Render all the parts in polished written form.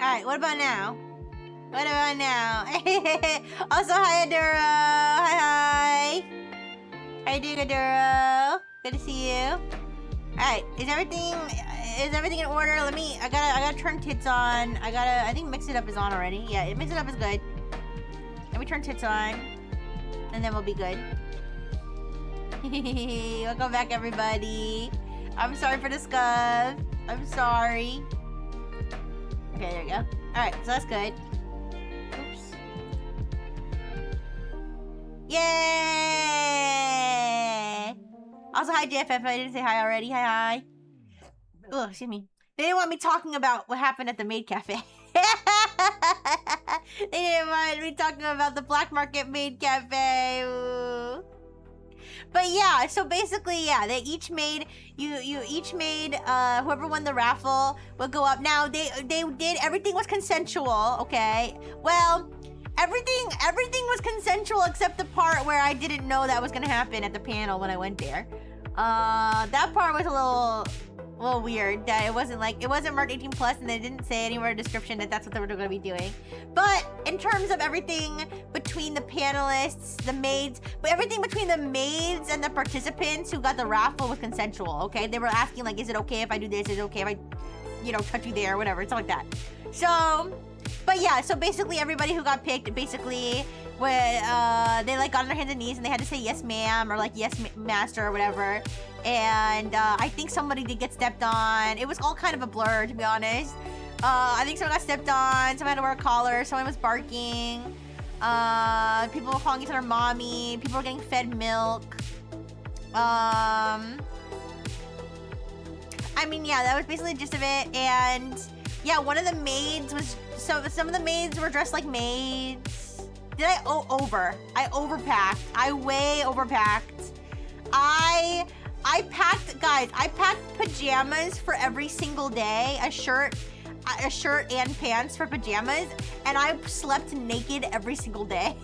Alright, what about now? What about now? Also, hi, Aduro! Hi! How you doing, Aduro? Good to see you. Alright, is everything in order? I gotta turn tits on. I think mix it up is on already. Yeah, mix it up is good. Let me turn tits on. And then we'll be good. Welcome back, everybody. I'm sorry for the scuff. I'm sorry. Okay, there we go. Alright, so that's good. Oops. Yay! Also, hi, JFF. I didn't say hi already. Hi. Oh, excuse me. They didn't want me talking about what happened at the maid cafe. They didn't want me talking about the black market maid cafe. Ooh. But yeah, so basically, yeah, they each made, whoever won the raffle would go up. Now, they did, everything was consensual, okay? Well, everything was consensual except the part where I didn't know that was gonna happen at the panel when I went there. That part was a little weird, that it wasn't marked 18 plus, and they didn't say anywhere in the description that that's what they were going to be doing. But in terms of everything between the panelists, the maids, but everything between the maids and the participants who got the raffle was consensual, okay? They were asking, like, is it okay if I do this? Is it okay if I, touch you there, whatever, something like that. So, but yeah, so basically everybody who got picked, basically, they got on their hands and knees and they had to say yes ma'am or like yes master or whatever. And I think somebody did get stepped on. It was all kind of a blur, to be honest. I think someone got stepped on, someone had to wear a collar, someone was barking. People were calling each other mommy, people were getting fed milk. I mean, yeah, that was basically the gist of it. And yeah, one of the maids was, some of the maids were dressed like maids. Did I overpacked. I way overpacked. I packed pajamas for every single day, a shirt and pants for pajamas, and I slept naked every single day.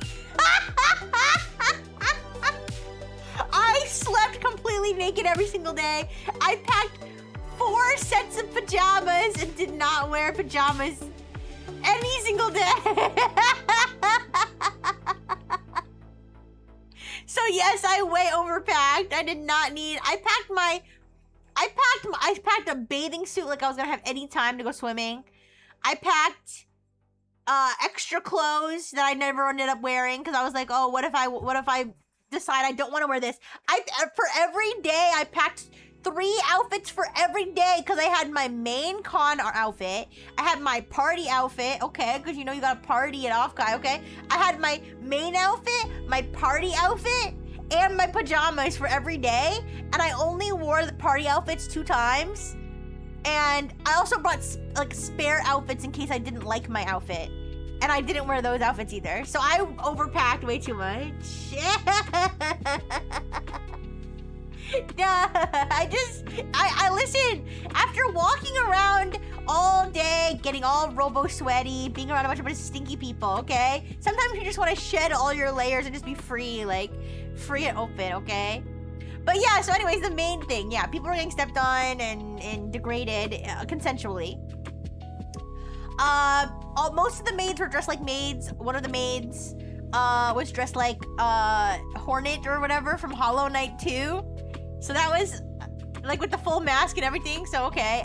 I slept completely naked every single day. I packed 4 sets of pajamas and did not wear pajamas any single day. So yes, I way overpacked. I did not need, I packed a bathing suit like I was gonna have any time to go swimming. I packed extra clothes that I never ended up wearing because I was like, oh, what if I decide I don't want to wear this? For every day I packed 3 outfits for every day because I had my main con outfit, I had my party outfit, okay, because you gotta party at Offkai, okay? I had my main outfit, my party outfit, and my pajamas for every day, and I only wore the party outfits 2 times, and I also brought like spare outfits in case I didn't like my outfit, and I didn't wear those outfits either, so I overpacked way too much. I listen, after walking around all day, getting all robo-sweaty, being around a bunch of stinky people, okay? Sometimes you just want to shed all your layers and just be free, like, free and open, okay? But yeah, so anyways, the main thing, yeah, people were getting stepped on and degraded consensually. Most of the maids were dressed like maids. One of the maids was dressed like Hornet or whatever from Hollow Knight 2. So that was like with the full mask and everything, so okay.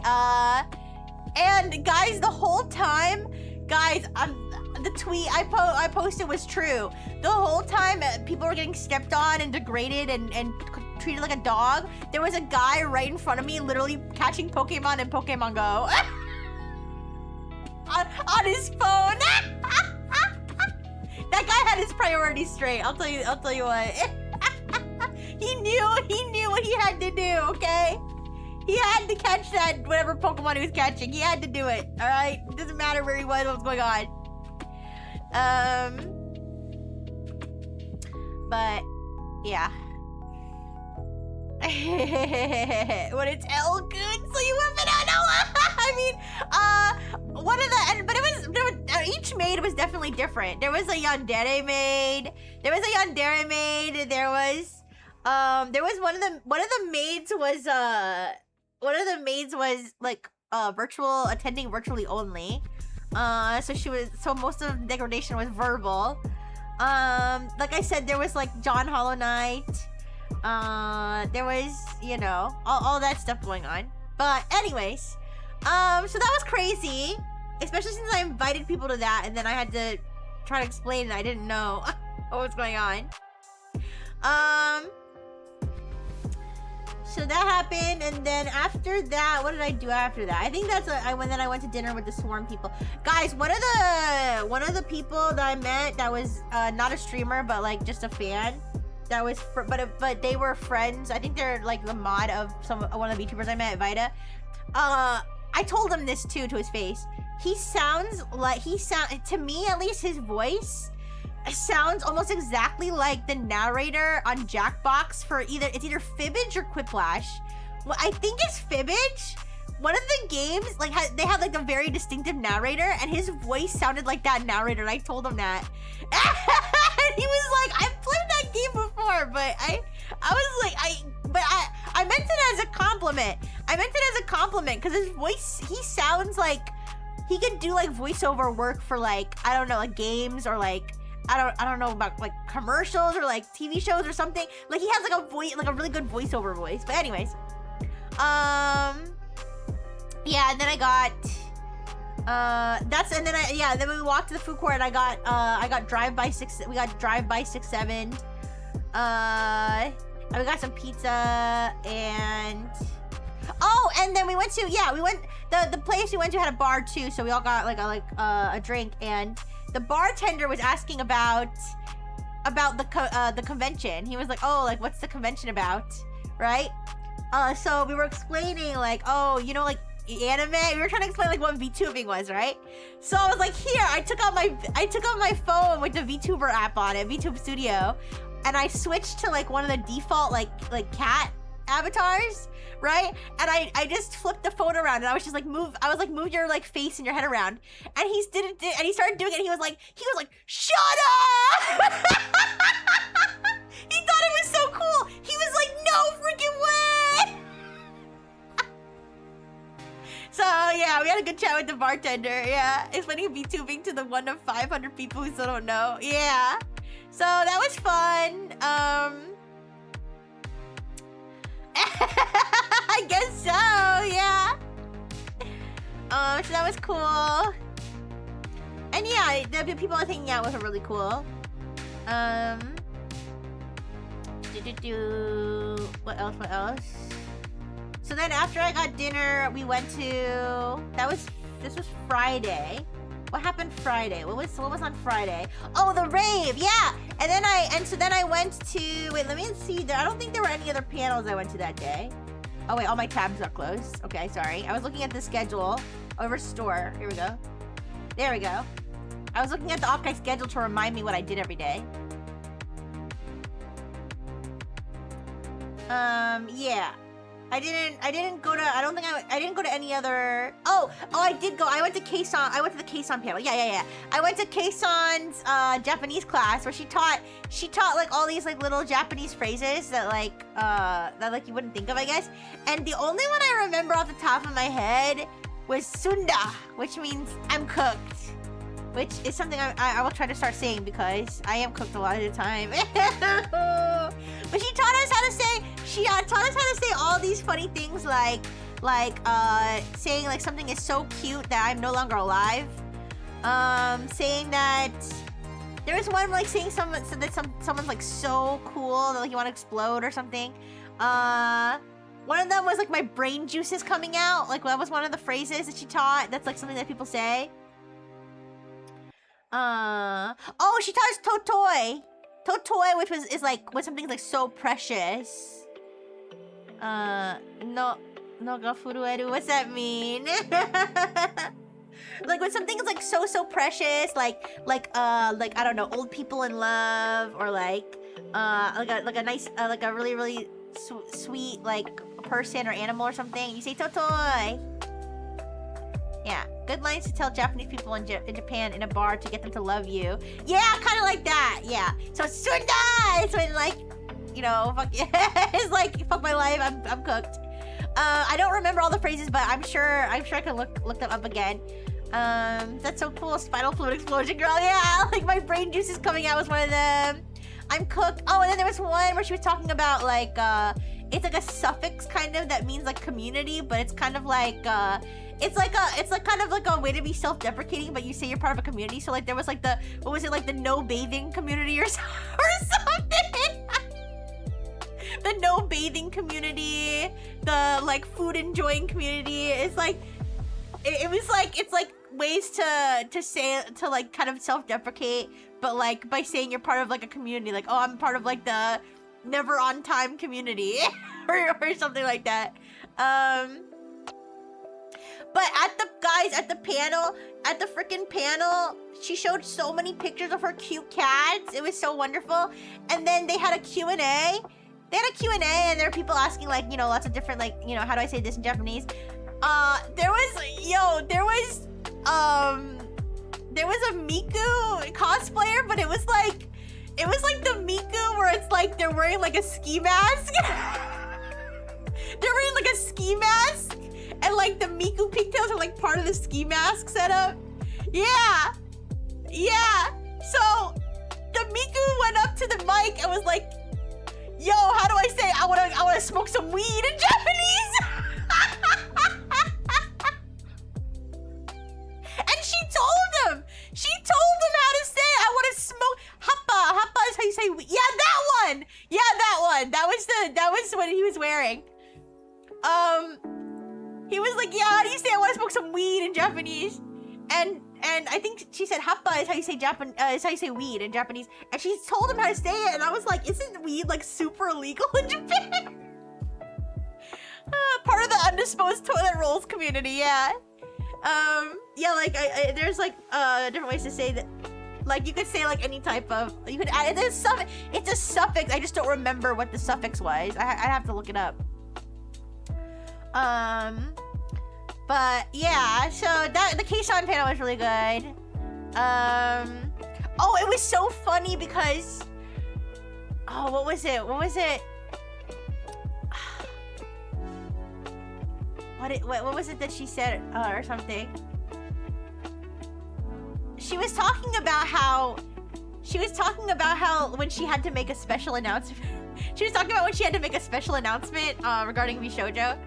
And guys, the whole time, guys, the tweet I posted was true. The whole time people were getting stepped on and degraded and treated like a dog, there was a guy right in front of me literally catching Pokemon in Pokemon Go. on his phone. That guy had his priorities straight, I'll tell you what. He knew what he had to do, okay? He had to catch that whatever Pokemon he was catching. He had to do it, all right? It doesn't matter where he was, what's going on. But yeah. When it's L good, so you have been out. No, I mean, one of the, but it was each maid was definitely different. There was a yandere maid. There was one of the maids was like attending virtually only. So most of the degradation was verbal. Like I said, there was like John Hollow Knight. There was, you know, all that stuff going on. But anyways, so that was crazy, especially since I invited people to that, and then I had to try to explain and I didn't know what was going on. So that happened, and then after that, what did I do after that? I think that's I went to dinner with the Swarm people. Guys, one of the people that I met that was not a streamer but like just a fan, that was but they were friends. I think they're like the mod of one of the VTubers I met, Vita. I told him this too to his face. He sounds to me at least, his voice sounds almost exactly like the narrator on Jackbox for either Fibbage or Quiplash. Well, I think it's Fibbage. One of the games, like, they have like a very distinctive narrator, and his voice sounded like that narrator, and I told him that. And he was like, I've played that game before, but I was like, I meant it as a compliment. I meant it as a compliment, because his voice, he sounds like he could do like voiceover work for like, I don't know, like games, or like, I don't know about like commercials or like TV shows or something. Like he has like a voice, like a really good voiceover voice. But anyways, yeah, and then I got then we walked to the food court and I got drive-by 6. We got drive-by 6-7. And we got some pizza and then we went to the place we went to had a bar too, so we all got like a drink, and the bartender was asking about the convention. He was like, oh, like what's the convention about, right? So we were explaining like, oh, you know, like anime. We were trying to explain like what VTubing was, right? So I was like, here, I took out my phone with the VTuber app on it, VTube Studio, and I switched to like one of the default like cat avatars, right? And I just flipped the phone around and I was just like, move your like face and your head around. And he started doing it, and he was like, shut up! He thought it was so cool. He was like, no freaking way! So yeah, we had a good chat with the bartender. Yeah, it's funny VTubing to the 1 of 500 people who still don't know. Yeah, so that was fun. I guess so, yeah. So that was cool. And yeah, the people I was hanging out with were really cool. What else? So then after I got dinner, we went to, this was Friday. What happened Friday? What was on Friday? Oh, the rave, yeah. And so then I went to, wait, let me see. I don't think there were any other panels I went to that day. Oh wait, all my tabs are closed. Okay, sorry. I was looking at the schedule over store. Here we go. There we go. I was looking at the Offkai schedule to remind me what I did every day. Yeah. I didn't go to any other. I did go. I went to Kason. I went to the Kason panel. Yeah. I went to Kason's Japanese class where she taught like all these like little Japanese phrases that like you wouldn't think of, I guess. And the only one I remember off the top of my head was sunda, which means I'm cooked, which is something I will try to start saying because I am cooked a lot of the time. But she taught us how to say all these funny things like saying like something is so cute that I'm no longer alive. Saying that there was one like saying someone's like so cool that like you want to explode or something. One of them was like my brain juice is coming out. Like that was one of the phrases that she taught. That's like something that people say. She taught us Totoi. Totoi, which was something like so precious. No ga furueru. What's that mean? Like when something is like so precious, like I don't know, old people in love, or like a nice like a really sweet like person or animal or something. You say Totoi. Yeah, good lines to tell Japanese people in Japan in a bar to get them to love you. Yeah, kind of like that. Yeah. So sunda is when like, you know, fuck yeah, it's like fuck my life. I'm cooked. I don't remember all the phrases, but I'm sure I can look them up again. That's so cool. Spinal fluid explosion girl. Yeah, like my brain juice is coming out was one of them. I'm cooked. Oh, and then there was one where she was talking about like it's like a suffix kind of that means like community, but it's kind of like it's like kind of like a way to be self-deprecating, but you say you're part of a community. So like there was like the what was it, like the no bathing community or something. The no bathing community, the like food enjoying community. It's like it was like it's like ways to say to like kind of self-deprecate, but like by saying you're part of like a community, like, oh, I'm part of like the never on time community or something like that. But at the freaking panel, she showed so many pictures of her cute cats. It was so wonderful. And then they had a Q&A. They had a Q&A and there were people asking like, you know, lots of different like, you know, how do I say this in Japanese? There was a Miku cosplayer, but it was like the Miku where it's like they're wearing like a ski mask. They're wearing like a ski mask, and like the Miku pigtails are like part of the ski mask setup. Yeah. So the Miku went up to the mic and was like, "Yo, how do I say I wanna smoke some weed in Japanese?" And she told him how to say I want to smoke happa. Happa is how you say weed. Yeah, that one. That was what he was wearing. He was like, yeah, how do you say I want to smoke some weed in Japanese? And I think she said happa is how you say is how you say weed in Japanese. And she told him how to say it, and I was like, isn't weed like super illegal in Japan? Part of the undisposed toilet rolls community, yeah. Yeah, like there's like different ways to say that. Like you could say like any type of, you could add it's a suffix. I just don't remember what the suffix was. I'd have to look it up. But yeah, so the Keisan panel was really good. Oh, it was so funny because, oh, what was it? What was it that she said or something? She was talking about how when she had to make a special announcement. She was talking about when she had to make a special announcement regarding Bishoujo.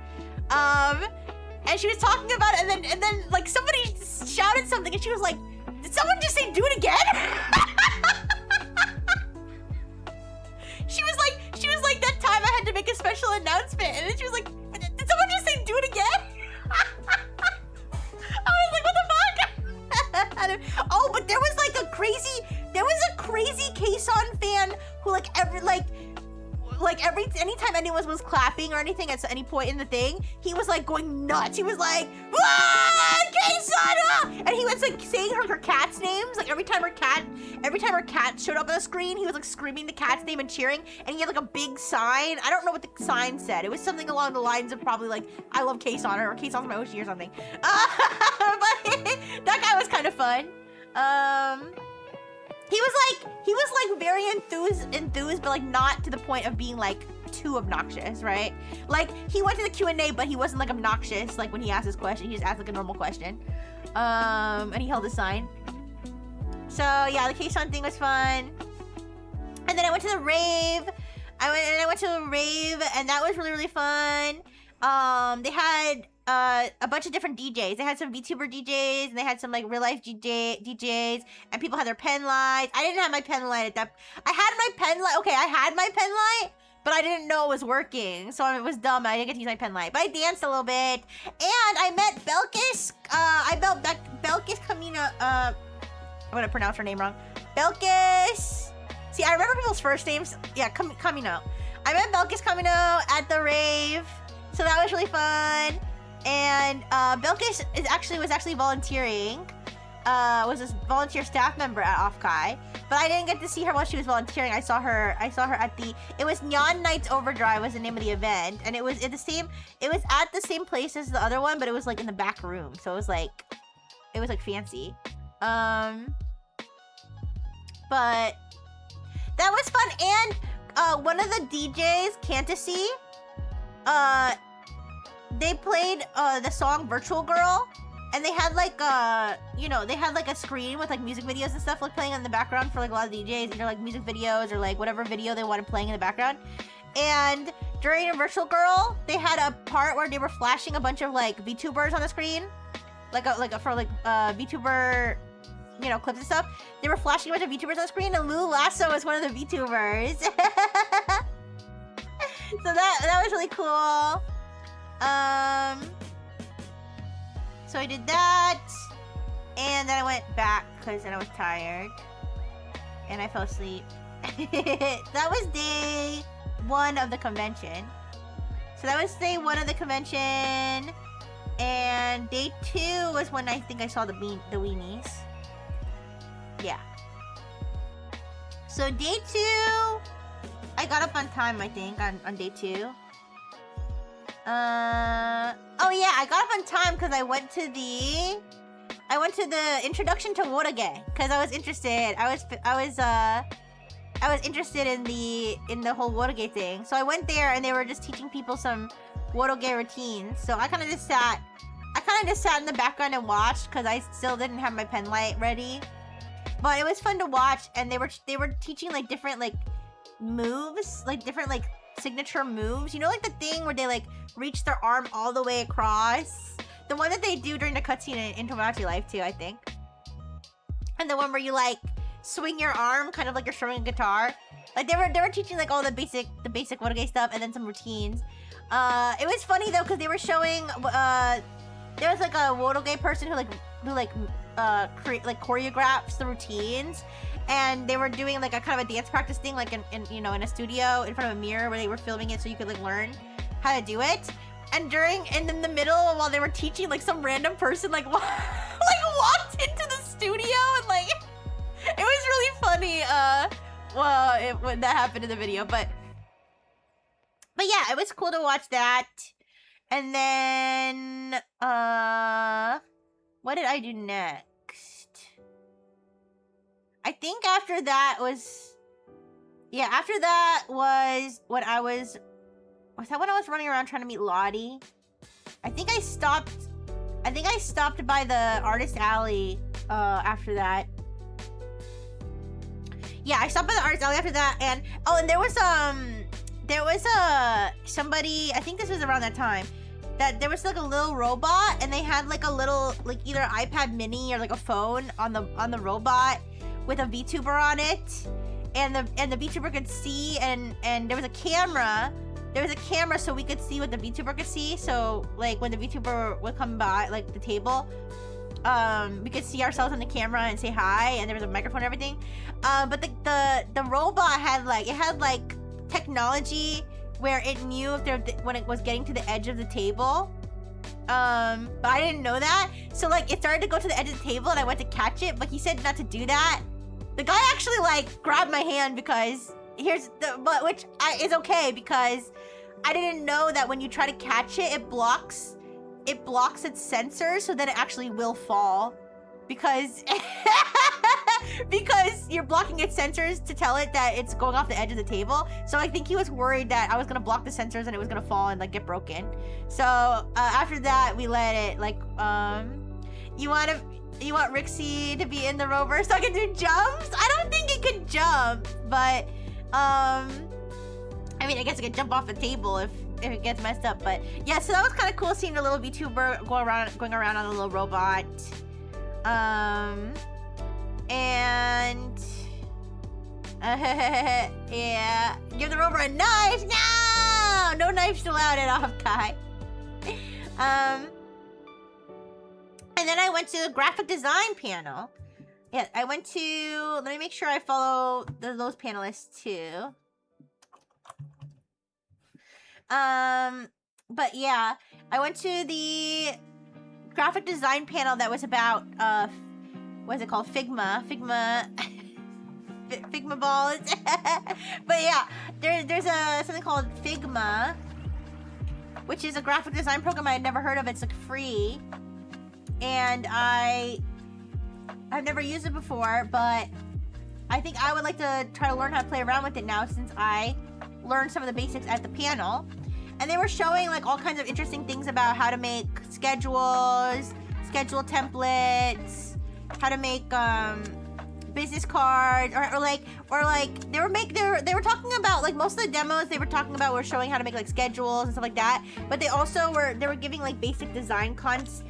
And she was talking about it, and then like somebody shouted something, and she was like, "Did someone just say do it again?" She was like, that time I had to make a special announcement, and then she was like, "Did someone just say do it again?" I was like, what the fuck? Oh, but there was a crazy Keisan fan who anytime anyone was clapping or anything at any point in the thing, he was like going nuts. He was like, "Ah, Keisan!" And he was like saying her cat's names. Like every time her cat showed up on the screen, he was like screaming the cat's name and cheering. And he had like a big sign. I don't know what the sign said. It was something along the lines of probably like, "I love Keisan," or "Keisan's my Oshi," or something. But that guy was kind of fun. He was like very enthused, but like not to the point of being like too obnoxious, right? Like he went to the Q&A, but he wasn't like obnoxious. Like when he asked his question, he just asked like a normal question. And he held a sign. So yeah, the Keisan thing was fun. And then I went to the rave. I went to the rave, and that was really, really fun. They had a bunch of different DJs. They had some VTuber DJs, and they had some like real life DJs, and people had their pen lights. I didn't have my pen light at that. I had my pen light. Okay, I had my pen light, but I didn't know it was working, so it was dumb. I didn't get to use my pen light, but I danced a little bit, and I met Belkis. I met Belkis Kamino. I'm gonna pronounce her name wrong. Belkis. See, I remember people's first names. Yeah, Kamino. I met Belkis Kamino at the rave, so that was really fun. And Belkis was actually volunteering. Was a volunteer staff member at Offkai, but I didn't get to see her while she was volunteering. I saw her at it was Neon Nights Overdrive was the name of the event, and it was at the same place as the other one, but it was like in the back room, so it was like fancy. But that was fun. And one of the DJs, Cantasy, they played the song Virtual Girl, And they had like you know, they had like a screen with like music videos and stuff like playing in the background for like a lot of DJs, either like music videos or like whatever video they wanted playing in the background. And during Virtual Girl, they had a part where they were flashing a bunch of like VTubers on the screen, for VTuber, you know, clips and stuff. They were flashing a bunch of VTubers on the screen, and Lulu Lasso was one of the VTubers. So that was really cool. So I did that, and then I went back because then I was tired, and I fell asleep. That was day 1 of the convention. So that was day 1 of the convention, and day 2 was when I think I saw the weenies. Yeah. So day 2, I got up on time, I think, on day 2. Oh yeah, I got up on time because I went to the introduction to Wotoge because I was interested. I was interested in the whole Wotoge thing. So I went there and they were just teaching people some Wotoge routines. So I kind of just sat in the background and watched because I still didn't have my pen light ready. But it was fun to watch, and they were teaching like different like moves, like different like signature moves. You know, like the thing where they like reach their arm all the way across. The one that they do during the cutscene in Tomodachi Life too, I think. And the one where you like swing your arm, kind of like you're strumming a guitar. Like they were teaching like all the basic Wotoge stuff, and then some routines. It was funny though because they were showing. There was like a Wotoge person who choreographs the routines. And they were doing like a kind of a dance practice thing, like in a studio in front of a mirror where they were filming it so you could like learn how to do it. And in the middle while they were teaching, like some random person like walked into the studio, and like it was really funny. When that happened in the video, but yeah, it was cool to watch that. And then what did I do next? I think after that was when I was when I was running around trying to meet Lottie. I think I stopped by the Artist Alley after that. Yeah, I stopped by the Artist Alley after that, and there was somebody, I think this was around that time, that there was like a little robot, and they had like a little like either iPad mini or like a phone on the robot with a VTuber on it, and the VTuber could see, and there was a camera so we could see what the VTuber could see. So like when the VTuber would come by like the table, we could see ourselves on the camera and say hi, and there was a microphone and everything. But the robot had like technology where it knew when it was getting to the edge of the table. But I didn't know that, so like it started to go to the edge of the table, and I went to catch it, but he said not to do that. The guy actually like grabbed my hand because which is okay, because I didn't know that when you try to catch it, it blocks its sensors, so then it actually will fall, because you're blocking its sensors to tell it that it's going off the edge of the table. So I think he was worried that I was gonna block the sensors and it was gonna fall and like get broken. So after that, we let it like you want Rixie to be in the rover so I can do jumps? I don't think it could jump, but I mean, I guess it could jump off the table if it gets messed up. But yeah, so that was kind of cool seeing the little VTuber going around on a little robot. And yeah, give the rover a knife. No knives allowed at Offkai. And then I went to the graphic design panel. Yeah, I went to, let me make sure I follow those panelists too. But yeah, I went to the graphic design panel that was about, what is it called? Figma balls. But yeah, there's something called Figma, which is a graphic design program I had never heard of. It's like free. And I've never used it before, but I think I would like to try to learn how to play around with it now, since I learned some of the basics at the panel. And they were showing like all kinds of interesting things about how to make schedules, schedule templates, how to make business cards, or like they were talking about, like, most of the demos they were talking about were showing how to make like schedules and stuff like that. But they also were giving like basic design concepts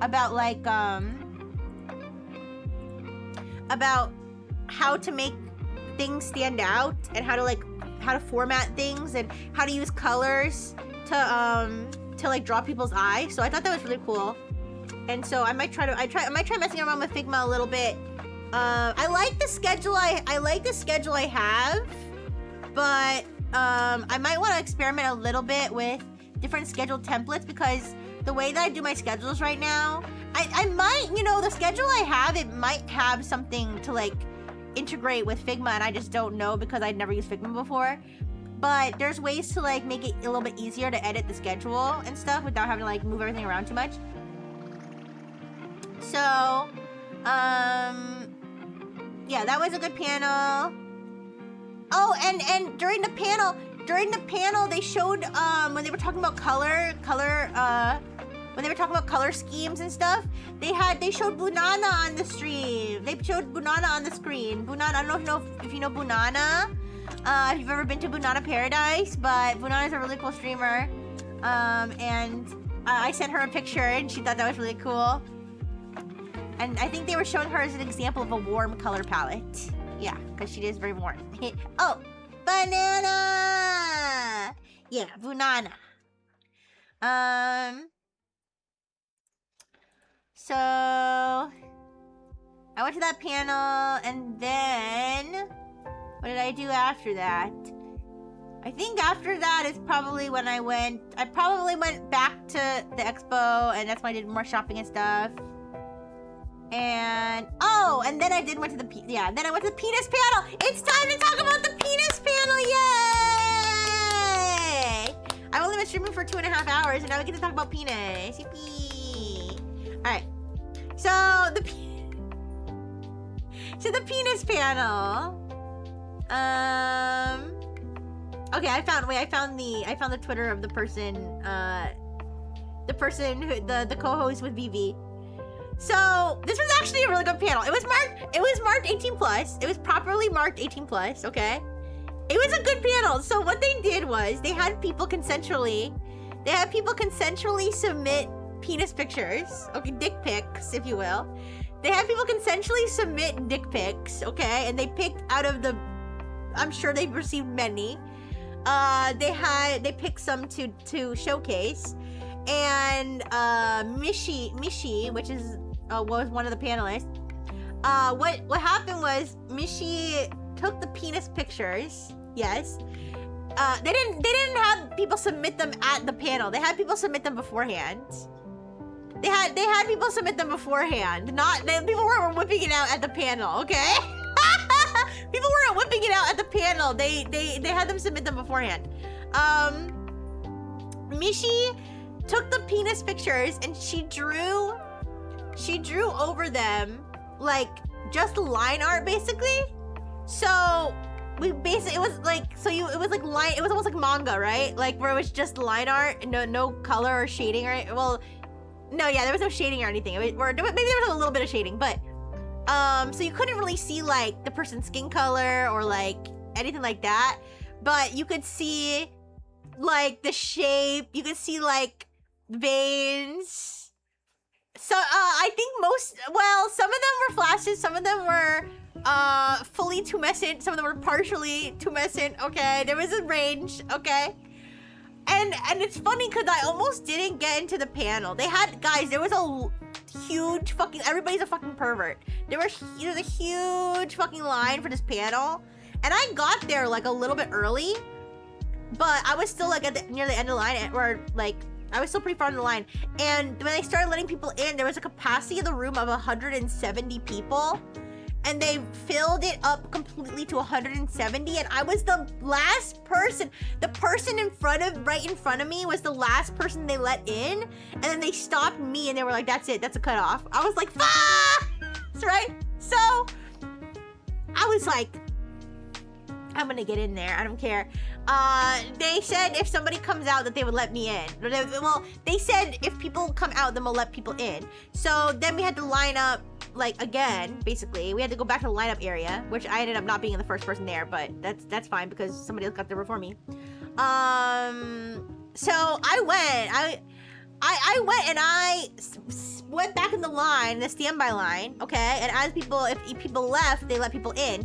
about like about how to make things stand out and how to format things and how to use colors to like draw people's eyes. So I thought that was really cool. And so I might try messing around with Figma a little bit. I like the schedule I have, but I might want to experiment a little bit with different schedule templates, because the way that I do my schedules right now, I might, you know, the schedule I have, it might have something to like integrate with Figma, and I just don't know because I'd never used Figma before. But there's ways to like make it a little bit easier to edit the schedule and stuff without having to like move everything around too much. So, yeah, that was a good panel. Oh, and during the panel, they showed, when they were talking about when they were talking about color schemes and stuff, they showed Bunana on the stream. They showed Bunana on the screen. Bunana, I don't know if you know Bunana, if you've ever been to Bunana Paradise, but Bunana is a really cool streamer. And I sent her a picture and she thought that was really cool. And I think they were showing her as an example of a warm color palette. Yeah, because she is very warm. Oh, banana! Yeah, Bunana. So I went to that panel, and then what did I do after that? I think after that is probably when I probably went back to the expo, and that's when I did more shopping and stuff. And oh, and then I went to the penis panel. It's time to talk about the penis panel. Yay! I've only been streaming for 2.5 hours, and now we get to talk about penis. Yippee! All right. So the penis panel. Okay, I found the Twitter of the person who the co-host with BB. So this was actually a really good panel. It was marked 18+. It was properly marked 18+, okay? It was a good panel. So what they did was they had people consensually submit penis pictures, okay, dick pics, if you will. They had people consensually submit dick pics, okay, and they picked out of the, I'm sure they've received many. They picked some to showcase, and Mishi, which was one of the panelists. What happened was Mishi took the penis pictures. Yes. They didn't have people submit them at the panel. They had people submit them beforehand. They had people submit them beforehand. People weren't whipping it out at the panel, okay? People weren't whipping it out at the panel. They had them submit them beforehand. Mishi took the penis pictures and she drew over them like just line art basically. So it was almost like manga, right? Like where it was just line art, no color or shading, right? Well, no, yeah, there was no shading or anything. Maybe there was a little bit of shading, but so you couldn't really see like the person's skin color or like anything like that, but you could see like the shape, you could see like veins. So I think some of them were flashes, some of them were fully tumescent, some of them were partially tumescent, okay? There was a range, okay? And it's funny because I almost didn't get into the panel. There was a huge fucking, everybody's a fucking pervert. There's a huge fucking line for this panel, and I got there like a little bit early, but I was still like near the end of the line, or like I was still pretty far in the line. And when they started letting people in, there was a capacity of the room of 170 people, and they filled it up completely to 170, and I was the last person. The person right in front of me was the last person they let in, and then they stopped me and they were like, that's it, that's a cutoff. I was like, fuck! Right? So I was like, I'm gonna get in there, I don't care. They said if somebody comes out that they would let me in. Well, they said if people come out, then we'll let people in. So then we had to line up, like, again, basically. We had to go back to the lineup area, which I ended up not being the first person there, but that's fine because somebody else got there before me. So I went and I went back in the line, the standby line, okay? And as if people left, they let people in.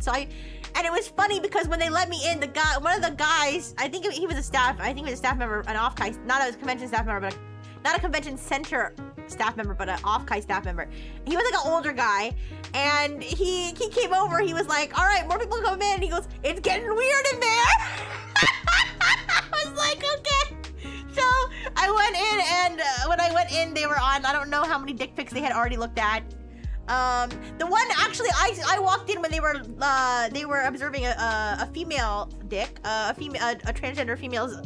And it was funny because when they let me in, one of the guys, I think he was a staff member, an Offkai, not a convention staff member, but not a convention center staff member, but an Offkai staff member. He was like an older guy, and he came over, he was like, all right, more people come in. He goes, it's getting weird in there. I was like, okay. So I went in, and when I went in, they were on, I don't know how many dick pics they had already looked at. The one, actually, I walked in when they were observing a female dick, a transgender female's,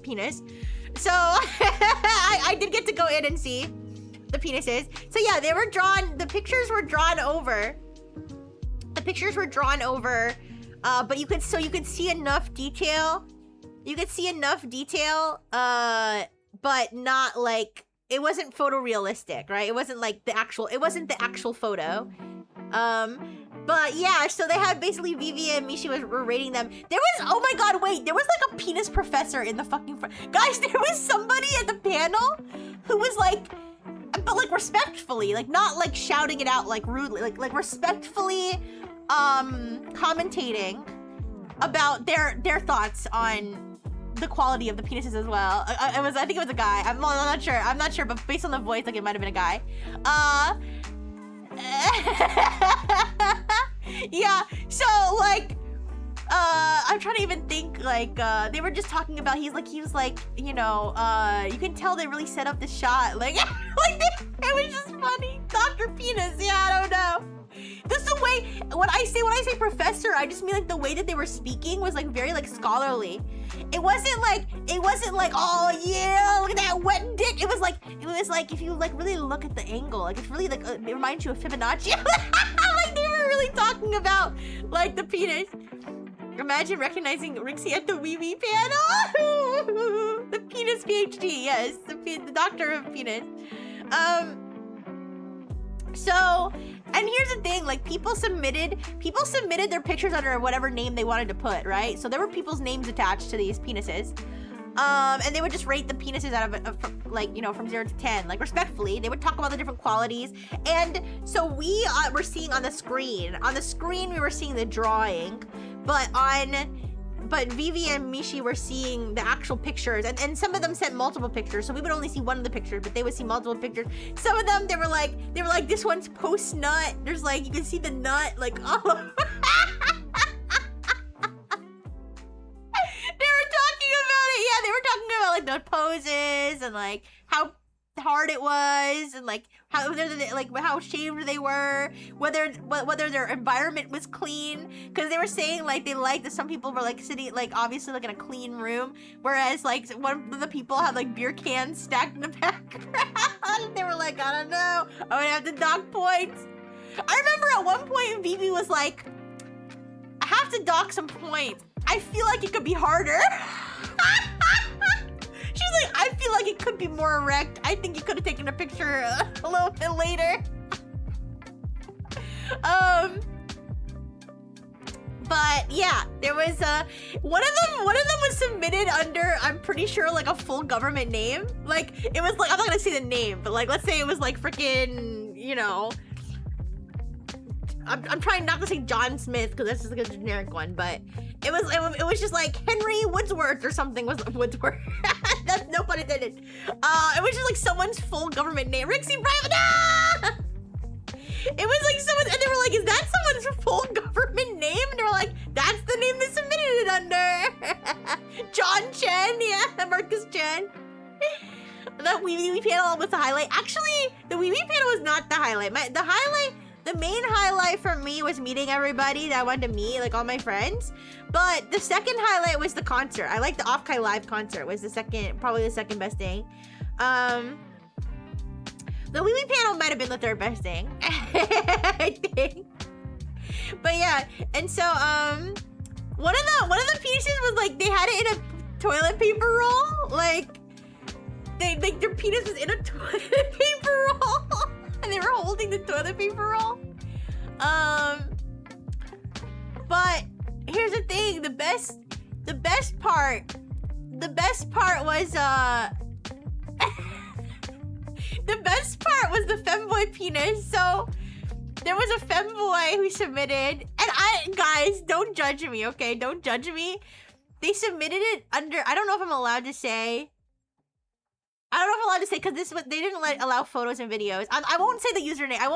penis. So, I did get to go in and see the penises. So yeah, the pictures were drawn over. But you could see enough detail. But not like, it wasn't photorealistic, right? It wasn't the actual photo. But yeah, so they had basically Vivi and Mishi were rating them. There was, oh my god, wait, there was like a penis professor in the fucking front. Guys, there was somebody at the panel who was like, but like respectfully, like not like shouting it out like rudely, like respectfully commentating about their thoughts on the quality of the penises as well. I think it was a guy. I'm not sure, but based on the voice, like it might have been a guy. Yeah, so like I'm trying to even think, like they were just talking about, he was like, you know, you can tell they really set up the shot, like it was just funny. Dr. Penis, yeah, I don't know. This is the way, when I say professor, I just mean like the way that they were speaking was like very like scholarly. It wasn't like, oh yeah, look at that wet dick. It was like if you like really look at the angle, like it's really like, it reminds you of Fibonacci. Like they were really talking about like the penis. Imagine recognizing Rixie at the Wee panel. The penis PhD, yes, the doctor of penis. So, and here's the thing, like people submitted their pictures under whatever name they wanted to put, right? So there were people's names attached to these penises. And they would just rate the penises out of like, you know, from 0 to 10, like respectfully. They would talk about the different qualities. And so we were seeing on the screen we were seeing the drawing, but Vivi and Mishi were seeing the actual pictures, and some of them sent multiple pictures, so we would only see one of the pictures, but they would see multiple pictures. Some of them, they were like, this one's post-nut. There's like, you can see the nut, like, all over. They were talking about like the poses and like how hard it was, and like how shaved they were, whether their environment was clean, because they were saying like they liked that some people were like sitting like obviously like in a clean room, whereas like one of the people had like beer cans stacked in the background. They were like, I don't know, I would have to dock points. I remember at one point Vivi was like, I have to dock some points. I feel like it could be harder. She's like, I feel like it could be more erect. I think you could have taken a picture a little bit later. But yeah, there was one of them was submitted under, I'm pretty sure, like a full government name. Like it was like, I'm not gonna say the name, but like let's say it was like freaking, you know, I'm trying not to say John Smith because that's just like a generic one, but it was just like Henry Woodsworth or something. Was Woodsworth? That's no pun intended. It was just like someone's full government name. Rixie Private. Ah! It was like someone, and they were like, "Is that someone's full government name?" And they were like, "That's the name they submitted it under." John Chen, yeah, Marcus Chen. That Wee panel was the highlight. Actually, the Wee panel was not the highlight. The main highlight for me was meeting everybody that I wanted to meet, like all my friends. But the second highlight was the concert. I liked the Offkai live concert. Was probably the second best thing. The Wee panel might have been the third best thing, I think. But yeah, and so One of the pieces was like they had it in a toilet paper roll. Like their penis was in a toilet paper roll, and they were holding the toilet paper roll. But here's the thing: the best part was the best part was the femboy penis. So there was a femboy who submitted, and guys, don't judge me, okay? Don't judge me. They submitted it under, I don't know if I'm allowed to say. I don't know if I'm allowed to say because they didn't allow photos and videos. I won't say the username. I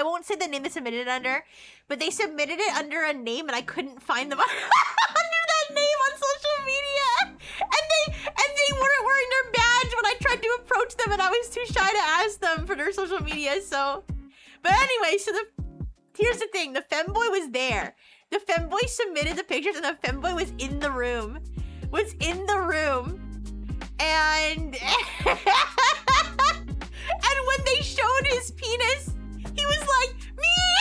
won't say the name they submitted it under, but they submitted it under a name and I couldn't find them under that name on social media. And they weren't wearing their badge when I tried to approach them, and I was too shy to ask them for their social media. So, but anyway, so here's the thing: the femboy was there. The femboy submitted the pictures, and the femboy was in the room. And and when they showed his penis, he was like, "Me,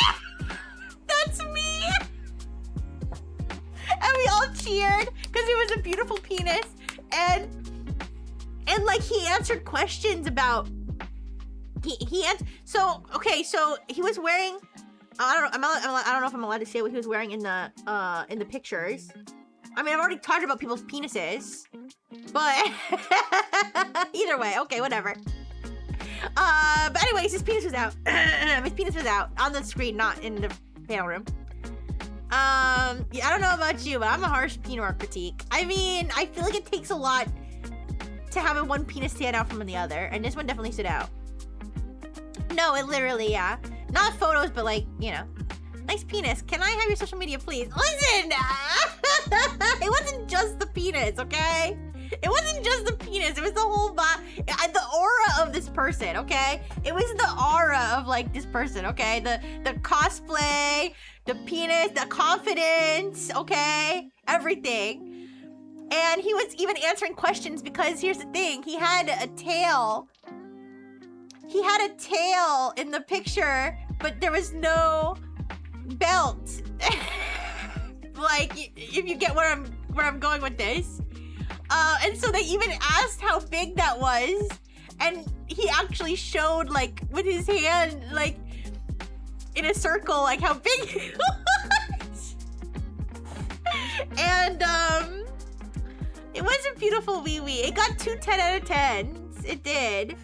that's me." And we all cheered because it was a beautiful penis, and like he answered questions about so he was wearing, I don't know if I'm allowed to say what he was wearing in the pictures. I mean, I've already talked about people's penises, but either way, okay, whatever. But anyways, his penis was out. His penis was out on the screen, not in the panel room. Yeah, I don't know about you, but I'm a harsh penis critique. I mean, I feel like it takes a lot to have one penis stand out from the other, and this one definitely stood out. No, it literally, yeah. Not photos, but like, you know, nice penis. Can I have your social media, please? Listen! It wasn't just the penis, okay? It wasn't just the penis. It was the whole body, the aura of this person, okay? It was the aura of like this person, okay? The cosplay, the penis, the confidence, okay? Everything. And he was even answering questions because here's the thing. He had a tail. He had a tail in the picture, but there was no belt. Like, if you get where I'm going with this. And so they even asked how big that was, and he actually showed, like, with his hand, like, in a circle, like, how big it was. And, it was a beautiful wee-wee. It got 2 10 out of 10s. It did.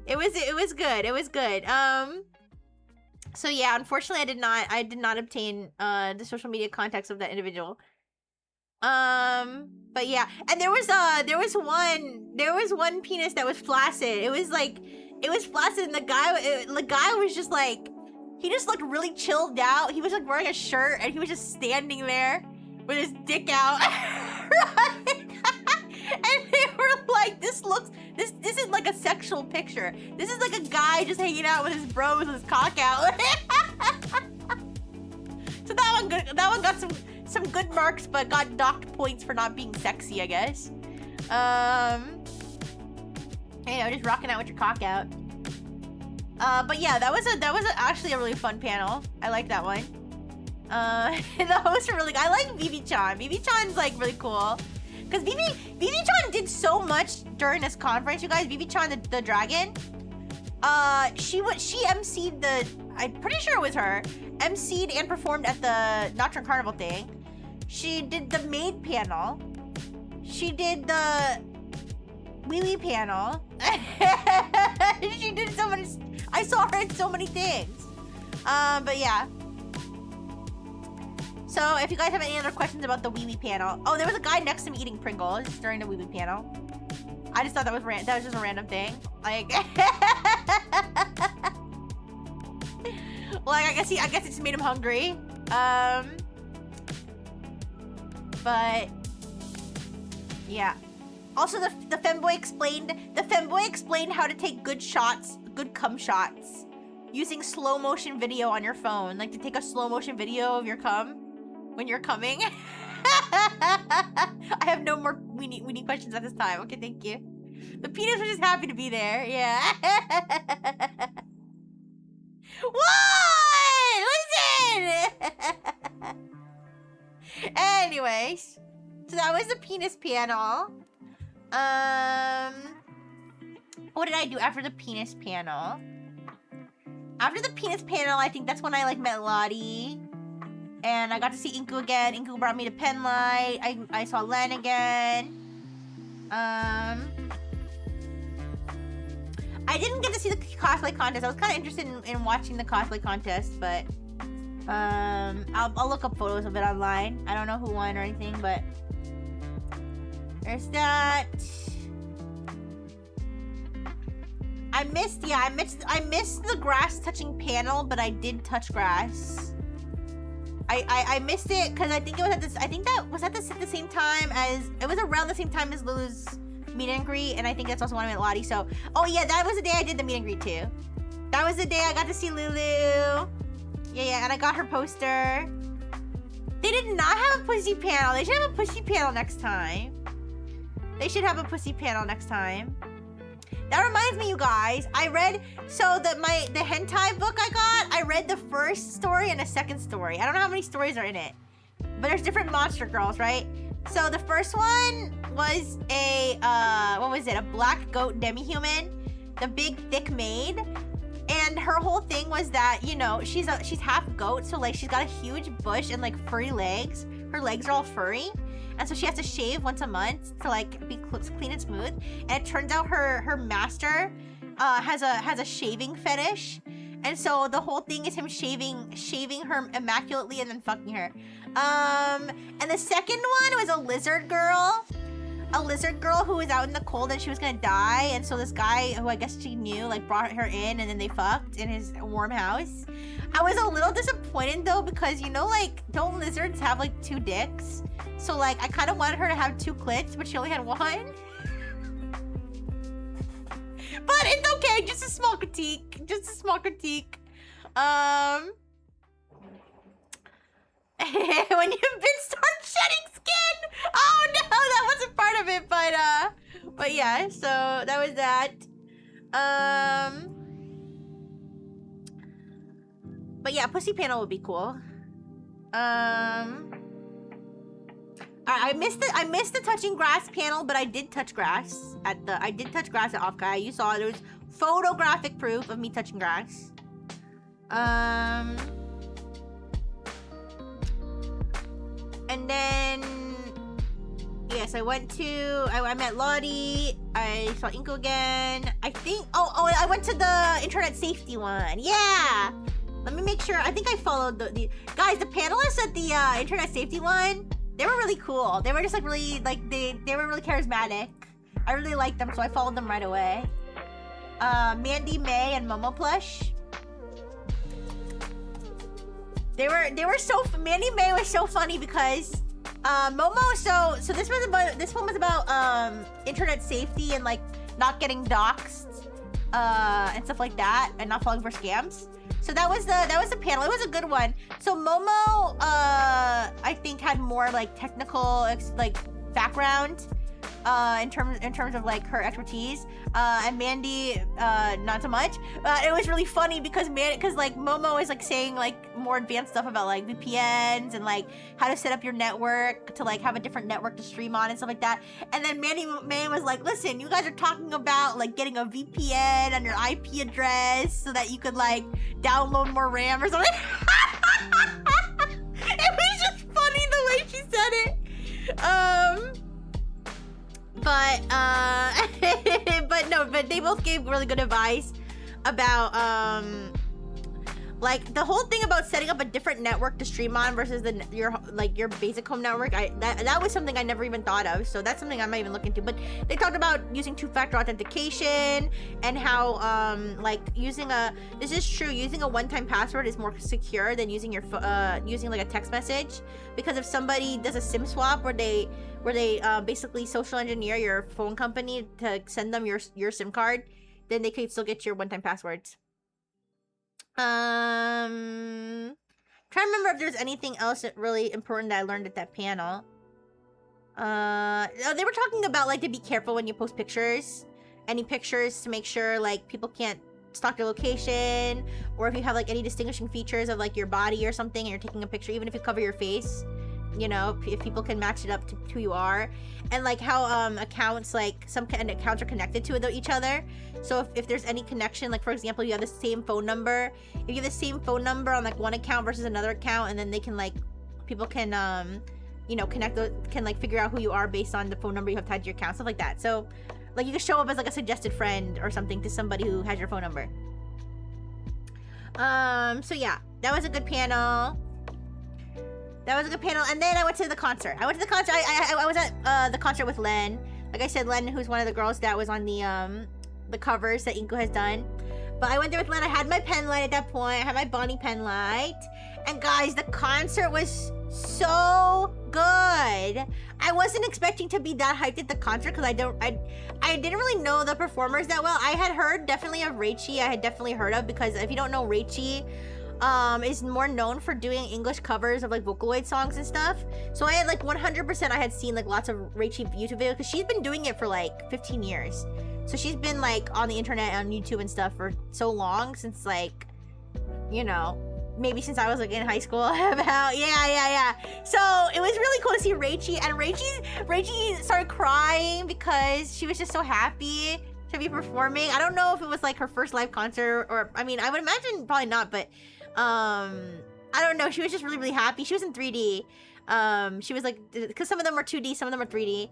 It was good. It was good. So yeah, unfortunately I did not obtain the social media contacts of that individual. But yeah, and there was one penis that was flaccid. It was flaccid, and the guy was just like, he just looked really chilled out. He was like wearing a shirt, and he was just standing there with his dick out. Right? And they were like, this isn't like a sexual picture. This is like a guy just hanging out with his bros with his cock out. So that one got some good marks, but got docked points for not being sexy, I guess. You know, just rocking out with your cock out. But yeah, that was actually a really fun panel. I like that one. The hosts are really good. I like Vivi-chan. Vivi-chan's like really cool. Because Vivi-chan did so much during this conference, you guys. Vivi-chan, the dragon. She emceed the, I'm pretty sure it was her, emceed and performed at the Nocturne Carnival thing. She did the maid panel. She did the wee-wee panel. She did so many, I saw her in so many things. But yeah. So if you guys have any other questions about the wee-wee panel. Oh, there was a guy next to me eating Pringles during the wee-wee panel. I just thought that was just a random thing. Like, like I guess it just made him hungry. But yeah. Also, the femboy explained how to take good shots, good cum shots, using slow motion video on your phone. Like to take a slow motion video of your cum when you're coming. I have no more weenie questions at this time. Okay, thank you. The penis was just happy to be there. Yeah. What? Listen. Anyway. So that was the penis panel. What did I do after the penis panel? After the penis panel, I think that's when I like met Lottie. And I got to see Inku again. Inku brought me to Penlight. I saw Len again. I didn't get to see the cosplay contest. I was kind of interested in watching the cosplay contest, but I'll look up photos of it online. I don't know who won or anything, but there's that. I missed the grass touching panel, but I did touch grass. I missed it because I think it was at this. I think that was at the same time as it was around the same time as Lulu's meet and greet, and I think that's also when I met Lottie. So, oh yeah, that was the day I did the meet and greet too. That was the day I got to see Lulu. Yeah, and I got her poster. They did not have a pussy panel. They should have a pussy panel next time. They should have a pussy panel next time. That reminds me, you guys. I read the hentai book I got. I read the first story and the second story. I don't know how many stories are in it, but there's different monster girls, right? So the first one was a what was it? A black goat demi-human, the big thick maid, and her whole thing was that, you know, she's half goat, so like she's got a huge bush and like furry legs. Her legs are all furry. And so she has to shave once a month to like be clean and smooth. And it turns out her master has a shaving fetish, and so the whole thing is him shaving her immaculately and then fucking her. And the second one was a lizard girl who was out in the cold and she was gonna die. And so this guy who I guess she knew like brought her in, and then they fucked in his warm house. I was a little disappointed though, because you know, like, don't lizards have like 2 dicks? So like I kind of wanted her to have 2 clits, but she only had 1. But it's okay, just a small critique. When your bits start shedding skin. Oh no, that wasn't part of it, but yeah, so that was that. But yeah, pussy panel would be cool. I missed the touching grass panel, but I did touch grass at Offkai. You saw it. There was photographic proof of me touching grass. And then yes, I met Lottie. I saw Inko again. I think I went to the internet safety one. Yeah. Let me make sure. I think I followed the guys, the panelists at the internet safety one. They were really cool. They were just like really like they were really charismatic. I really liked them, so I followed them right away. Mandy, May, and Momo plush. Mandy May was so funny because Momo. So this one was about internet safety and like not getting doxxed and stuff like that, and not falling for scams. So that was the panel. It was a good one. So Momo, I think had more like technical like background in terms of like her expertise, and Mandy not so much. It was really funny because like Momo is like saying like more advanced stuff about like VPNs and like how to set up your network to like have a different network to stream on and stuff like that. And then Mandy May was like, listen, you guys are talking about like getting a VPN on your IP address so that you could like download more RAM or something. It was just funny the way she said it. But they both gave really good advice about like the whole thing about setting up a different network to stream on versus your basic home network. That was something I never even thought of, so that's something I might even look into. But they talked about using 2-factor authentication and how like using a one-time password is more secure than using using like a text message, because if somebody does a SIM swap where they basically social engineer your phone company to send them your SIM card, then they could still get your one-time passwords. Trying to remember if there's anything else that really important that I learned at that panel. They were talking about like to be careful when you post pictures, any pictures, to make sure like people can't stalk your location, or if you have like any distinguishing features of like your body or something and you're taking a picture, even if you cover your face, you know, if people can match it up to who you are, and like how accounts, like some accounts are connected to each other. So if there's any connection, like for example, you have the same phone number. If you have the same phone number on like one account versus another account, and then they can like, people can you know, can like figure out who you are based on the phone number you have tied to your account, stuff like that. So like you can show up as like a suggested friend or something to somebody who has your phone number. So yeah, that was a good panel. That was a good panel. And then I went to the concert. I was at the concert with Len. Like I said, Len, who's one of the girls that was on the covers that Inko has done. But I went there with Len. I had my pen light at that point. I had my Bonnie pen light. And guys, the concert was so good. I wasn't expecting to be that hyped at the concert because I didn't really know the performers that well. I had heard definitely of Raichi. I had definitely heard of, because if you don't know, Raichi is more known for doing English covers of like Vocaloid songs and stuff. So I had like 100% I had seen like lots of Raichi YouTube videos, because she's been doing it for like 15 years. So she's been like on the internet, on YouTube and stuff for so long, since like, you know, maybe since I was like in high school. About yeah. So it was really cool to see Raichi, and Raichi started crying because she was just so happy to be performing. I don't know if it was like her first live concert, or I mean, I would imagine probably not, but I don't know. She was just really happy. She was in 3D. She was like, because some of them were 2D, some of them were 3D.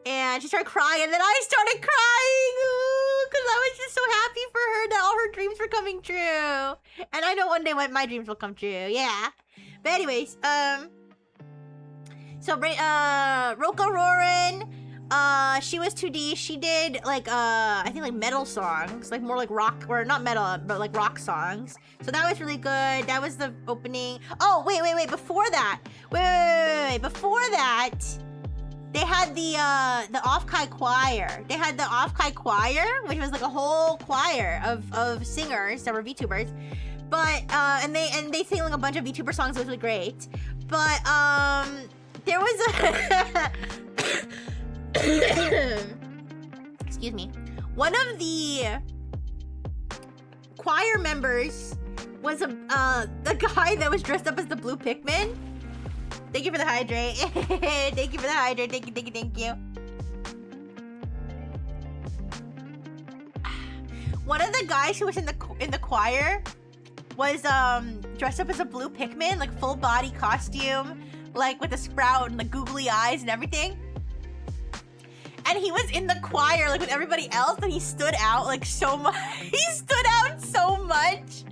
And she started crying, and then I started crying because I was just so happy for her that all her dreams were coming true. And I know one day when my dreams will come true. Yeah. But anyways, so Roka Rorin, she was 2D. She did like I think like metal songs, like more like rock, or not metal, but like rock songs. So that was really good. That was the opening. Oh, wait. Before that, before that, they had the Offkai choir. They had the Offkai choir, which was like a whole choir of singers that were VTubers. But and they sang like a bunch of VTuber songs. It was really great. But there was a excuse me. One of the choir members was the guy that was dressed up as the Blue Pikmin. Thank you for the hydrate. Thank you for the hydrate. Thank you. One of the guys who was in the choir was dressed up as a Blue Pikmin, like full body costume, like with a sprout and the googly eyes and everything. And he was in the choir like with everybody else, and he stood out like so much. He stood out so much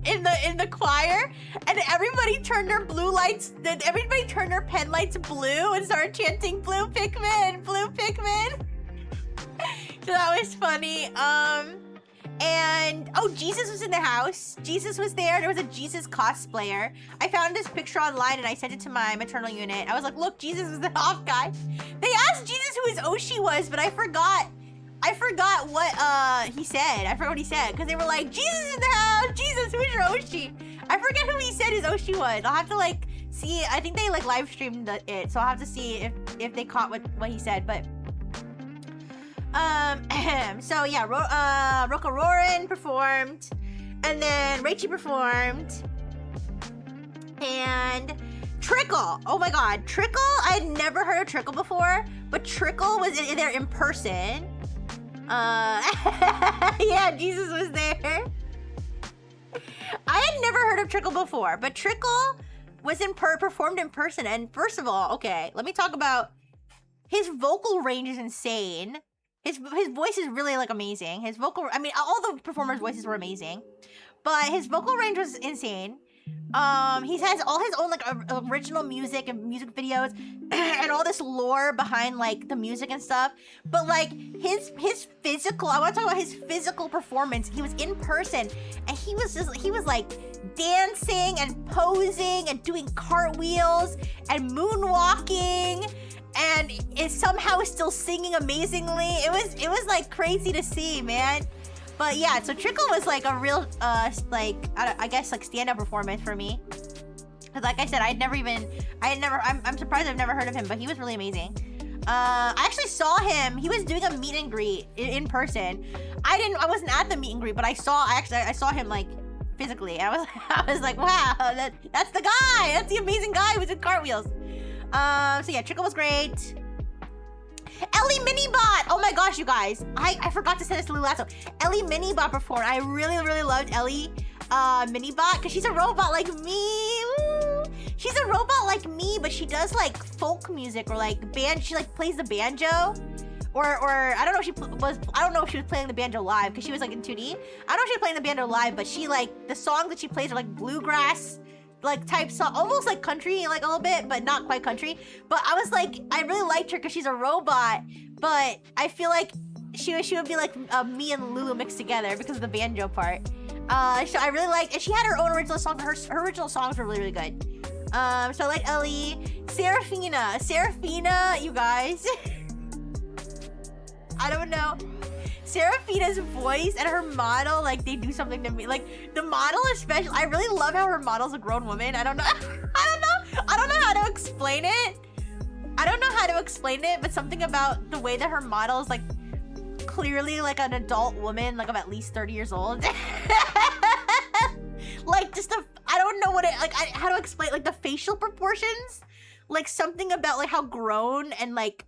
in the choir, and everybody turned their blue lights. Everybody turned their pen lights blue and started chanting "Blue Pikmin, Blue Pikmin." So that was funny. And oh, Jesus was in the house. Jesus was there. There was a Jesus cosplayer. I found this picture online and I sent it to my maternal unit. I was like, look, Jesus was the Offkai. They asked Jesus who his Oshi was, but I forgot what he said. I forgot what he said, because they were like, Jesus in the house. Jesus, who's your Oshi? I forget who he said his Oshi was. I'll have to like see. I think they like live streamed it, so I'll have to see if they caught what he said. But so yeah, Roka Rorin performed, and then Raichi performed, and Trickle. Oh my god, Trickle! I had never heard of Trickle before, but Trickle was there in person. Yeah, Jesus was there. I had never heard of Trickle before, but Trickle was performed in person. And first of all, okay, let me talk about his vocal range is insane. His voice is really like amazing. His vocal, I mean, all the performers' voices were amazing, but his vocal range was insane. He has all his own like original music and music videos and all this lore behind like the music and stuff. But like his physical, I want to talk about his physical performance. He was in person and he was like dancing and posing and doing cartwheels and moonwalking, and is somehow still singing amazingly. It was like crazy to see, man. But yeah, so Trickle was like a real, I guess like stand-up performance for me. Cause like I said, I'm surprised I've never heard of him, but he was really amazing. I actually saw him, he was doing a meet and greet in person. I wasn't at the meet and greet, but I saw him like physically. I was like, wow, that's the guy. That's the amazing guy who's in cartwheels. So yeah, Trickle was great. Ellie Minibot! Oh my gosh, you guys. I forgot to send this to Lou Lasso. Ellie Minibot performed. I really, really loved Ellie Minibot because she's a robot like me. Woo. She's a robot like me, but she does like folk music or like band. She like plays the banjo. Or I don't know if she was playing the banjo live because she was like in 2D. I don't know if she was playing the banjo live, but she like the songs that she plays are like bluegrass like type song, almost like country like a little bit, but not quite country. But I was like, I really liked her because she's a robot, but I feel like she would be like me and Lulu mixed together because of the banjo part. So I really liked, and she had her own original song. Her original songs were really, really good. So I like Ellie. Serafina, you guys. I don't know. Serafina's voice and her model, like, they do something to me. Like, the model especially, I really love how her model's a grown woman. I don't know. I don't know how to explain it. But something about the way that her model is, like, clearly, like, an adult woman, like, of at least 30 years old. Like, just I don't know what it, like, how to explain, like, the facial proportions. Like, something about, like, how grown and, like,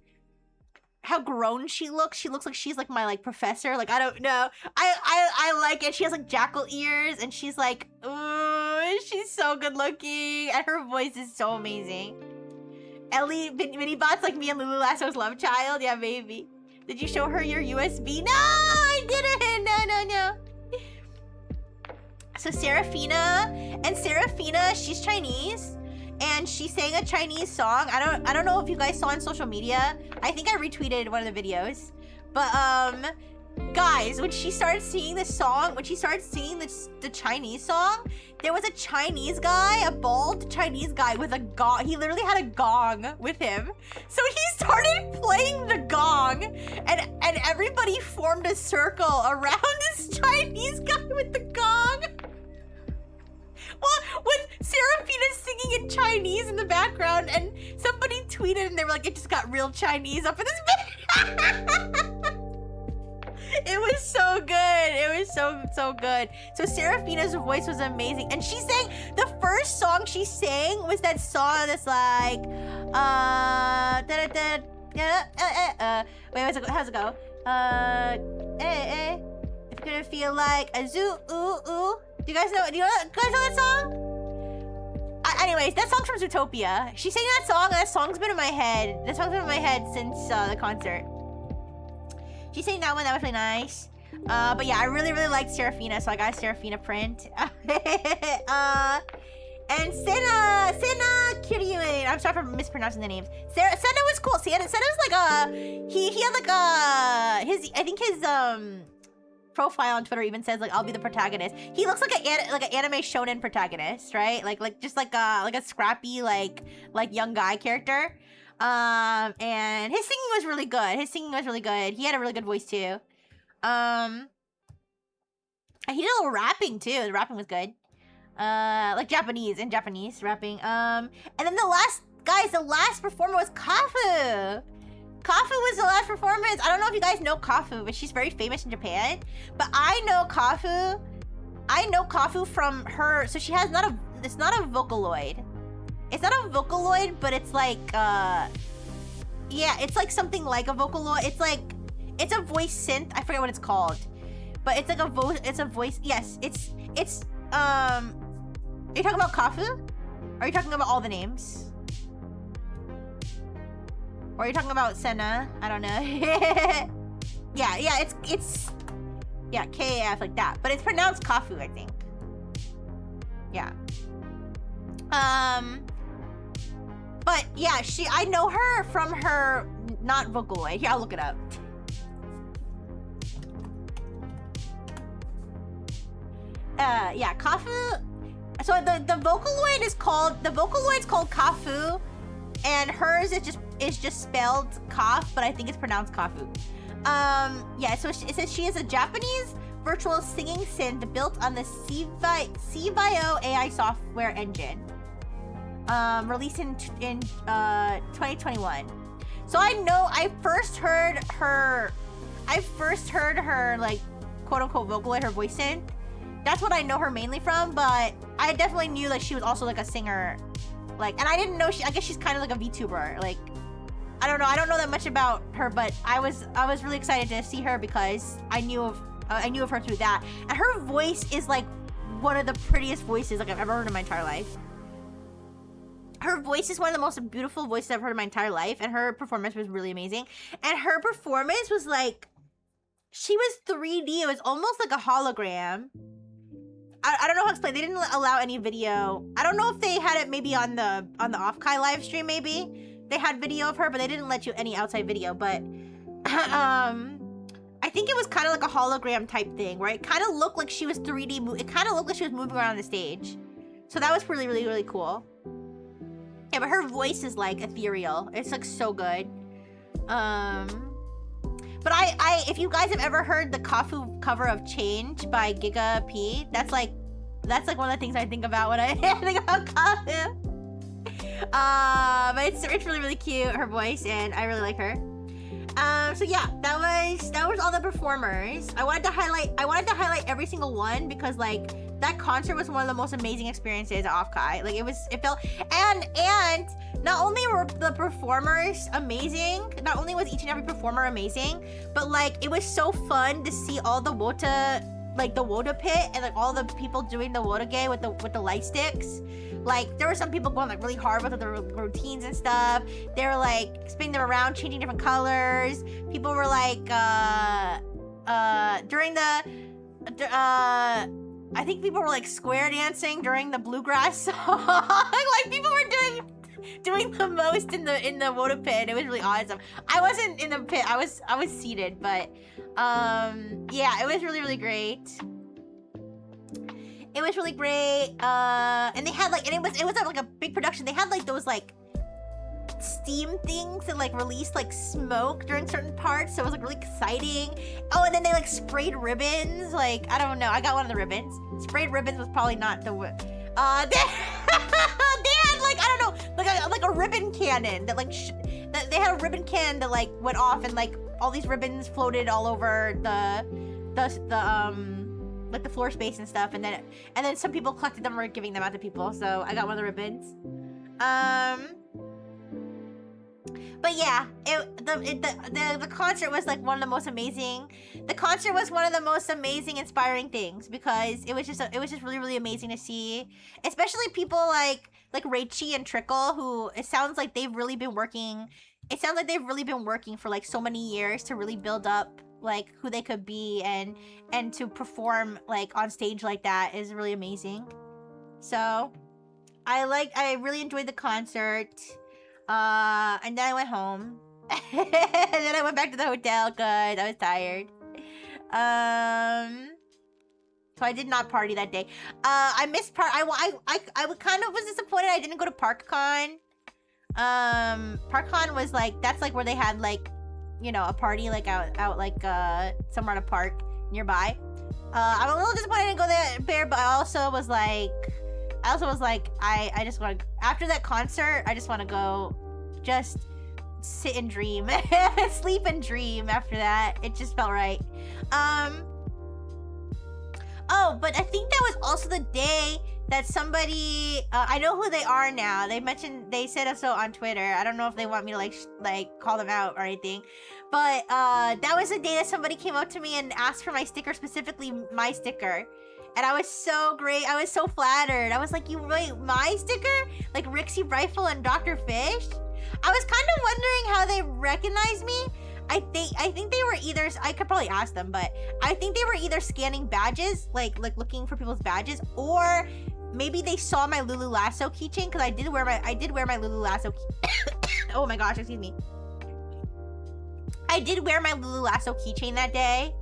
how grown she looks. She looks like she's like my like professor. Like, I don't know. I like it. She has like jackal ears and she's like, ooh, she's so good looking. And her voice is so amazing. Ellie Minibot's like me and Lulu Lasso's love child. Yeah, baby. Did you show her your USB? No, I didn't. No. So Serafina, she's Chinese. And she sang a Chinese song. I don't know if you guys saw on social media. I think I retweeted one of the videos. But guys, when she started singing this song, the Chinese song, there was a Chinese guy, a bald Chinese guy with a gong. He literally had a gong with him. So he started playing the gong, and everybody formed a circle around this Chinese guy with the gong. Well, with Serafina singing in Chinese in the background, and somebody tweeted and they were like, it just got real Chinese up in this video. It was so good. It was so good. So Serafina's voice was amazing. And she sang, the first song she sang was that song that's like, wait, how's it go? If you're gonna feel like a zoo, ooh, ooh. Do you guys know that song? Anyways, that song's from Zootopia. She sang that song, and that song's been in my head. That song's been in my head since the concert. She sang that one, that was really nice. But yeah, I really, really liked Serafina, so I got a Serafina print. And Senna Kiryuin. I'm sorry for mispronouncing the names. Senna was cool. Senna's like he had like I think his profile on Twitter even says like, I'll be the protagonist. He looks like an anime shonen protagonist, right? Like just like a scrappy like young guy character. And his singing was really good. He had a really good voice too. He did a little rapping too. The rapping was good. Like Japanese rapping. And then the last performer was Kafu. Kafu was the last performance. I don't know if you guys know Kafu, but she's very famous in Japan. But I know Kafu from her. So she has it's not a Vocaloid. It's not a Vocaloid, but it's like, yeah, it's like something like a Vocaloid. It's a voice synth. I forget what it's called. But it's like it's a voice. Yes, are you talking about Kafu? Or are you talking about all the names? Or are you talking about Senna? I don't know. yeah, it's yeah, KAF like that. But it's pronounced Kafu, I think. Yeah. But yeah, I know her from her not Vocaloid. Here, I'll look it up. Yeah, Kafu. So the Vocaloid's called Kafu, and hers is just spelled Kaf, but I think it's pronounced Kafu. Yeah, so it says she is a Japanese virtual singing synth built on the CVIO AI software engine. Released in 2021. So I know I first heard her like quote unquote Vocaloid, her voice synth, That's what I know her mainly from, but I definitely knew like she was also like a singer. Like, and I didn't know I guess she's kind of like a VTuber. Like, I don't know that much about her, but I was really excited to see her because I knew of her through that. And her voice is like one of the prettiest voices like I've ever heard in my entire life. Her voice is one of the most beautiful voices I've heard in my entire life, and her performance was really amazing. And her performance was like, she was 3D. It was almost like a hologram. I don't know how to explain. They didn't allow any video. I don't know if they had it maybe on the Offkai live stream. Maybe they had video of her, but they didn't let you any outside video. But I think it was kind of like a hologram type thing, where it kind of looked like she was 3D. It kind of looked like she was moving around the stage. So that was really, really, really cool. Yeah, but her voice is like ethereal. It's like so good. But if you guys have ever heard the Kafu cover of Change by Giga P, that's like one of the things I think about when I think about Kafu. But it's really, really cute, her voice, and I really like her. So yeah, that was all the performers. I wanted to highlight every single one because like that concert was one of the most amazing experiences at Offkai. Like it felt, and not only were the performers amazing, not only was each and every performer amazing, but like it was so fun to see all the Wota, like the Wota pit, and like all the people doing the Wota gay with the light sticks. Like there were some people going like really hard with the routines and stuff. They were like spinning them around, changing different colors. People were like during the I think people were like square dancing during the bluegrass song. Like people were doing the most in the Wota pit. It was really awesome. I wasn't in the pit. I was seated, but yeah, it was really, really great. It was really great. And they had like, and it was like a big production. They had like those like steam things that like released like smoke during certain parts, so it was like really exciting. Oh, and then they like sprayed ribbons. Like, I don't know, I got one of the ribbons. Sprayed ribbons was probably not the they had like, I don't know, like a ribbon cannon that like they had a ribbon cannon that like went off, and like all these ribbons floated all over the like the floor space and stuff, and then some people collected them and were giving them out to people, so I got one of the ribbons. But yeah, the concert was like one of the most amazing. The concert was one of the most amazing, inspiring things, because it was just really, really amazing to see, especially people like Raichi and Trickle, who it sounds like they've really been working. It sounds like they've really been working for like so many years to really build up like who they could be, and to perform like on stage like that is really amazing. So I really enjoyed the concert. And then I went home. And then I went back to the hotel because I was tired. So I did not party that day. I missed I kind of was disappointed I didn't go to ParkCon. ParkCon was like, that's like where they had like, you know, a party like out like somewhere at a park nearby. I'm a little disappointed I didn't go there, but I also was like, I just want to, after that concert, I just want to go just sit and dream. Sleep and dream after that. It just felt right. Oh, but I think that was also the day that somebody, I know who they are now. They said so on Twitter. I don't know if they want me to like call them out or anything. But that was the day that somebody came up to me and asked for my sticker, specifically my sticker. And I was so great. I was so flattered. I was like, you wait, my sticker? Like Rixie Rifle and Dr. Fish? I was kind of wondering how they recognized me. I think they were either, I could probably ask them, but I think they were either scanning badges, like looking for people's badges, or maybe they saw my Lulu Lasso keychain, because I did wear my Lulu Lasso oh my gosh, excuse me. I did wear my Lulu Lasso keychain that day.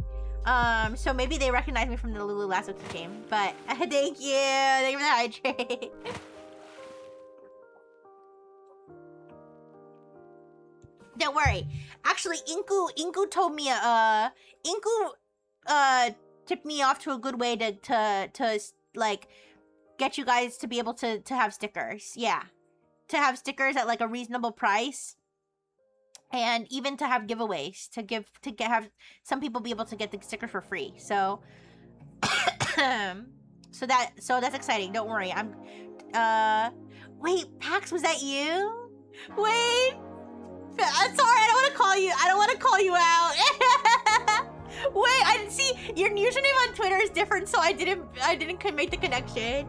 So maybe they recognized me from the Lulu Lasso keychain. But thank you for the hydrate. Don't worry. Actually, Inku told me Inku tipped me off to a good way to like get you guys to be able to have stickers. Yeah. To have stickers at like a reasonable price. And even to have giveaways, have some people be able to get the sticker for free. So So that's exciting. Don't worry. Wait, Pax, was that you? Wait. I'm sorry, I don't want to call you out. Wait, I didn't see your username on Twitter is different, so I didn't make the connection.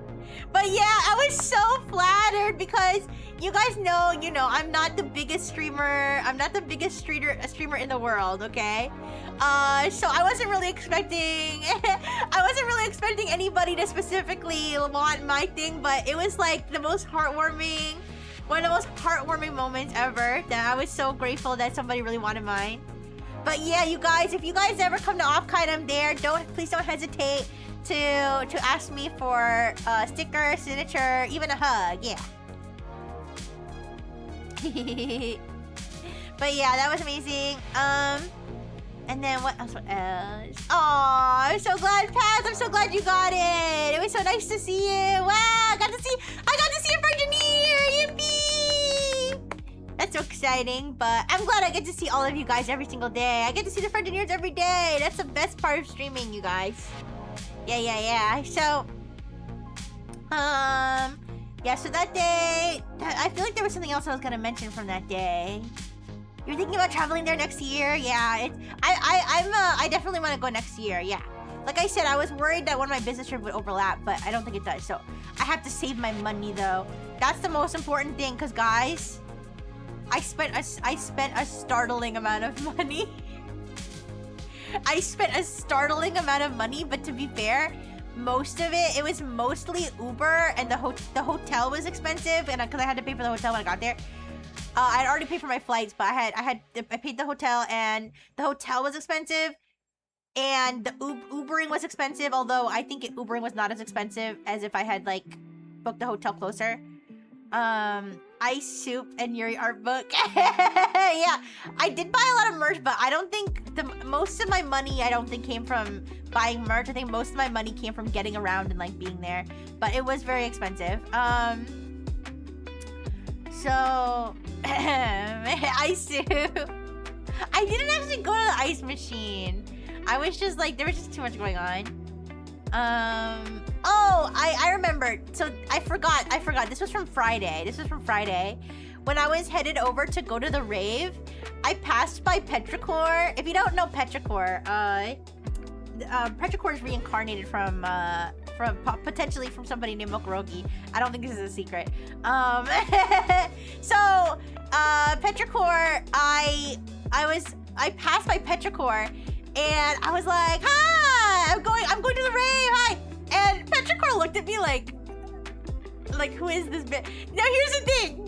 But yeah, I was so flattered because you guys know, I'm not the biggest streamer. I'm not the biggest streamer in the world, okay? So I wasn't really expecting anybody to specifically want my thing, but it was like the most heartwarming, one of the most heartwarming moments ever, that I was so grateful that somebody really wanted mine. But yeah, you guys, if you guys ever come to Offkai, I'm there. Please don't hesitate to ask me for a sticker, signature, even a hug. Yeah. But yeah, that was amazing. And then what else? Aw, I'm so glad, Paz. I'm so glad you got it. It was so nice to see you. Wow, I got to see a Virgineer. Yippee! That's so exciting. But I'm glad I get to see all of you guys every single day. I get to see the Virgineers every day. That's the best part of streaming, you guys. Yeah. So, yeah. So that day, I feel like there was something else I was gonna mention from that day. You're thinking about traveling there next year? Yeah, I definitely want to go next year, yeah. Like I said, I was worried that one of my business trips would overlap, but I don't think it does. So I have to save my money though. That's the most important thing, because guys, I spent a startling amount of money. I spent a startling amount of money, but to be fair, most of it was mostly Uber, and the hotel was expensive, and because I had to pay for the hotel when I got there. I'd already paid for my flights, but I paid the hotel, and the hotel was expensive, and the Ubering was expensive, although I think Ubering was not as expensive as if I had, like, booked the hotel closer. Ice Soup and Yuri art book. Yeah, I did buy a lot of merch, but I don't think most of my money, I don't think, came from buying merch. I think most of my money came from getting around and, like, being there, but it was very expensive. So, Ice Soup. I didn't actually go to the ice machine. I was just like, there was just too much going on. Oh, I remembered. So I forgot. This was from Friday. When I was headed over to go to the rave, I passed by Petrichor. If you don't know Petrichor, Petrichor is reincarnated from potentially from somebody named Mokorogi. I don't think this is a secret. So Petrichor, I passed by Petrichor, and I was like, "Hi, I'm going to the rave. Hi!" And Petrichor looked at me like, who is this bitch? Now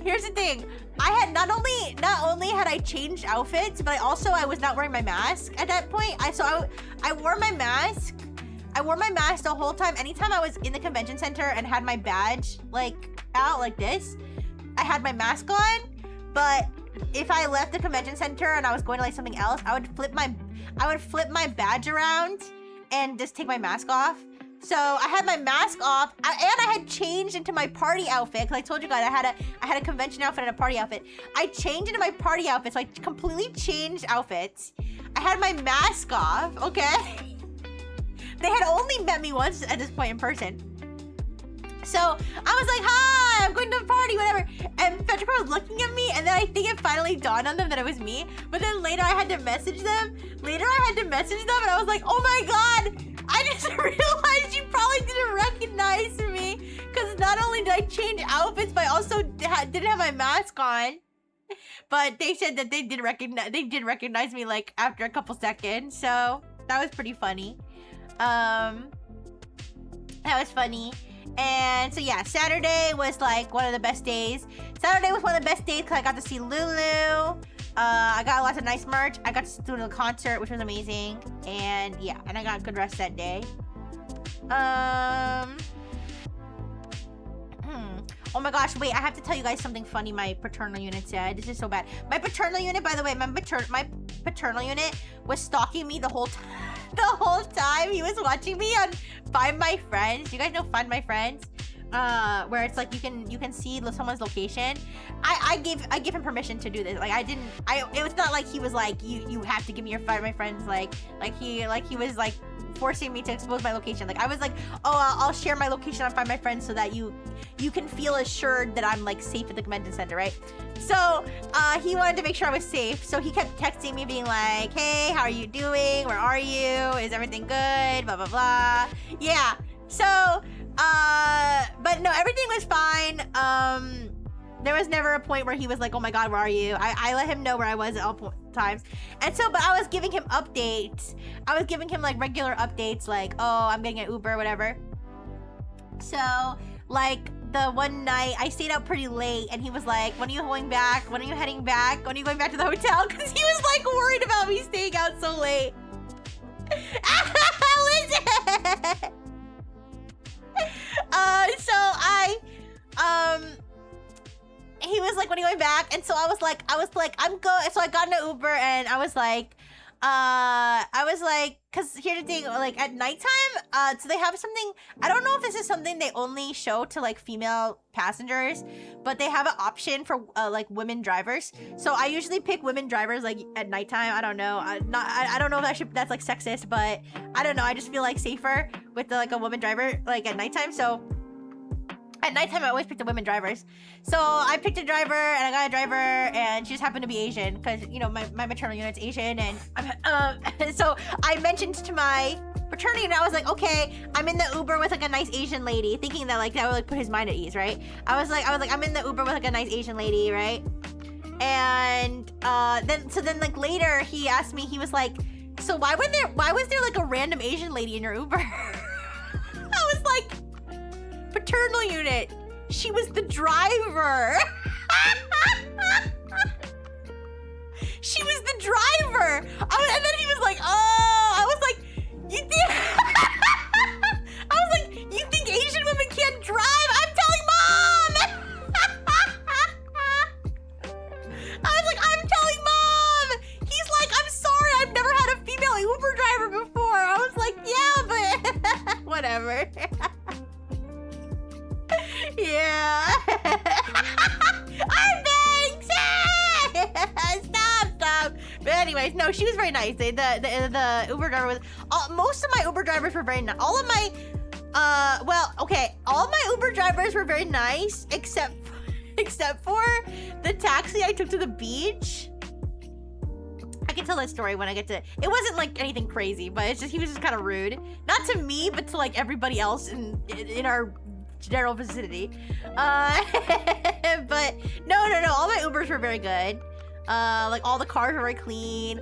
here's the thing. I had not only had I changed outfits, but I was not wearing my mask at that point. I wore my mask. I wore my mask the whole time. Anytime I was in the convention center and had my badge like out like this, I had my mask on. But if I left the convention center and I was going to like something else, I would flip my badge around and just take my mask off. So I had my mask off, and I had changed into my party outfit. Because I told you guys I had a convention outfit and a party outfit. I changed into my party outfit, so I completely changed outfits. I had my mask off, okay? They had only met me once at this point in person. So I was like, "Hi, I'm going to a party, whatever." And Petrichor was looking at me, and then I think it finally dawned on them that it was me. But then later I had to message them. And I was like, "Oh my god, I just realized you probably didn't recognize me." Because not only did I change outfits, but I also didn't have my mask on. But they said that they did recognize me like after a couple seconds. So that was pretty funny. That was funny. And so yeah, Saturday was like one of the best days. Because I got to see Lulu. I got lots of nice merch. I got to do the concert, which was amazing. And yeah, and I got a good rest that day. Oh my gosh, wait, I have to tell you guys something funny my paternal unit said. This is so bad. My paternal unit, by the way, my paternal unit was stalking me the whole time. The whole time he was watching me on Find My Friends. You guys know Find My Friends? Where it's like you can see someone's location. I gave him permission to do this. Like it was not like he was like, you have to give me your Find My Friends. Like he was like forcing me to expose my location. Like I was like, oh, I'll share my location on Find My Friends so that you can feel assured that I'm like safe at the convention center, right? So he wanted to make sure I was safe. So he kept texting me being like, hey, how are you doing? Where are you? Is everything good? Blah, blah, blah. Yeah. So, but no, everything was fine. There was never a point where he was like, oh my God, where are you? I let him know where I was at all times. And so, but I was giving him updates. I was giving him like regular updates like, oh, I'm getting an Uber, whatever. So like the one night I stayed out pretty late and he was like, when are you going back? When are you heading back? When are you going back to the hotel? Because he was like worried about me staying out so late. Listen. He was like, when are you going back? And so I was like, I'm good. So I got in an Uber and I was like, cause here's the thing, like at nighttime, so they have something, I don't know if this is something they only show to like female passengers, but they have an option for like women drivers. So I usually pick women drivers like at nighttime. I don't know. I don't know if that's like sexist, but I don't know. I just feel like safer with like a woman driver like at nighttime. So at nighttime, I always pick the women drivers. So I picked a driver and I got a driver and she just happened to be Asian because, you know, my maternal unit's Asian. And so I mentioned to my fraternity and I was like, okay, I'm in the Uber with like a nice Asian lady, thinking that like that would like put his mind at ease, right? I was like, I'm in the Uber with like a nice Asian lady, right? And then like later he asked me, he was like, so why was there like a random Asian lady in your Uber? I was like, paternal unit. She was the driver. She was the driver. And then he was like, oh, I was like, you think? I was like, you think Asian women can't drive? I'm telling mom. I was like, I'm telling mom. He's like, I'm sorry, I've never had a female Uber driver before. I was like, yeah, but whatever. Yeah. Thanks. Stop. But anyways, no, she was very nice. The Uber driver was. Most of my Uber drivers were very nice. All of my, all my Uber drivers were very nice, except for the taxi I took to the beach. I can tell that story when I get to. It wasn't like anything crazy, but it's just he was just kind of rude, not to me, but to like everybody else in our general vicinity. But no, all my Ubers were very good. Like all the cars were very clean.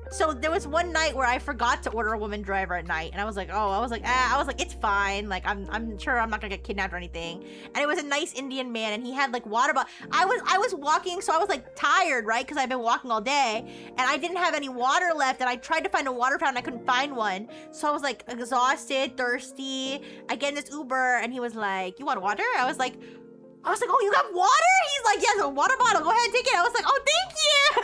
So there was one night where I forgot to order a woman driver at night, and I was like, it's fine. Like I'm sure I'm not gonna get kidnapped or anything. And it was a nice Indian man, and he had like water bottle. I was walking, so I was like tired, right? Because I've been walking all day, and I didn't have any water left, and I tried to find a water fountain, I couldn't find one. So I was like exhausted, thirsty. I get in this Uber, and he was like, "You want water?" I was like, "Oh, you got water?" He's like, "Yes, a water bottle. Go ahead and take it." I was like, "Oh, thank you."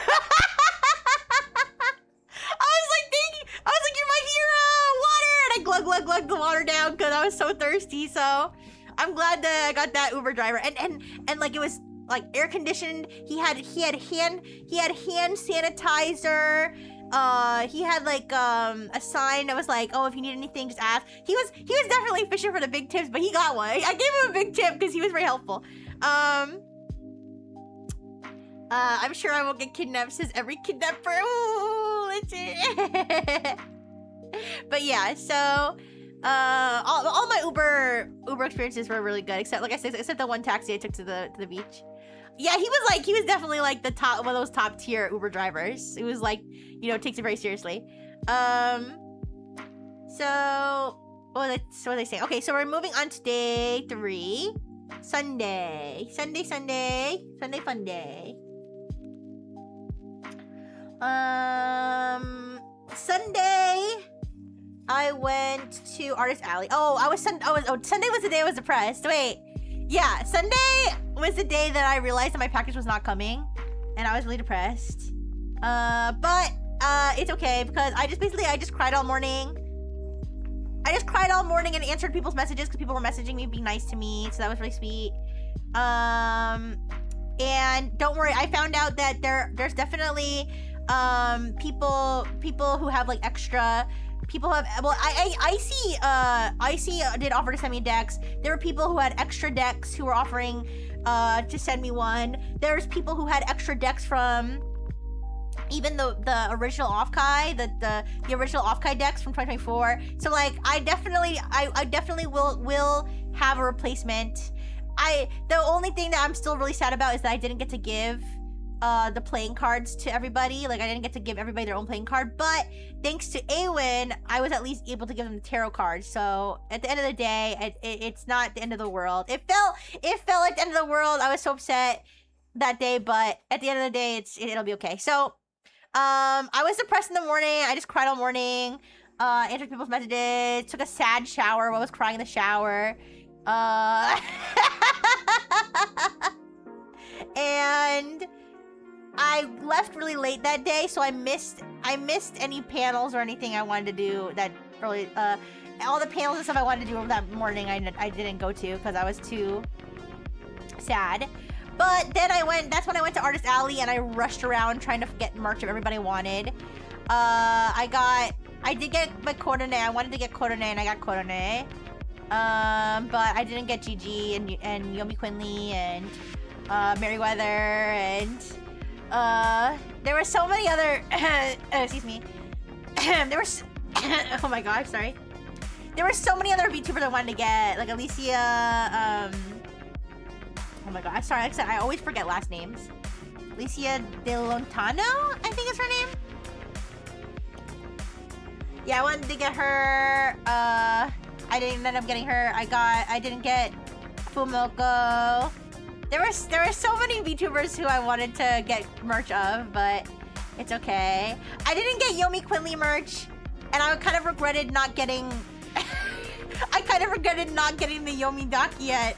I was like, "You're my hero, water!" And I glug the water down because I was so thirsty. So I'm glad that I got that Uber driver. And like it was like air conditioned. He had hand sanitizer. He had like a sign that was like, "Oh, if you need anything, just ask." He was definitely fishing for the big tips, but he got one. I gave him a big tip because he was very helpful. I'm sure I won't get kidnapped, says every kidnapper. Ooh, let's see. But yeah, so all my Uber experiences were really good, except like I said, except the one taxi I took to the beach. Yeah, he was definitely like the top, one of those top tier Uber drivers. It was like, you know, takes it very seriously. So what are they saying? Okay, so we're moving on to day 3. Sunday fun day. Sunday I went to Artist Alley. Sunday was the day I was depressed. Wait. Yeah, Sunday was the day that I realized that my package was not coming, and I was really depressed. But it's okay because I just cried all morning. And answered people's messages because people were messaging me, being nice to me, so that was really sweet. And don't worry, I found out that there's definitely people who have like extra. People have, well, I see did offer to send me decks. There were people who had extra decks who were offering to send me one. There's people who had extra decks from even the original Offkai, the original Offkai decks from 2024. So like I definitely will have a replacement. The only thing that I'm still really sad about is that I didn't get to give the playing cards to everybody. Like I didn't get to give everybody their own playing card, but thanks to Awen, I was at least able to give them the tarot cards. So at the end of the day, it's not the end of the world. It felt like the end of the world. I was so upset that day, but at the end of the day, it'll be okay. So I was depressed in the morning. I just cried all morning. Answered people's messages. Took a sad shower while I was crying in the shower. And I left really late that day, so I missed any panels or anything I wanted to do that really, all the panels and stuff I wanted to do that morning I didn't go to because I was too sad. But then that's when I went to Artist Alley and I rushed around trying to get merch of everybody wanted. I did get my Korone. I wanted to get Korone and I got Korone. But I didn't get Gigi and Yomi Quinley and Merryweather and there were so many other excuse me. There were oh my god, sorry. There were so many other VTubers I wanted to get, like Alicia, oh my god, I'm sorry, like I said, I always forget last names. Alicia De Lontano, I think is her name. Yeah, I wanted to get her. I didn't end up getting her. I didn't get Fumoko. There were so many VTubers who I wanted to get merch of, but it's okay. I didn't get Yomi Quinley merch, and I kind of regretted not getting. I kind of regretted not getting the Yomi Daki at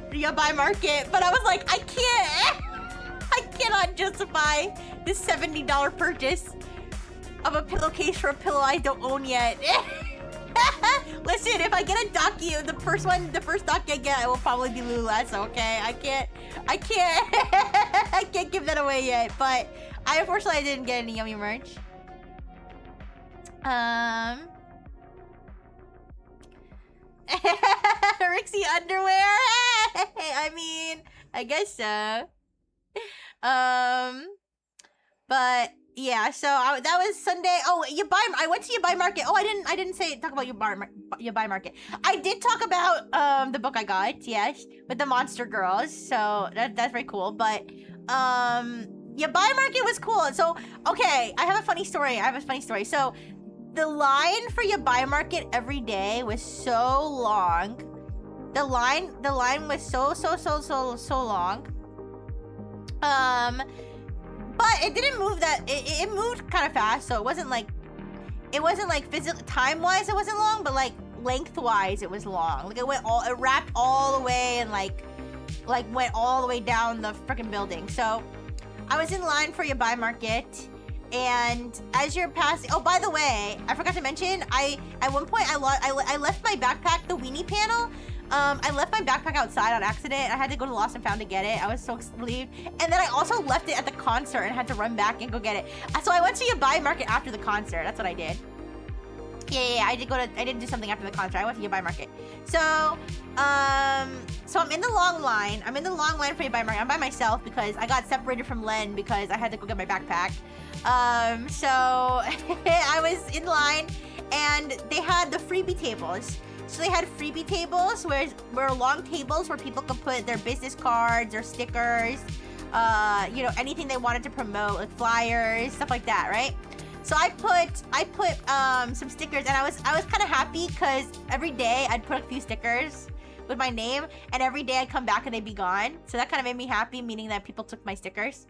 Yabai Market, but I was like, I cannot justify this $70 purchase of a pillowcase for a pillow I don't own yet. Listen, if I get a Daki, the first Daki I get, it will probably be Lula, so okay? I can't I can't give that away yet, but unfortunately I didn't get any Yummy merch. Rixie underwear? Hey, I mean, I guess so. But yeah, so that was Sunday. Oh, I went to Yabai Market. Oh, I didn't talk about Yabai Market. I did talk about the book I got, yes, with the Monster Girls. So that's very cool. But Yabai Market was cool. So okay, I have a funny story. So the line for Yabai Market every day was so long. The line was so long. But it didn't move that. It moved kind of fast, so it wasn't like physical time wise it wasn't long, but like lengthwise it was long. Like it wrapped all the way and like went all the way down the freaking building. So I was in line for Yabai Market, and as you're passing, oh, by the way, I forgot to mention, at one point I left my backpack, the weenie panel. I left my backpack outside on accident. I had to go to Lost and Found to get it. I was so relieved. And then I also left it at the concert and had to run back and go get it. So I went to Yabai Market after the concert. That's what I did. Yeah, I did do something after the concert. I went to Yabai Market. So I'm in the long line. I'm in the long line for Yabai Market. I'm by myself because I got separated from Len because I had to go get my backpack. So I was in line and they had the freebie tables. So they had freebie tables where long tables where people could put their business cards or stickers, you know, anything they wanted to promote, like flyers, stuff like that, right? So I put some stickers, and I was kind of happy because every day I'd put a few stickers with my name, and every day I'd come back and they'd be gone. So that kind of made me happy, meaning that people took my stickers.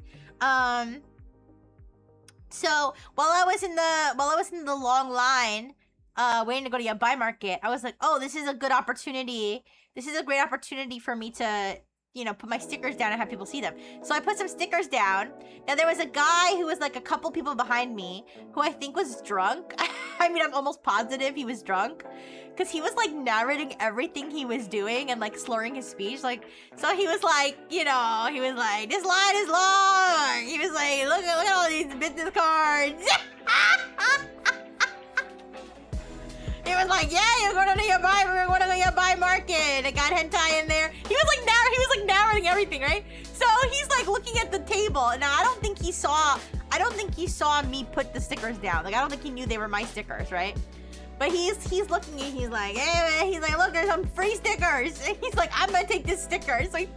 So while I was in the long line, waiting to go to Yabai Market, I was like, oh, this is a good opportunity. This is a great opportunity for me to, you know, put my stickers down and have people see them. So I put some stickers down. Now there was a guy who was like a couple people behind me who I think was drunk. I mean, I'm almost positive he was drunk because he was like narrating everything he was doing and like slurring his speech. Like, so he was like, you know, he was like, this line is long. He was like, look at all these business cards. He was like, yeah, you're going to your buy market. I got hentai in there. He was like narrating everything, right? So he's like looking at the table. Now I don't think he saw me put the stickers down. Like I don't think he knew they were my stickers, right? But he's looking and he's like, hey man, he's like, look, there's some free stickers. And he's like, I'm gonna take this sticker. So he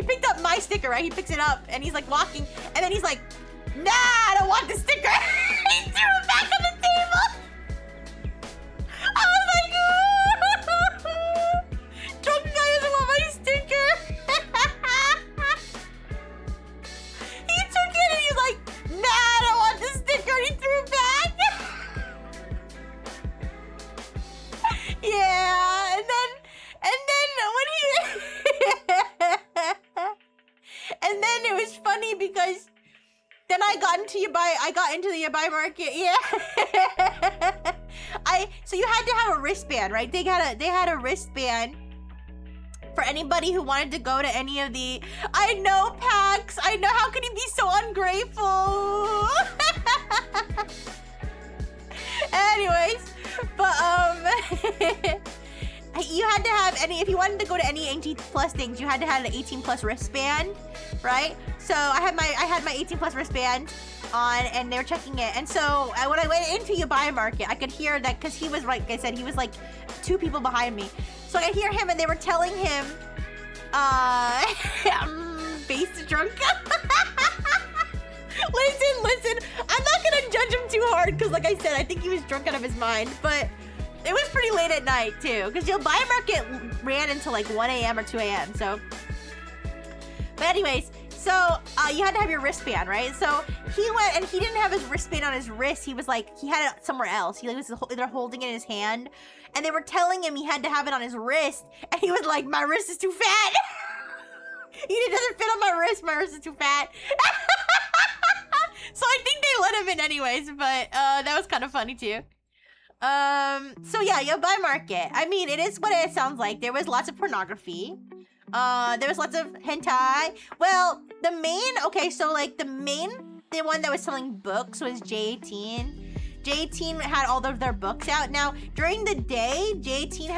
picked up my sticker, right? He picks it up and he's like walking, and then he's like, nah, I don't want the sticker. He threw it back on the table. I was like, drunk guy doesn't want my sticker. He took it and he's like, nah, I don't want the sticker. And he threw it back. Yeah, and then it was funny because then I got into the buy market. Yeah. So you had to have a wristband, right? They had a wristband for anybody who wanted to go to any of the. I know, Pax. I know. How can you be so ungrateful? Anyways, but you had to have if you wanted to go to any 18 plus things, you had to have an 18 plus wristband, right? So I had my 18 plus wristband on, and they were checking it. And so when I went into your buy market, I could hear that because he was, like I said, he was like 2 people behind me. So I could hear him, and they were telling him, face drunk. Listen, I'm not gonna judge him too hard because, like I said, I think he was drunk out of his mind, but it was pretty late at night too, because your buy market ran until like 1 a.m. or 2 a.m. So, but anyways, so you had to have your wristband, right? So he went and he didn't have his wristband on his wrist. He was like, he had it somewhere else. He was either holding it in his hand, and they were telling him he had to have it on his wrist, and he was like, my wrist is too fat. It doesn't fit on my wrist. My wrist is too fat. So I think they let him in anyways, but that was kind of funny too. So yeah, your buy market. I mean, it is what it sounds like. There was lots of pornography. There was lots of hentai. Well, the one that was selling books was J18. J18 had all of their books out. Now, during the day, J18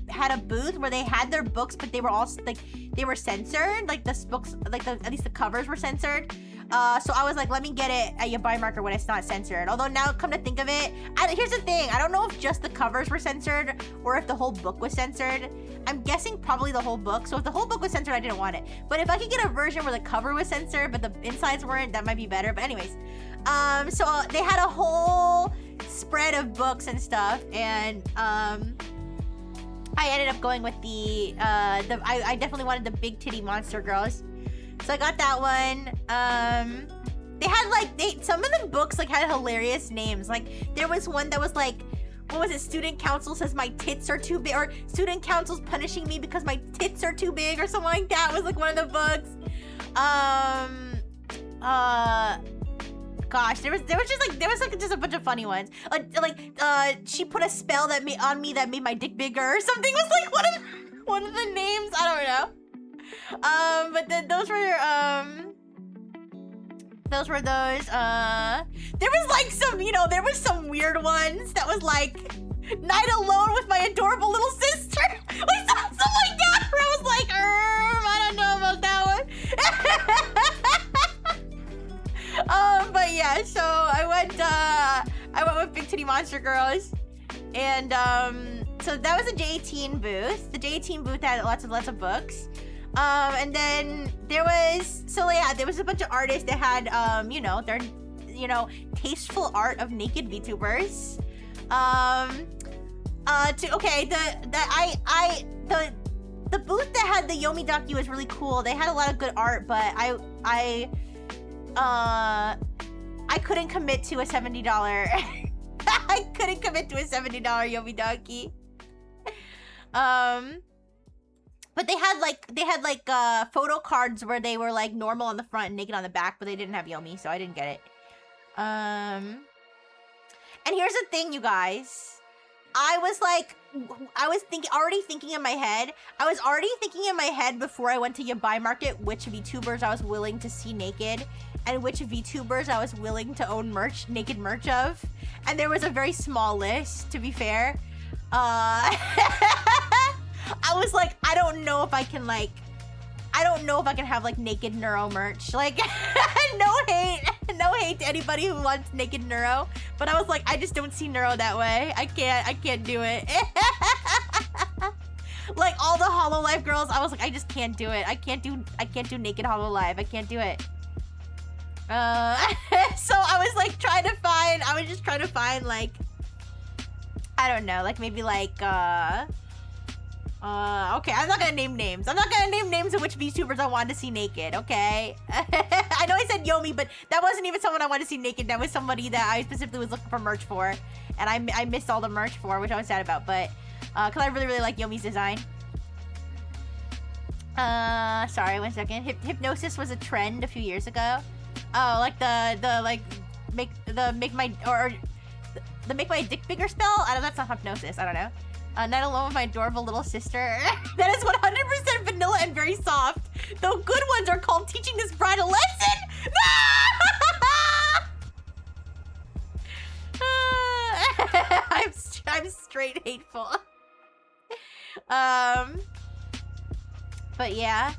had a booth where they had their books, but they were all like they were censored. Like the books, like at least the covers were censored. So I was like, let me get it at your buy market when it's not censored. Although now, come to think of it, here's the thing. I don't know if just the covers were censored or if the whole book was censored. I'm guessing probably the whole book. So if the whole book was censored, I didn't want it. But if I could get a version where the cover was censored, but the insides weren't, that might be better. But anyways, so they had a whole spread of books and stuff. And I ended up going with I definitely wanted the big titty monster girls. So I got that one. They had some of the books like had hilarious names. Like there was one that was like, what was it? Student council says my tits are too big, or student council's punishing me because my tits are too big, or something like that was like one of the books. Gosh, there was just a bunch of funny ones. She put a spell on me that made my dick bigger or something. Was like one of the names. I don't know. But those were those. There was like some, there was some weird ones that was like night alone with my adorable little sister. Like something like that. Where I was like, I don't know about that one. But yeah, so I went with Big Titty Monster Girls, and so that was a J18 booth. The J18 booth had lots of books. And then there was a bunch of artists that had, their, tasteful art of naked VTubers. The booth that had the Yomidaku was really cool. They had a lot of good art, but I couldn't commit to a $70. I couldn't commit to a $70 Yomidaku. But they had like photo cards where they were like normal on the front and naked on the back, but they didn't have Yomi, so I didn't get it. And here's the thing, you guys. I was already thinking in my head. I was already thinking in my head before I went to Yabai Market which VTubers I was willing to see naked and which VTubers I was willing to own naked merch of. And there was a very small list, to be fair. I was like, I don't know if I can have like naked Neuro merch. Like, no hate to anybody who wants naked Neuro, but I was like, I just don't see Neuro that way. I can't do it. Like all the Hololive girls, I was like, I just can't do it. I can't do naked Hololive. I can't do it. So I was like trying to find like, I don't know, like maybe like okay, I'm not gonna name names. I'm not gonna name names of which VTubers I wanted to see naked, okay? I know I said Yomi, but that wasn't even someone I wanted to see naked. That was somebody that I specifically was looking for merch for. And I missed all the merch for, which I was sad about, but cause I really, really like Yomi's design. Sorry, 1 second. Hypnosis was a trend a few years ago. Oh, like the make my dick bigger spell? I don't know, that's not hypnosis, I don't know. Night alone with my adorable little sister. That is 100% vanilla and very soft. The good ones are called teaching this bride a lesson. I'm straight hateful. But yeah.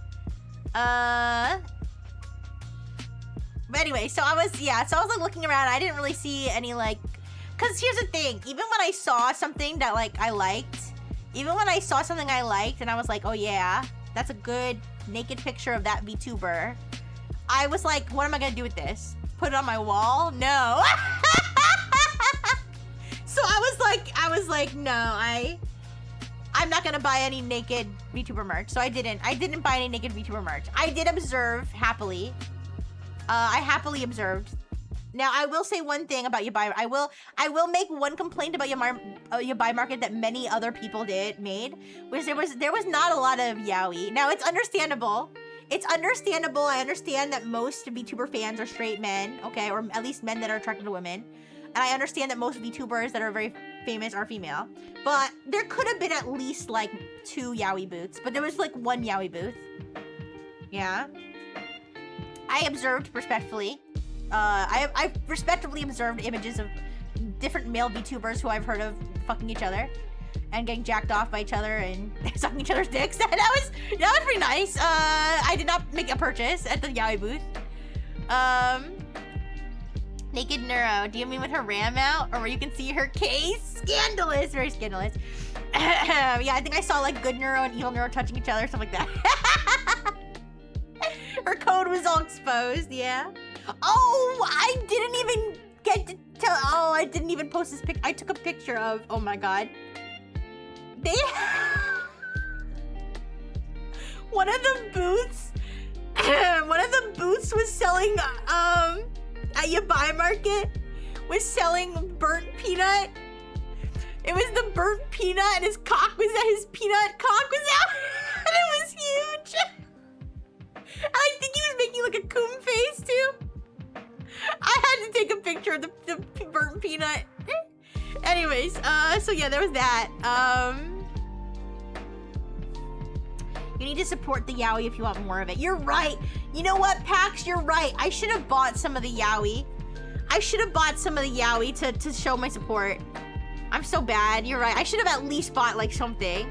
But anyway, so I was like looking around. I didn't really see any like. Because here's the thing, even when I saw something that, like, I liked, and I was like, oh yeah, that's a good naked picture of that VTuber, I was like, what am I gonna do with this? Put it on my wall? No. So I was like, no, I'm not gonna buy any naked VTuber merch. So I didn't buy any naked VTuber merch. I did observe happily. I happily observed. Now, I will say one thing about Yabai. I will make one complaint about Yabai Market that many other people made, which there was not a lot of yaoi. Now, it's understandable. It's understandable. I understand that most VTuber fans are straight men, okay, or at least men that are attracted to women. And I understand that most VTubers that are very famous are female. But there could have been at least like 2 yaoi booths, but there was like 1 yaoi booth. Yeah. I observed respectfully. I've respectively observed images of different male VTubers who I've heard of fucking each other and getting jacked off by each other and sucking each other's dicks. That was pretty nice. I did not make a purchase at the yaoi booth. Naked Neuro. Do you mean with her RAM out or where you can see her case? Scandalous, very scandalous. Yeah, I think I saw like good Neuro and evil Neuro touching each other, stuff like that. Her code was all exposed, yeah. Oh, I didn't even get to tell. Oh, I didn't even post this pic. I took a picture of. Oh my god. One of the booths. One of the booths was selling. At Yabai Market, was selling burnt peanut. It was the burnt peanut, and his cock was out. His peanut cock was out, and it was huge. And I think he was making like a coom face too. I had to take a picture of the burnt peanut. Anyways, so yeah, there was that. You need to support the yaoi if you want more of it. You're right. You know what, Pax? You're right. I should have bought some of the yaoi. I should have bought some of the yaoi to show my support. I'm so bad. You're right. I should have at least bought like something.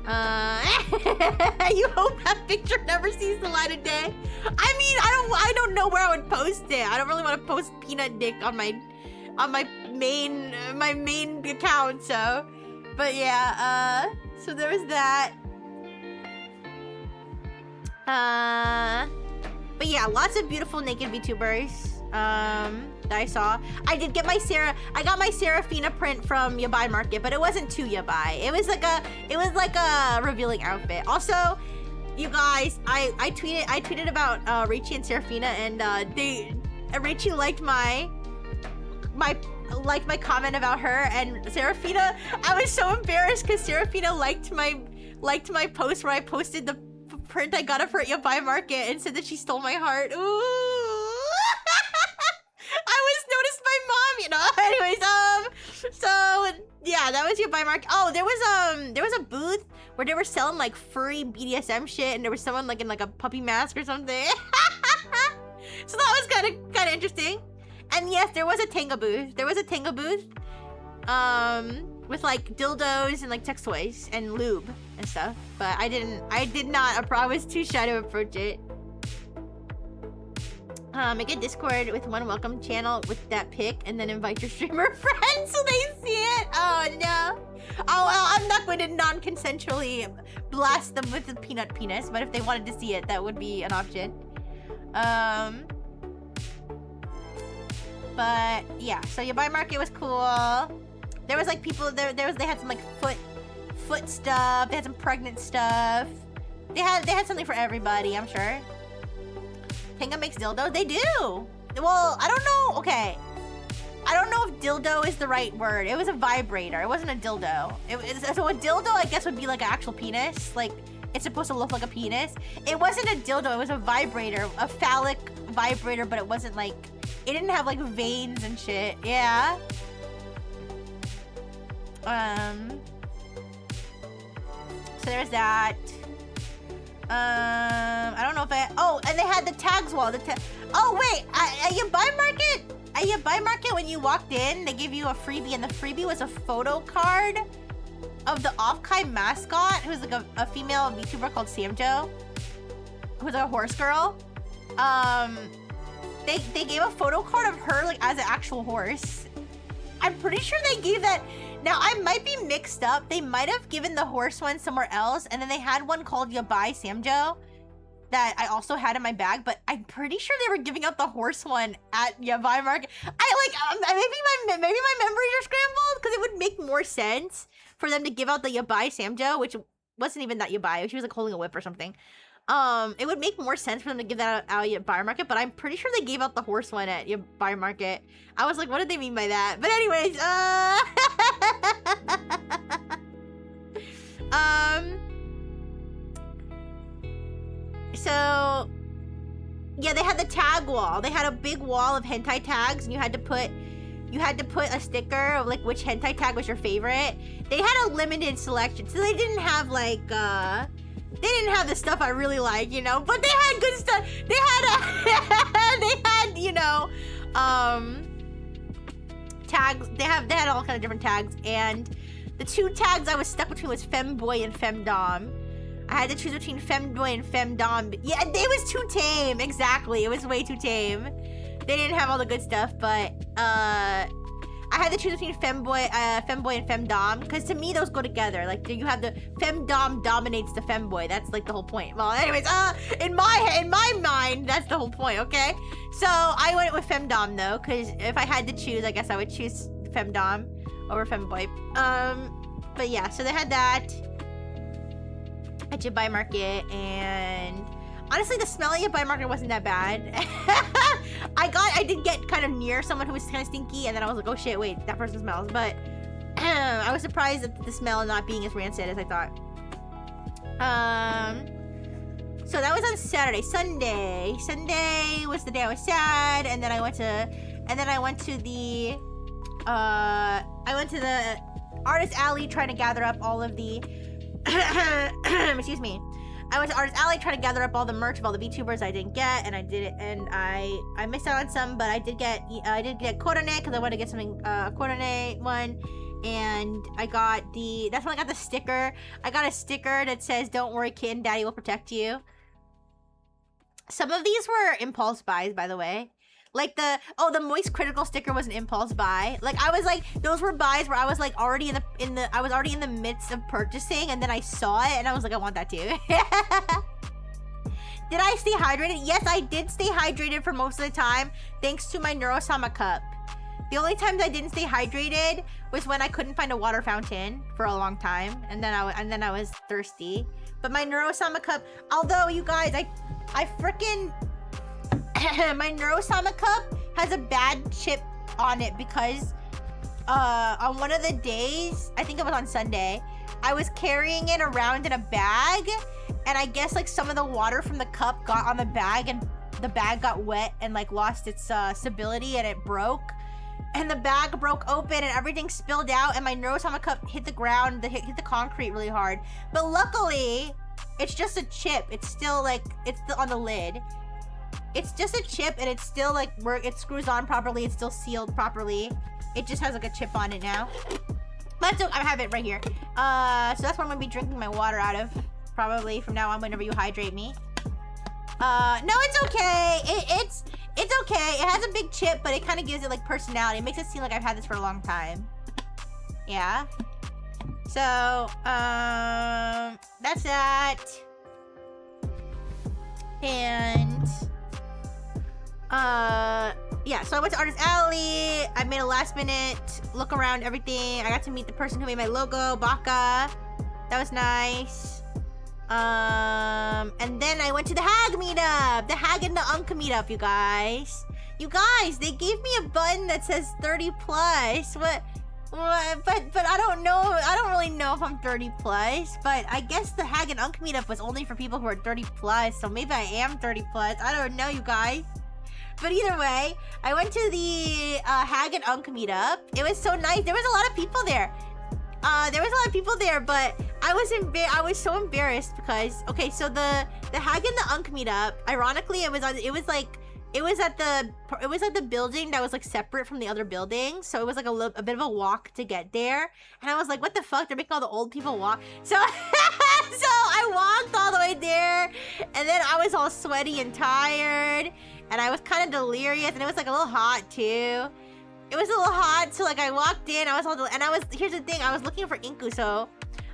You hope that picture never sees the light of day. I mean, I don't know where I would post it. I don't really want to post peanut dick on my main account. So, but yeah. So there was that. But yeah, lots of beautiful naked VTubers that I saw. I did get I got my Seraphina print from Yabai Market, but it wasn't too Yabai. It was like a revealing outfit. Also, you guys, I tweeted about Reichi and Seraphina, and Reichi liked my comment about her, and Seraphina, I was so embarrassed because Seraphina liked my liked my post where I posted the print I got of her at Yabai Market and said that she stole my heart. Ooh. I was noticed by mom, you know. Anyways, so yeah, that was Yabai Market. Oh, there was a booth where they were selling like furry BDSM shit, and there was someone like in like a puppy mask or something. So that was kind of interesting. And yes, there was a Tenga booth. There was a Tenga booth, with like dildos and like sex toys and lube and stuff. But I was too shy to approach it. Make a Discord with one welcome channel with that pic, and then invite your streamer friends so they see it. Oh no. Oh well, I'm not going to non-consensually blast them with the peanut penis, but if they wanted to see it, that would be an option. But yeah, so Yabai Market was cool. There was like people there. They had some like foot stuff. They had some pregnant stuff. They had something for everybody, I'm sure. Tenga makes dildo. They do. Well, I don't know. Okay, I don't know if dildo is the right word. It was a vibrator. It wasn't a dildo. So a dildo, I guess, would be like an actual penis. Like it's supposed to look like a penis. It wasn't a dildo. It was a vibrator, a phallic vibrator, but it wasn't like. It didn't have like veins and shit. Yeah. So there's that. I don't know if oh, and they had the tags wall. Oh wait, at Yabai Market. At Yabai Market, when you walked in, they gave you a freebie, and the freebie was a photo card of the Offkai mascot, who's like a female VTuber called Samjo, who's like a horse girl. They gave a photo card of her like as an actual horse. I'm pretty sure they gave that. Now I might be mixed up. They might have given the horse one somewhere else, and then they had one called Yabai Samjo that I also had in my bag. But I'm pretty sure they were giving out the horse one at Yabai Market. Maybe my memories are scrambled, because it would make more sense for them to give out the Yabai Samjo, which wasn't even that Yabai. She was like holding a whip or something. It would make more sense for them to give that out at Yabai Market, but I'm pretty sure they gave out the horse one at Yabai Market. I was like, what did they mean by that? But anyways, so yeah, they had the tag wall. They had a big wall of hentai tags, and you had to put a sticker of like which hentai tag was your favorite. They had a limited selection, so they didn't have like they didn't have the stuff I really like, you know, but they had good stuff. They had you know, tags. They had all kind of different tags, and the two tags I was stuck between was femboy and femdom. I had to choose between femboy and femdom. Yeah, it was too tame. Exactly, it was way too tame. They didn't have all the good stuff, but I had to choose between femboy and femdom, because to me those go together. Like you have the femdom dominates the femboy. That's like the whole point. Well, anyways, in my mind, that's the whole point. Okay, so I went with femdom though, because if I had to choose, I guess I would choose femdom over femboy. But yeah, so they had that at Yabai Market, and honestly, the smell at Yabai Market wasn't that bad. I did get kind of near someone who was kind of stinky, and then I was like, oh shit, wait, that person smells. But I was surprised at the smell not being as rancid as I thought. So that was on Saturday. Sunday was the day I was sad, and then I went to the Artist Alley trying to gather up all of the excuse me. I went to Artist Alley trying to gather up all the merch of all the VTubers I didn't get, and I did it, and I missed out on some, but I did get Korone, because I wanted to get something, Korone one, and that's when I got the sticker. I got a sticker that says, "Don't worry, kid, Daddy will protect you." Some of these were impulse buys, by the way. Like the Moist Critical sticker was an impulse buy. Like I was like, those were buys where I was like already I was already in the midst of purchasing, and then I saw it and I was like, I want that too. Did I stay hydrated? Yes, I did stay hydrated for most of the time, thanks to my Neurosama cup. The only times I didn't stay hydrated was when I couldn't find a water fountain for a long time, and then I was thirsty. But my Neurosama cup, although you guys, I freaking my Neurosama cup has a bad chip on it because on one of the days, I think it was on Sunday, I was carrying it around in a bag, and I guess like some of the water from the cup got on the bag, and the bag got wet and like lost its stability, and it broke. And the bag broke open and everything spilled out, and my Neurotama cup hit the ground, hit the concrete really hard. But luckily, it's just a chip. It's still like, it's still on the lid. It's just a chip, and it's still like, it screws on properly. It's still sealed properly. It just has like a chip on it now. But I have it right here. So that's what I'm gonna be drinking my water out of, probably from now on whenever you hydrate me. No, it's okay. It's okay. It has a big chip, but it kind of gives it like personality. It makes it seem like I've had this for a long time. Yeah. So, that's that. And, yeah, so I went to Artist Alley. I made a last minute look around everything. I got to meet the person who made my logo, Baka. That was nice. And then I went to the Hag meetup. The Hag and the Unka meetup, you guys. You guys, they gave me a button that says 30 plus. What? But I don't know. I don't really know if I'm 30 plus. But I guess the Hag and Unka meetup was only for people who are 30 plus. So maybe I am 30 plus. I don't know, you guys. But either way, I went to the Hag and Unka meetup. It was so nice. There was a lot of people there. But I was so embarrassed because, okay, so the Hag and the Unka meetup, ironically, it was at the building that was like separate from the other building, so it was like a bit of a walk to get there, and I was like, what the fuck, they're making all the old people walk. So so I walked all the way there, and then I was all sweaty and tired, and I was kind of delirious, and it was like a little hot too. It was a little hot, so like I walked in, here's the thing, I was looking for Inku, so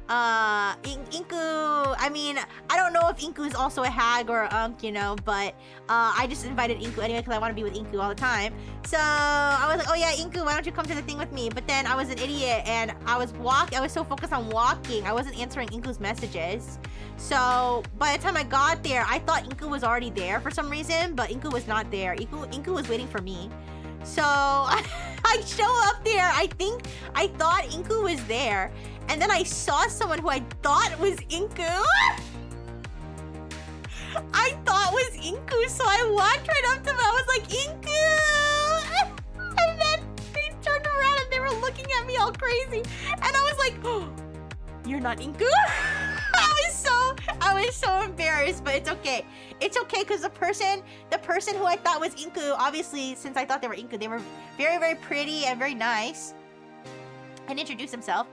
Inku, I mean, I don't know if Inku is also a Hag or a Unk, you know, but I just invited Inku anyway because I want to be with Inku all the time. So I was like, oh yeah, Inku, why don't you come to the thing with me? But then I was an idiot, and I was so focused on walking, I wasn't answering Inku's messages. So by the time I got there, I thought Inku was already there for some reason, but Inku was not there. Inku was waiting for me. So I show up there, I thought Inku was there, and then I saw someone who I thought was Inku. I thought was Inku, so I walked right up to them. I was like, Inku! And then they turned around and they were looking at me all crazy. And I was like, oh, you're not Inku? I was so embarrassed, but it's okay. It's okay because the person who I thought was Inku, obviously, since I thought they were Inku, they were very, very pretty and very nice, and introduced himself.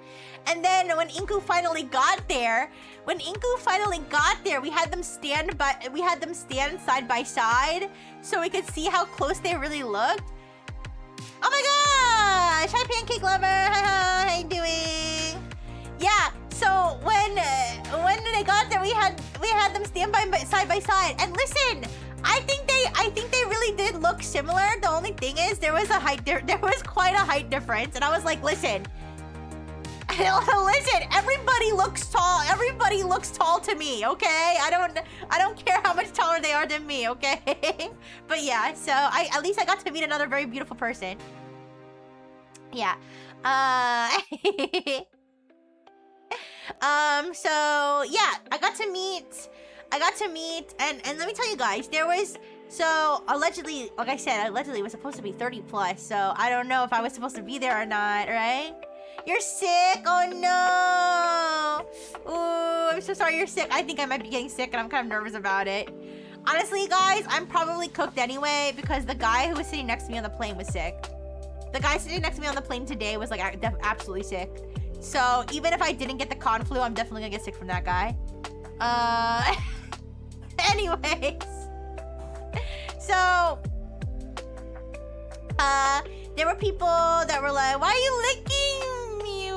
And then when Inku finally got there, we had them stand side by side so we could see how close they really looked. Oh my gosh! Hi, Pancake Lover! Hi, how you doing? Yeah, so when they got there, we had them stand side by side. And listen, I think they really did look similar. The only thing is there was quite a height difference, and I was like, listen, everybody looks tall. Everybody looks tall to me, okay? I don't care how much taller they are than me, okay? But yeah, so at least I got to meet another very beautiful person. Yeah. So yeah, I got to meet, and let me tell you guys, so allegedly, like I said, it was supposed to be 30 plus, so I don't know if I was supposed to be there or not, right? You're sick? Oh no! Ooh, I'm so sorry you're sick. I think I might be getting sick, and I'm kind of nervous about it. Honestly, guys, I'm probably cooked anyway, because the guy who was sitting next to me on the plane was sick. The guy sitting next to me on the plane today was like absolutely sick. So even if I didn't get the con flu, I'm definitely gonna get sick from that guy. Anyways. So, there were people that were like, why are you licking me?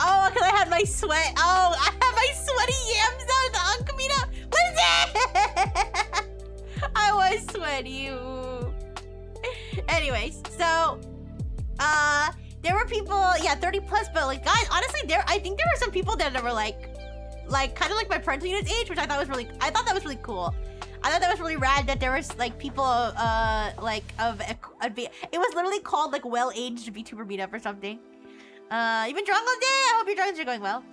Oh, because I had my sweat. Oh, I had my sweaty yams out the Ankamina. Listen! I was sweaty. Anyways, so, there were people, yeah, 30 plus, but like, guys, honestly, I think there were some people there that were like kind of like my parental unit's age, which I thought that was really cool. I thought that was really rad that there was like people, it was literally called like well-aged VTuber meetup or something. You've been drunk all day? I hope your drugs are going well.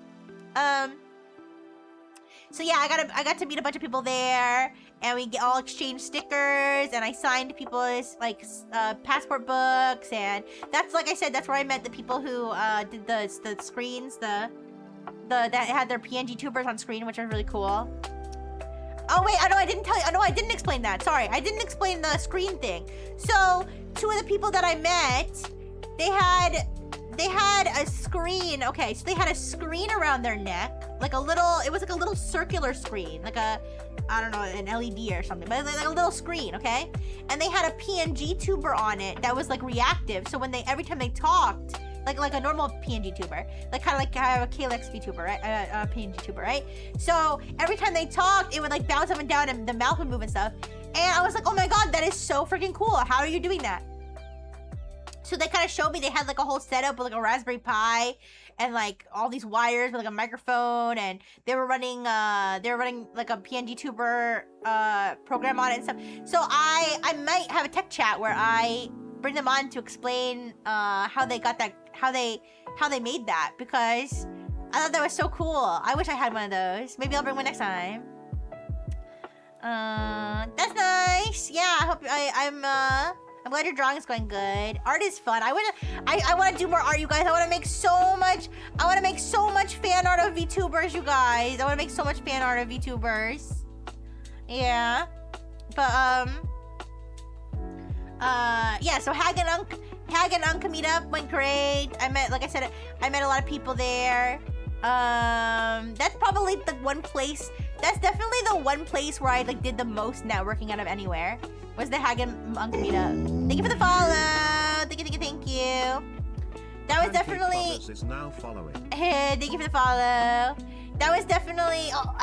So yeah, I got to meet a bunch of people there, and we all exchanged stickers, and I signed people's like passport books, and that's, like I said, that's where I met the people who did the screens, that had their PNG tubers on screen, which are really cool. Oh wait, I know I didn't tell you. I know I didn't explain that. Sorry, I didn't explain the screen thing. So 2 of the people that I met, they had a screen. Okay, so they had a screen around their neck, like a little. It was like a little circular screen, like a, I don't know, an LED or something, but like a little screen. Okay, and they had a PNG tuber on it that was like reactive. So when every time they talked, like a normal PNG tuber, like kind of like I have a KLX VTuber, right? A PNG tuber, right? So every time they talked, it would like bounce up and down, and the mouth would move and stuff. And I was like, oh my god, that is so freaking cool. How are you doing that? So they kind of showed me. They had like a whole setup with like a Raspberry Pi and like all these wires with like a microphone, and they were running like a PNG tuber program on it and stuff. So I might have a tech chat where I bring them on to explain how they got that, how they made that, because I thought that was so cool. I wish I had one of those. Maybe I'll bring one next time. That's nice. Yeah, I hope I'm glad your drawing is going good. Art is fun. I want to do more art, you guys. I want to make so much fan art of VTubers, you guys. I want to make so much fan art of VTubers. Yeah. But yeah, so Hag and Unc meetup went great. Like I said, I met a lot of people there. That's probably the one place. That's definitely the one place where I like did the most networking out of anywhere. Was the Hag and Unc meetup. Thank you for the follow. Thank you. That was definitely. Is now following. Thank you for the follow. That was definitely. Oh.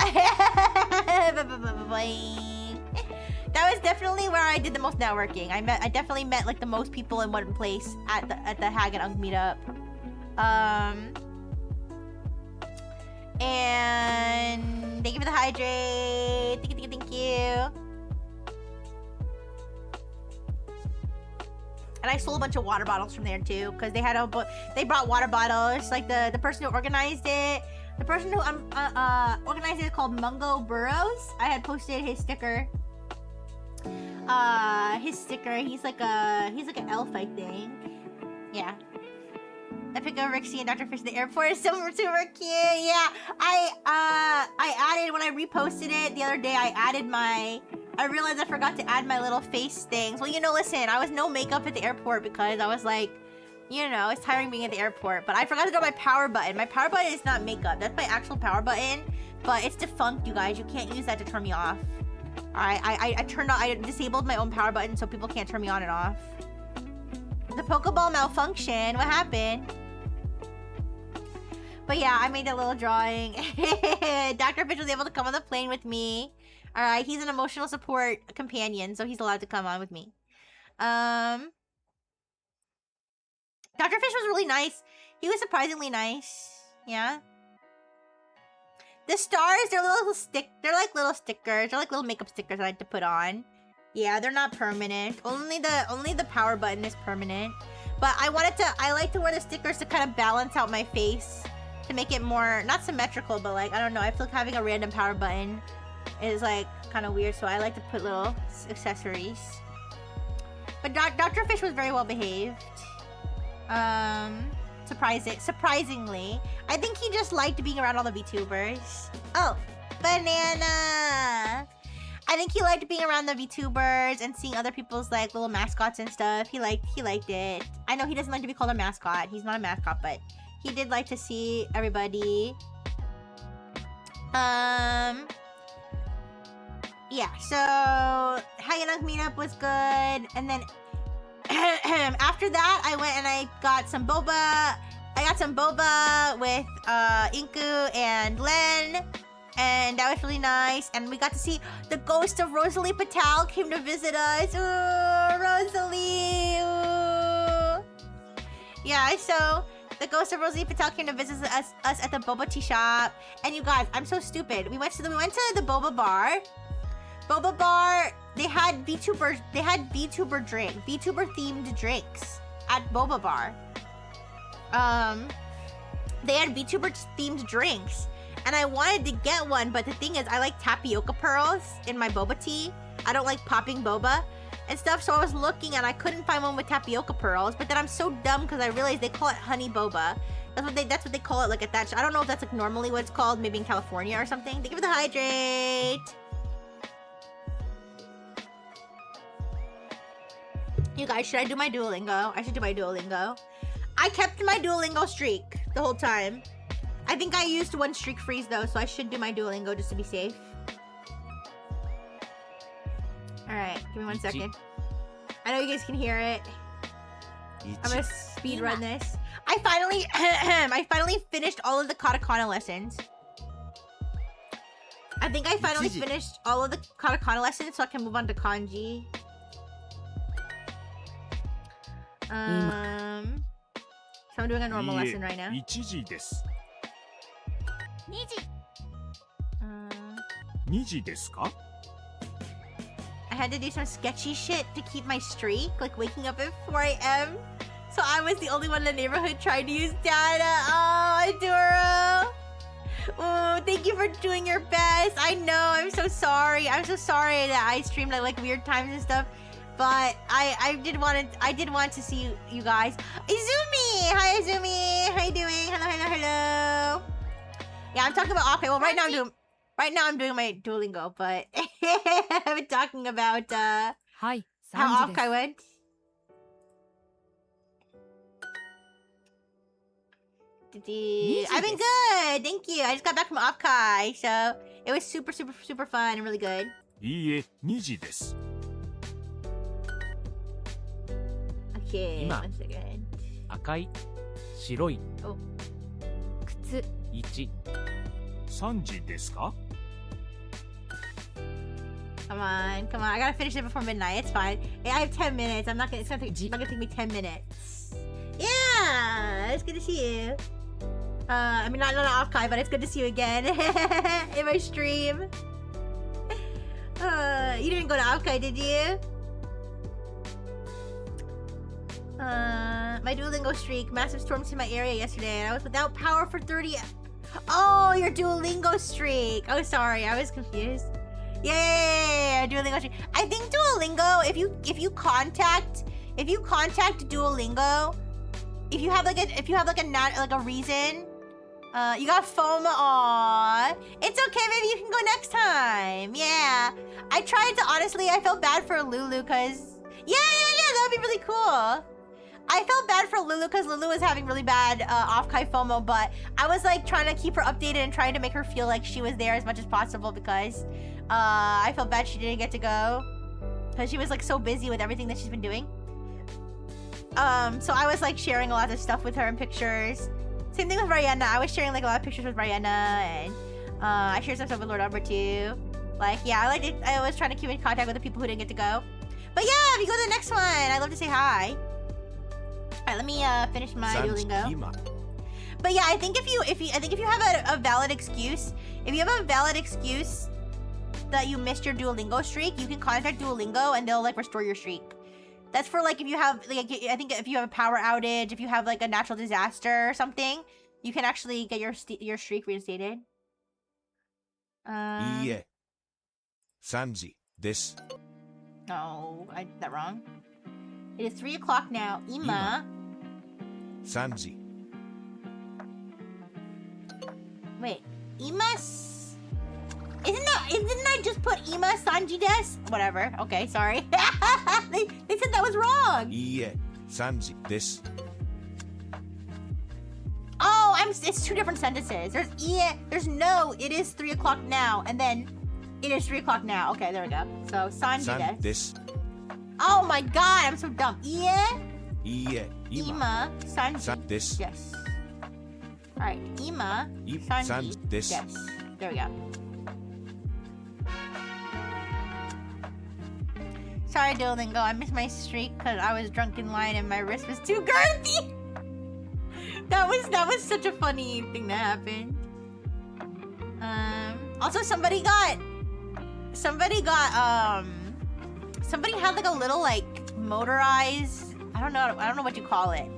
That was definitely where I did the most networking. I definitely met like the most people in one place at the Hag and Unc meetup. And thank you for the hydrate. Thank you. And I sold a bunch of water bottles from there too, because they brought water bottles. Like the person who organized it, the person who organized it is called Mungo Burrows. I had posted his sticker. He's like an elf, I think. Yeah. I picked up Rixie and Dr. Fish at the airport. It's super cute. Yeah. I added, when I reposted it the other day, I realized I forgot to add my little face things. Well, listen, I was no makeup at the airport because I was like, it's tiring being at the airport. But I forgot to do my power button. My power button is not makeup. That's my actual power button. But it's defunct, you guys. You can't use that to turn me off. Alright, I disabled my own power button so people can't turn me on and off. The Pokeball malfunction. What happened? But yeah, I made a little drawing. Dr. Fish was able to come on the plane with me. Alright, he's an emotional support companion, so he's allowed to come on with me. Dr. Fish was really nice. He was surprisingly nice. Yeah. The stars, they're like little stickers. They're like little makeup stickers I like to put on. Yeah, they're not permanent. Only the power button is permanent. But I like to wear the stickers to kind of balance out my face. To make it more, not symmetrical, but like, I don't know. I feel like having a random power button is like kind of weird, so I like to put little accessories. But Dr. Fish was very well behaved. Surprisingly. I think he just liked being around all the VTubers. Oh, banana! I think he liked being around the VTubers and seeing other people's like little mascots and stuff. He liked it. I know he doesn't like to be called a mascot. He's not a mascot, but he did like to see everybody. Yeah, so Hag and Unc meetup was good, and then after that, I went and I got some boba. I got some boba with Inku and Len, and that was really nice. And we got to see the ghost of Rosalie Patel came to visit us. Ooh, Rosalie. Ooh. Yeah, so the ghost of Rosalie Patel came to visit us at the boba tea shop. And you guys, I'm so stupid. We went to the boba bar. Boba bar, they had VTuber themed drinks at boba bar. they had VTuber themed drinks. And I wanted to get one, but the thing is, I like tapioca pearls in my boba tea. I don't like popping boba and stuff, so I was looking and I couldn't find one with tapioca pearls. But then I'm so dumb because I realized they call it honey boba. That's what they call it, like at that. I don't know if that's like normally what it's called, maybe in California or something. Thank you for the hydrate. You guys, should I do my Duolingo? I should do my Duolingo. I kept my Duolingo streak the whole time. I think I used one streak freeze though, so I should do my Duolingo just to be safe. Alright, give me 1 second. I know you guys can hear it. I'm gonna speed run this. I finally finished all of the katakana lessons. I think I finally finished all of the katakana lessons so I can move on to kanji. So I'm doing a normal lesson right now. I had to do some sketchy shit to keep my streak, like waking up at 4 a.m. So I was the only one in the neighborhood trying to use data. Oh, Adoro. Oh, thank you for doing your best. I know, I'm so sorry. I'm so sorry that I streamed at like weird times and stuff. But I did want to see you guys. Izumi! Hi, Izumi! How you doing? Hello, hello, hello. Yeah, I'm talking about Offkai. Well, right now I'm doing my Duolingo, but I've been talking about how Offkai went. I've been good, thank you. I just got back from Offkai, so it was super fun and really good. Okay, 1 second. 赤い、白い、靴、1、3時ですか? Come on. I gotta finish it before midnight. It's fine. I have 10 minutes. It's not gonna take me 10 minutes. Yeah, it's good to see you. I mean, not Offkai, but it's good to see you again in my stream. You didn't go to Offkai, did you? My Duolingo streak. Massive storms hit my area yesterday, and I was without power for 30. Oh, your Duolingo streak. Oh, sorry, I was confused. Yeah, Duolingo streak. I think Duolingo. If you contact Duolingo, if you have like a reason, you got FOMO. Aw, it's okay. Maybe you can go next time. Yeah, I tried to. Honestly, I felt bad for Lulu because yeah, that would be really cool. I felt bad for Lulu because Lulu was having really bad Offkai FOMO, but I was like trying to keep her updated and trying to make her feel like she was there as much as possible because I felt bad she didn't get to go because she was like so busy with everything that she's been doing. So I was like sharing a lot of stuff with her and pictures. Same thing with Mariana. I was sharing like a lot of pictures with Mariana, and I shared some stuff with Lord Umber too. Like, yeah, I was trying to keep in contact with the people who didn't get to go. But yeah, if you go to the next one, I'd love to say hi. Alright, let me finish my Duolingo. But yeah, I think if you have a valid excuse, that you missed your Duolingo streak, you can contact Duolingo and they'll like restore your streak. That's for like if you have like I think if you have a power outage, if you have like a natural disaster or something, you can actually get your streak reinstated. いいえ。3時です。 No, I did that wrong. It is 3 o'clock now. Ima. 3時. Wait, Ima's. Didn't I just put Ima Sanji des? Whatever. Okay, sorry. they said that was wrong. いいえ。3時です. Oh, it's 2 different sentences. There's no, it is 3 o'clock now, and then it is 3 o'clock now. Okay, there we go. So, Sanji des. Oh my god, I'm so dumb. Ima Sanji des. Yes. Alright, Ima Sanji des. Yes. There we go. Sorry, Duolingo. I missed my streak because I was drunk in line and my wrist was too girthy. That was such a funny thing that happened. Also somebody had like a little like motorized, I don't know what you call it.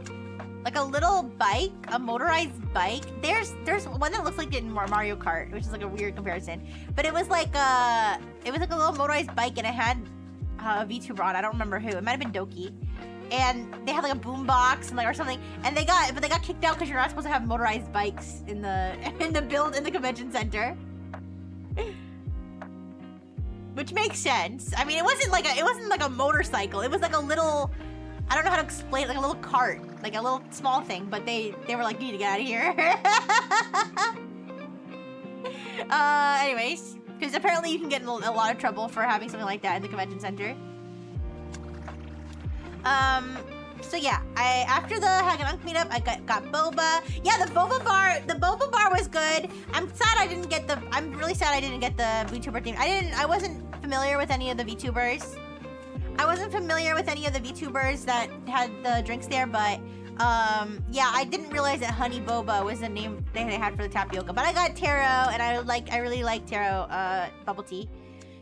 like a little bike, a motorized bike. There's one that looks like in Mario Kart, which is like a weird comparison. But it was like a little motorized bike, and it had a VTuber on. I don't remember who. It might have been Doki. And they had like a boom box and like or something. And they got kicked out because you're not supposed to have motorized bikes in the convention center. Which makes sense. I mean, it wasn't like a motorcycle. It was like a little, I don't know how to explain, like a little cart, like a little small thing. But they were like, you need to get out of here. Anyways, because apparently you can get in a lot of trouble for having something like that in the convention center. So yeah, after the Haganunk meetup, I got boba. Yeah, the boba bar was good. I'm really sad I didn't get the VTuber theme. I wasn't familiar with any of the VTubers. I wasn't familiar with any of the VTubers that had the drinks there, but yeah, I didn't realize that Honey Boba was the name they had for the tapioca. But I got taro, and I really like taro bubble tea.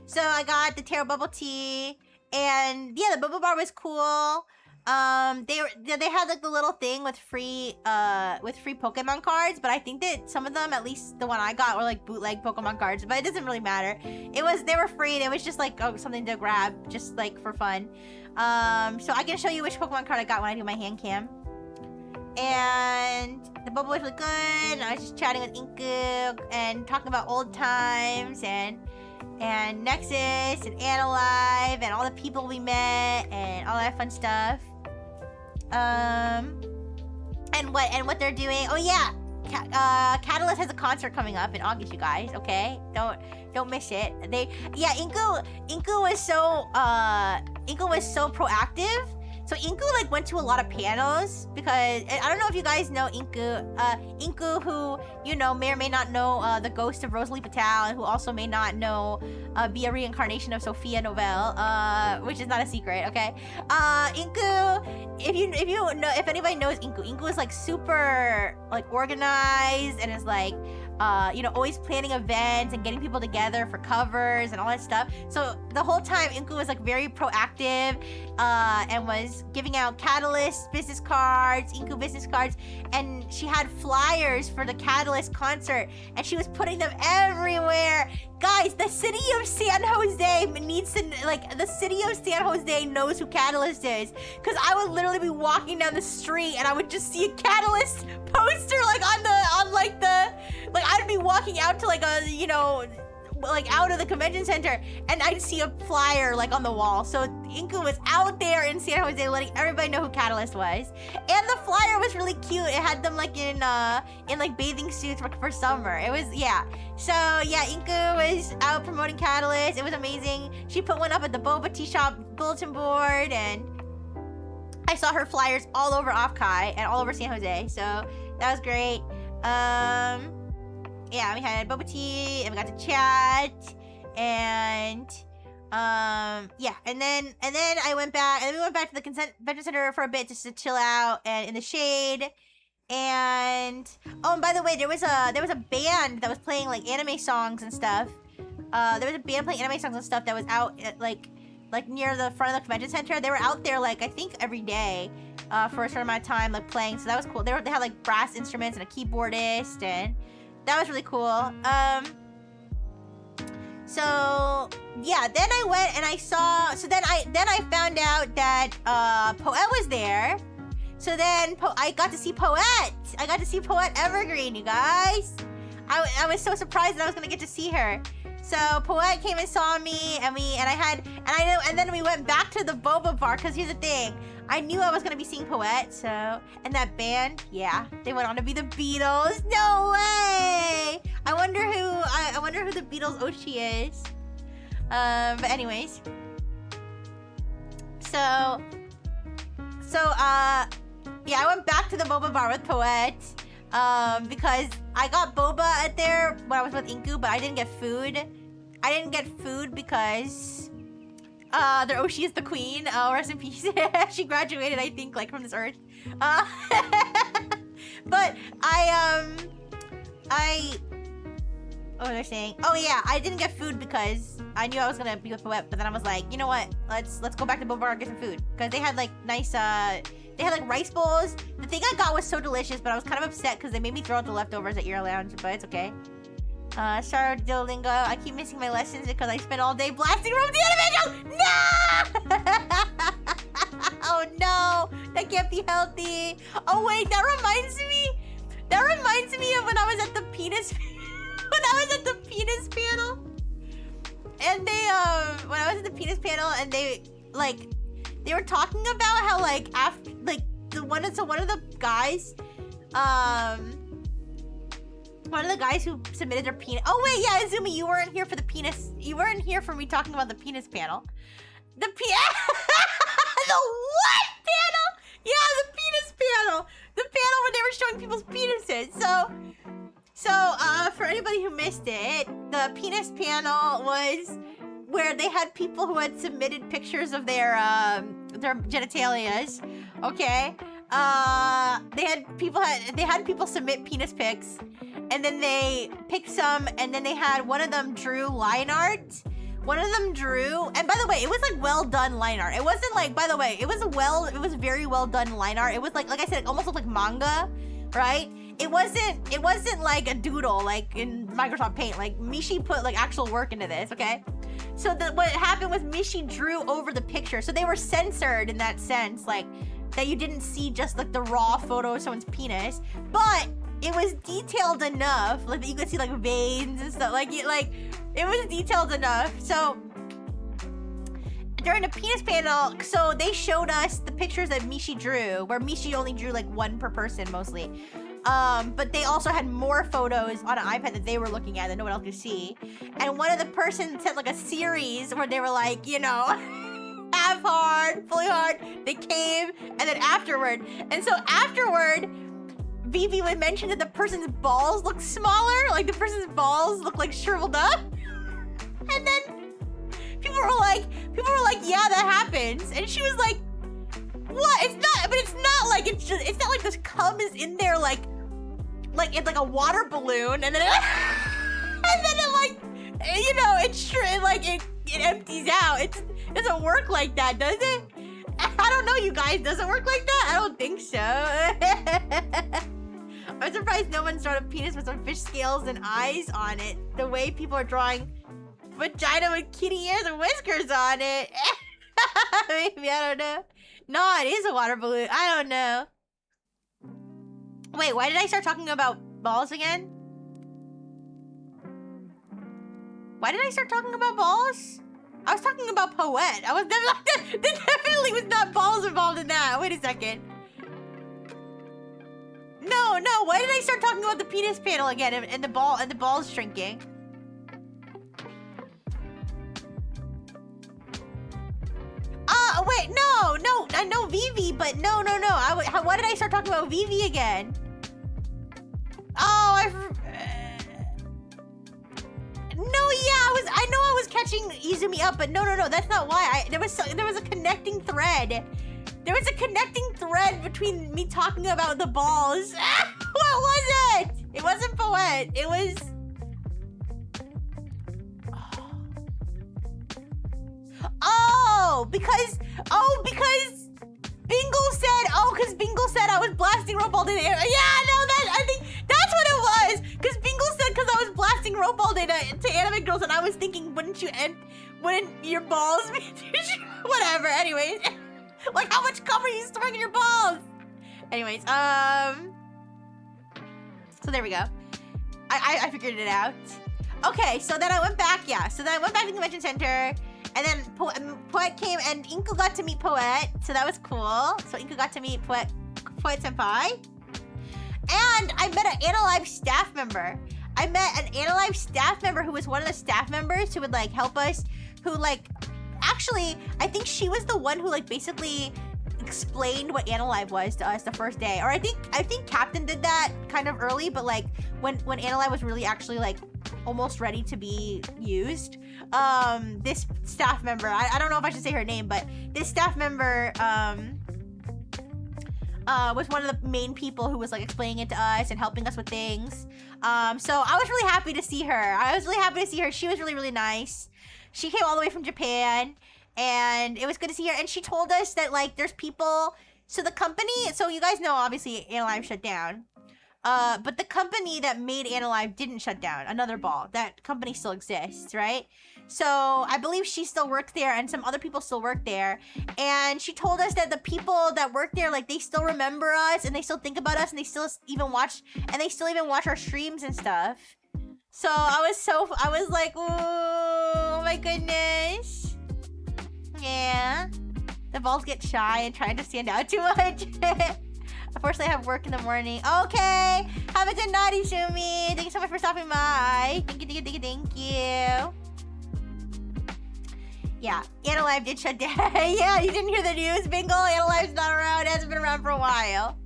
So I got the taro bubble tea, and yeah, the boba bar was cool. They had like the little thing with free Pokemon cards, but I think that some of them, at least the one I got, were like bootleg Pokemon cards, but it doesn't really matter. They were free, and it was just like something to grab, just like for fun. So I can show you which Pokemon card I got when I do my hand cam. And the boba was really good, and I was just chatting with Inku and talking about old times and Nexus and Analive and all the people we met and all that fun stuff. And what they're doing. Oh yeah, Catalyst has a concert coming up in August, you guys. Okay, don't miss it. Inku was so proactive. So Inku like went to a lot of panels because I don't know if you guys know Inku. Inku, who may or may not know the ghost of Rosalie Patel, and who also may not know be a reincarnation of Sophia Novelle, which is not a secret. Okay, Inku. If anybody knows Inku is like super like organized and is like always planning events and getting people together for covers and all that stuff. So the whole time Inku was like very proactive and was giving out Catalyst business cards, Inku business cards, and she had flyers for the Catalyst concert, and she was putting them everywhere. Guys, the city of San Jose knows who Catalyst is, because I would literally be walking down the street and I would just see a Catalyst poster I'd be walking out to out of the convention center, and I'd see a flyer like on the wall. So Inku was out there in San Jose letting everybody know who Catalyst was. And the flyer was really cute. It had them like in bathing suits for summer. It was, yeah. So yeah, Inku was out promoting Catalyst. It was amazing. She put one up at the boba tea shop bulletin board, and I saw her flyers all over Offkai and all over San Jose. So that was great. Yeah, we had boba tea, and we got to chat, and yeah, and then I went back, and then we went back to the convention center for a bit just to chill out and in the shade. And and by the way, there was a band that was playing like anime songs and stuff. There was a band playing anime songs and stuff that was out at, like near the front of the convention center. They were out there like I think every day for a certain amount of time, like playing. So that was cool. They had like brass instruments and a keyboardist, and that was really cool. So yeah, then I went and I saw. So then I found out that Poet was there. So then I got to see Poet. I got to see Poet Evergreen, you guys. I was so surprised that I was gonna get to see her. So Poet came and saw me, and then we went back to the boba bar, because here's the thing. I knew I was gonna be seeing Poet, so, and that band, yeah, they went on to be the Beatles. No way! I wonder who the Beatles Oshi is. But anyways. Yeah, I went back to the boba bar with Poet, because I got boba there when I was with Inku, but I didn't get food. I didn't get food because their Oshi is the queen. Rest in peace. She graduated, I think, like from this earth. But what was I saying? Oh yeah, I didn't get food because I knew I was gonna be with Poet, but then I was like, you know what? Let's go back to Boba Bar and get some food, because they had like nice They had like rice bowls. The thing I got was so delicious, but I was kind of upset because they made me throw out the leftovers at Ear Lounge, but it's okay. Sorry, Duolingo. I keep missing my lessons because I spent all day blasting Rome the Animation. No! Oh no, that can't be healthy. Oh wait, that reminds me of when I was at the penis panel. And they were talking about how like after like one of the guys one of the guys who submitted their penis. Oh wait, yeah, Izumi, you weren't here for the penis. You weren't here for me talking about the penis panel. The the what panel? Yeah, the penis panel. The panel where they were showing people's penises. So for anybody who missed it, the penis panel was where they had people who had submitted pictures of their genitalias. Okay. They had people submit penis pics, and then they picked some, and then they had one of them drew line art. One of them drew, and by the way, it was like well done line art. It wasn't like, by the way, it was very well done line art. It was like I said, it almost looked like manga, right? It wasn't like a doodle like in Microsoft Paint. Like Mishi put like actual work into this, okay? So what happened was Mishi drew over the picture. So they were censored in that sense, like that you didn't see just like the raw photo of someone's penis, but it was detailed enough, like that you could see like veins and stuff. Like it was detailed enough. So during the penis panel, so they showed us the pictures that Mishi drew, where Mishi only drew like one per person mostly. But they also had more photos on an iPad that they were looking at that no one else could see. And one of the persons sent like a series where they were like, you know, half hard, fully hard, they came, and then afterward. And so afterward, Vivi would mention that the person's balls looked smaller, like the person's balls looked like shriveled up. And then people were like, yeah, that happens. And she was like, what? It's not, but it's not like, it's not like this cum is in there like it's like a water balloon, and then it like, you know, it empties out. It doesn't work like that, does it? I don't know, you guys. Does it work like that? I don't think so. I'm surprised no one's drawn a penis with some fish scales and eyes on it. The way people are drawing vagina with kitty ears and whiskers on it. Maybe, I don't know. No, it is a water balloon. I don't know. Wait, why did I start talking about balls again? Why did I start talking about balls? I was talking about Poet. There definitely was not balls involved in that. Wait a second. No. Why did I start talking about the penis panel again and the balls shrinking? Wait, no. I know Vivi, but no. Why did I start talking about Vivi again? Oh, I know I was catching Izumi up, but no, that's not why. There was a connecting thread. There was a connecting thread between me talking about the balls. What was it? It wasn't Poet. It was... because Bingle said I was blasting rope all day. Yeah, no, I think that's what it was. Because Bingle said because I was blasting rope all day to anime girls, and I was thinking, wouldn't your balls be whatever? Anyways, like how much cum are you storing in your balls? Anyways, so there we go. I figured it out. Okay, so then I went back. Yeah, so then I went back to the convention center. And then Poet came, and Inku got to meet Poet, so that was cool. So Inku got to meet Poet Senpai. And I met an Analive staff member. I met an Analive staff member who was one of the staff members who would like help us, who like, actually, I think she was the one who like basically explained what Analive was to us the first day. Or I think Captain did that kind of early, but like when Analive was really actually like almost ready to be used, this staff member, I don't know if I should say her name, but this staff member was one of the main people who was like explaining it to us and helping us with things. So I was really happy to see her. She was really, really nice. She came all the way from Japan, and it was good to see her. And she told us that like there's people So the company, so you guys know obviously Analyve shut down. But the company that made Analyve didn't shut down. Another ball. That company still exists, right? So I believe she still works there and some other people still work there. And she told us that the people that work there, like, they still remember us and they still think about us and they still even watch our streams and stuff. So I was like, oh my goodness. Yeah. The balls get shy and trying to stand out too much. Unfortunately, I have work in the morning. Okay. Have a good night, Ishumi. Thank you so much for stopping by. Thank you. Yeah, Analyve did shut down. Yeah, you didn't hear the news, Bingle? Analyve's not around. It hasn't been around for a while.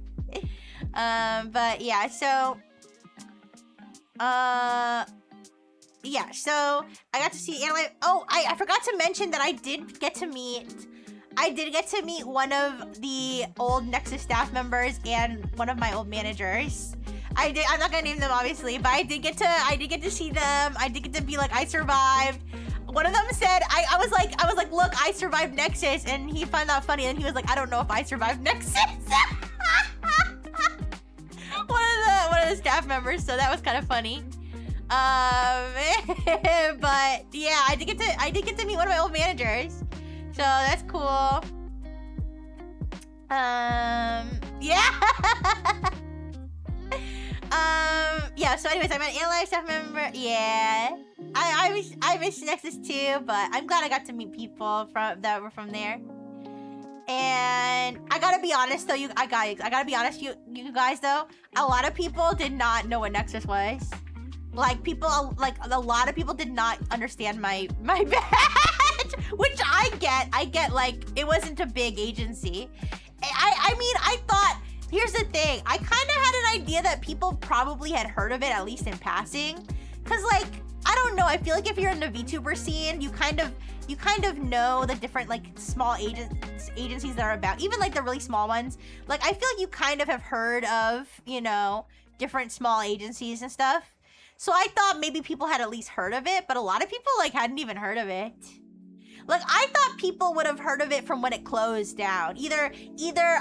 But yeah, so... yeah, so I got to see Analyve. Oh, I forgot to mention that I did get to meet one of the old Nexus staff members and one of my old managers. I'm not gonna name them obviously, but I did get to see them. I did get to be like, I survived. One of them said, I was like, look, I survived Nexus, and he found that funny, and he was like, I don't know if I survived Nexus. one of the staff members, so that was kind of funny. But yeah, I did get to meet one of my old managers, so that's cool. Yeah. Yeah, so anyways, I'm an Analyve staff member. Yeah. I miss Nexus too, but I'm glad I got to meet people that were from there. And I gotta be honest though, you guys though, a lot of people did not know what Nexus was. Like a lot of people did not understand my badge, which I get, like, it wasn't a big agency. I mean, I thought, here's the thing, I kind of had an idea that people probably had heard of it, at least in passing. Cause like, I don't know, I feel like if you're in the VTuber scene, you kind of know the different, like, small agencies that are about, even like the really small ones. Like, I feel like you kind of have heard of, you know, different small agencies and stuff. So I thought maybe people had at least heard of it, but a lot of people, like, hadn't even heard of it. Like, I thought people would have heard of it from when it closed down. Either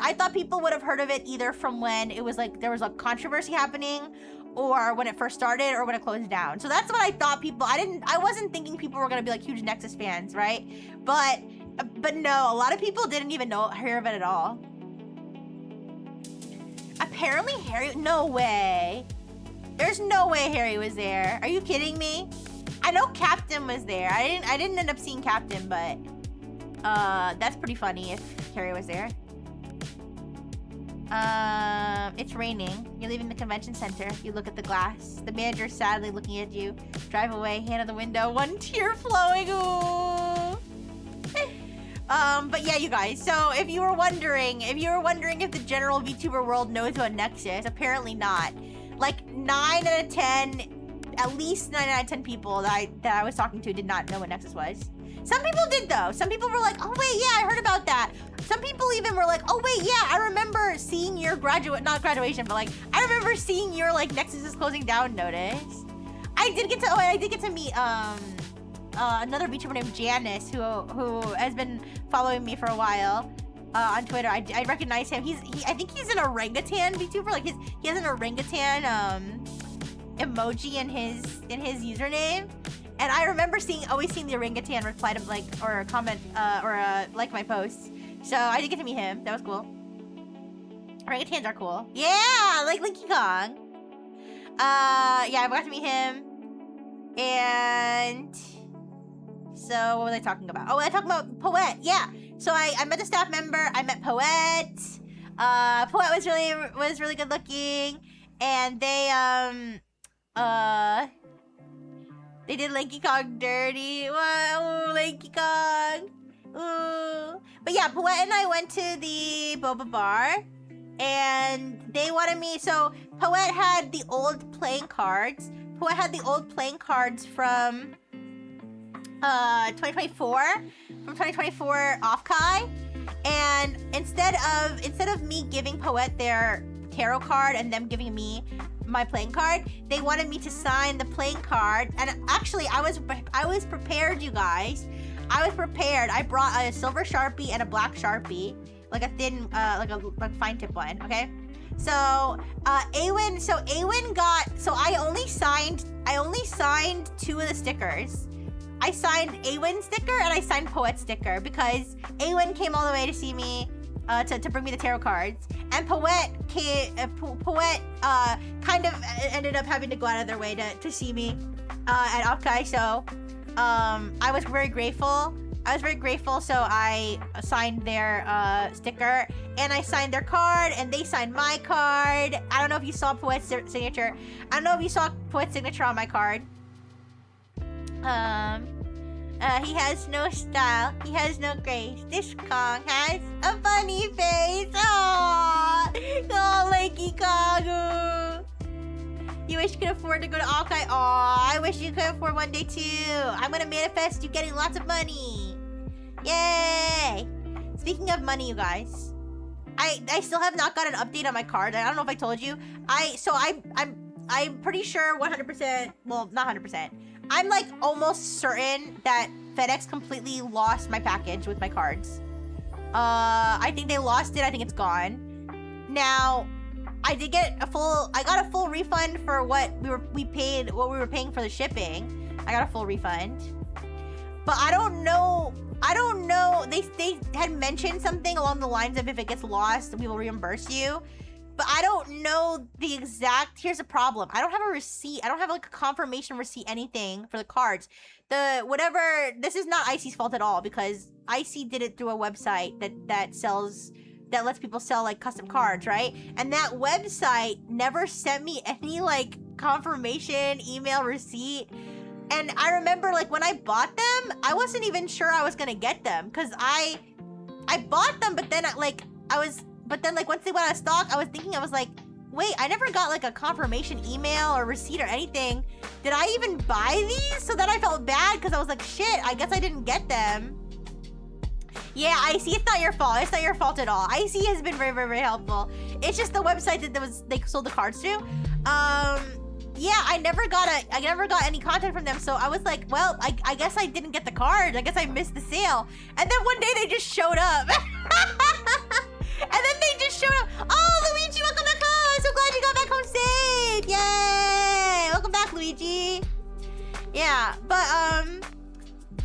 I thought people would have heard of it either from when it was like, there was a controversy happening, or when it first started, or when it closed down. So that's what I thought people, I wasn't thinking people were gonna be like huge Nexus fans, right? But no, a lot of people didn't even hear of it at all. Apparently Harry, no way. There's no way Harry was there. Are you kidding me? I know Captain was there. I didn't end up seeing Captain, but that's pretty funny if Harry was there. It's raining. You're leaving the convention center. You look at the glass. The manager's sadly looking at you. Drive away, hand on the window, one tear flowing. Ooh. But yeah, you guys. So if you were wondering if the general VTuber world knows about Nexus, apparently not. Like 9 out of 10, at least 9 out of 10 people that I was talking to did not know what Nexus was. Some people did though. Some people were like, oh wait, yeah, I heard about that. Some people even were like, oh wait, yeah, I remember seeing your not graduation, but like, I remember seeing your like Nexus is closing down notice. I did get to meet another VTuber named Janice who has been following me for a while on Twitter. I recognize him. I think he's an orangutan VTuber. Like he has an orangutan emoji in his username. And I remember always seeing the orangutan reply to like or comment or like my posts. So I did get to meet him. That was cool. Orangutans are cool. Yeah, like Linky Kong. Yeah, I got to meet him. And so what was I talking about? Oh, I talking about Poet. Yeah. So I met the staff member. I met Poet. Poet was really good looking, and they did Lanky Kong dirty. Whoa, Lanky Kong. Ooh. But yeah, Poet and I went to the boba bar, and they wanted me. So Poet had the old playing cards. Poet had the old playing cards from 2024 Offkai, and instead of me giving Poet their tarot card and them giving me my playing card, they wanted me to sign the playing card. And actually I was prepared, you guys. I was prepared. I brought a silver Sharpie and a black Sharpie, like a thin, like fine tip one. Okay. So Awen got. So I only signed 2 of the stickers. I signed Awen's sticker and I signed Poet's sticker because Awen came all the way to see me, to bring me the tarot cards, and Poet kind of ended up having to go out of their way to see me at Offkai. So I was very grateful. So I signed their sticker and I signed their card and they signed my card. I don't know if you saw Poet's signature. I don't know if you saw Poet's signature on my card. He has no style. He has no grace. This Kong has a funny face. Aww. Oh, Lanky Kongu. You wish you could afford to go to Offkai. Aw, I wish you could afford one day too. I'm gonna manifest you getting lots of money. Yay! Speaking of money, you guys, I still have not got an update on my card. I don't know if I told you. I'm pretty sure 100%. Well, not 100%. I'm like almost certain that FedEx completely lost my package with my cards. I think they lost it. I think it's gone. Now, I got a full refund for what we were paying for the shipping. I got a full refund. But I don't know. They had mentioned something along the lines of if it gets lost, we will reimburse you. But I don't know the exact. Here's the problem. I don't have a receipt. I don't have like a confirmation receipt, anything for the cards. This is not Icy's fault at all because Icy did it through a website that lets people sell like custom cards, right? And that website never sent me any like confirmation, email, receipt. And I remember like when I bought them, I wasn't even sure I was gonna get them because I bought them, but then once they went out of stock, I was like, wait, I never got like a confirmation email or receipt or anything. Did I even buy these? So then I felt bad because I was like, shit, I guess I didn't get them. Yeah, Icy, it's not your fault. It's not your fault at all. Icy has been very, very, very helpful. It's just the website that they sold the cards to. Yeah, I never got any contact from them, so I was like, well, I guess I didn't get the card. I guess I missed the sale. And then one day they just showed up. Oh, Luigi, welcome back home. So glad you got back home safe. Yay! Welcome back, Luigi. Yeah, but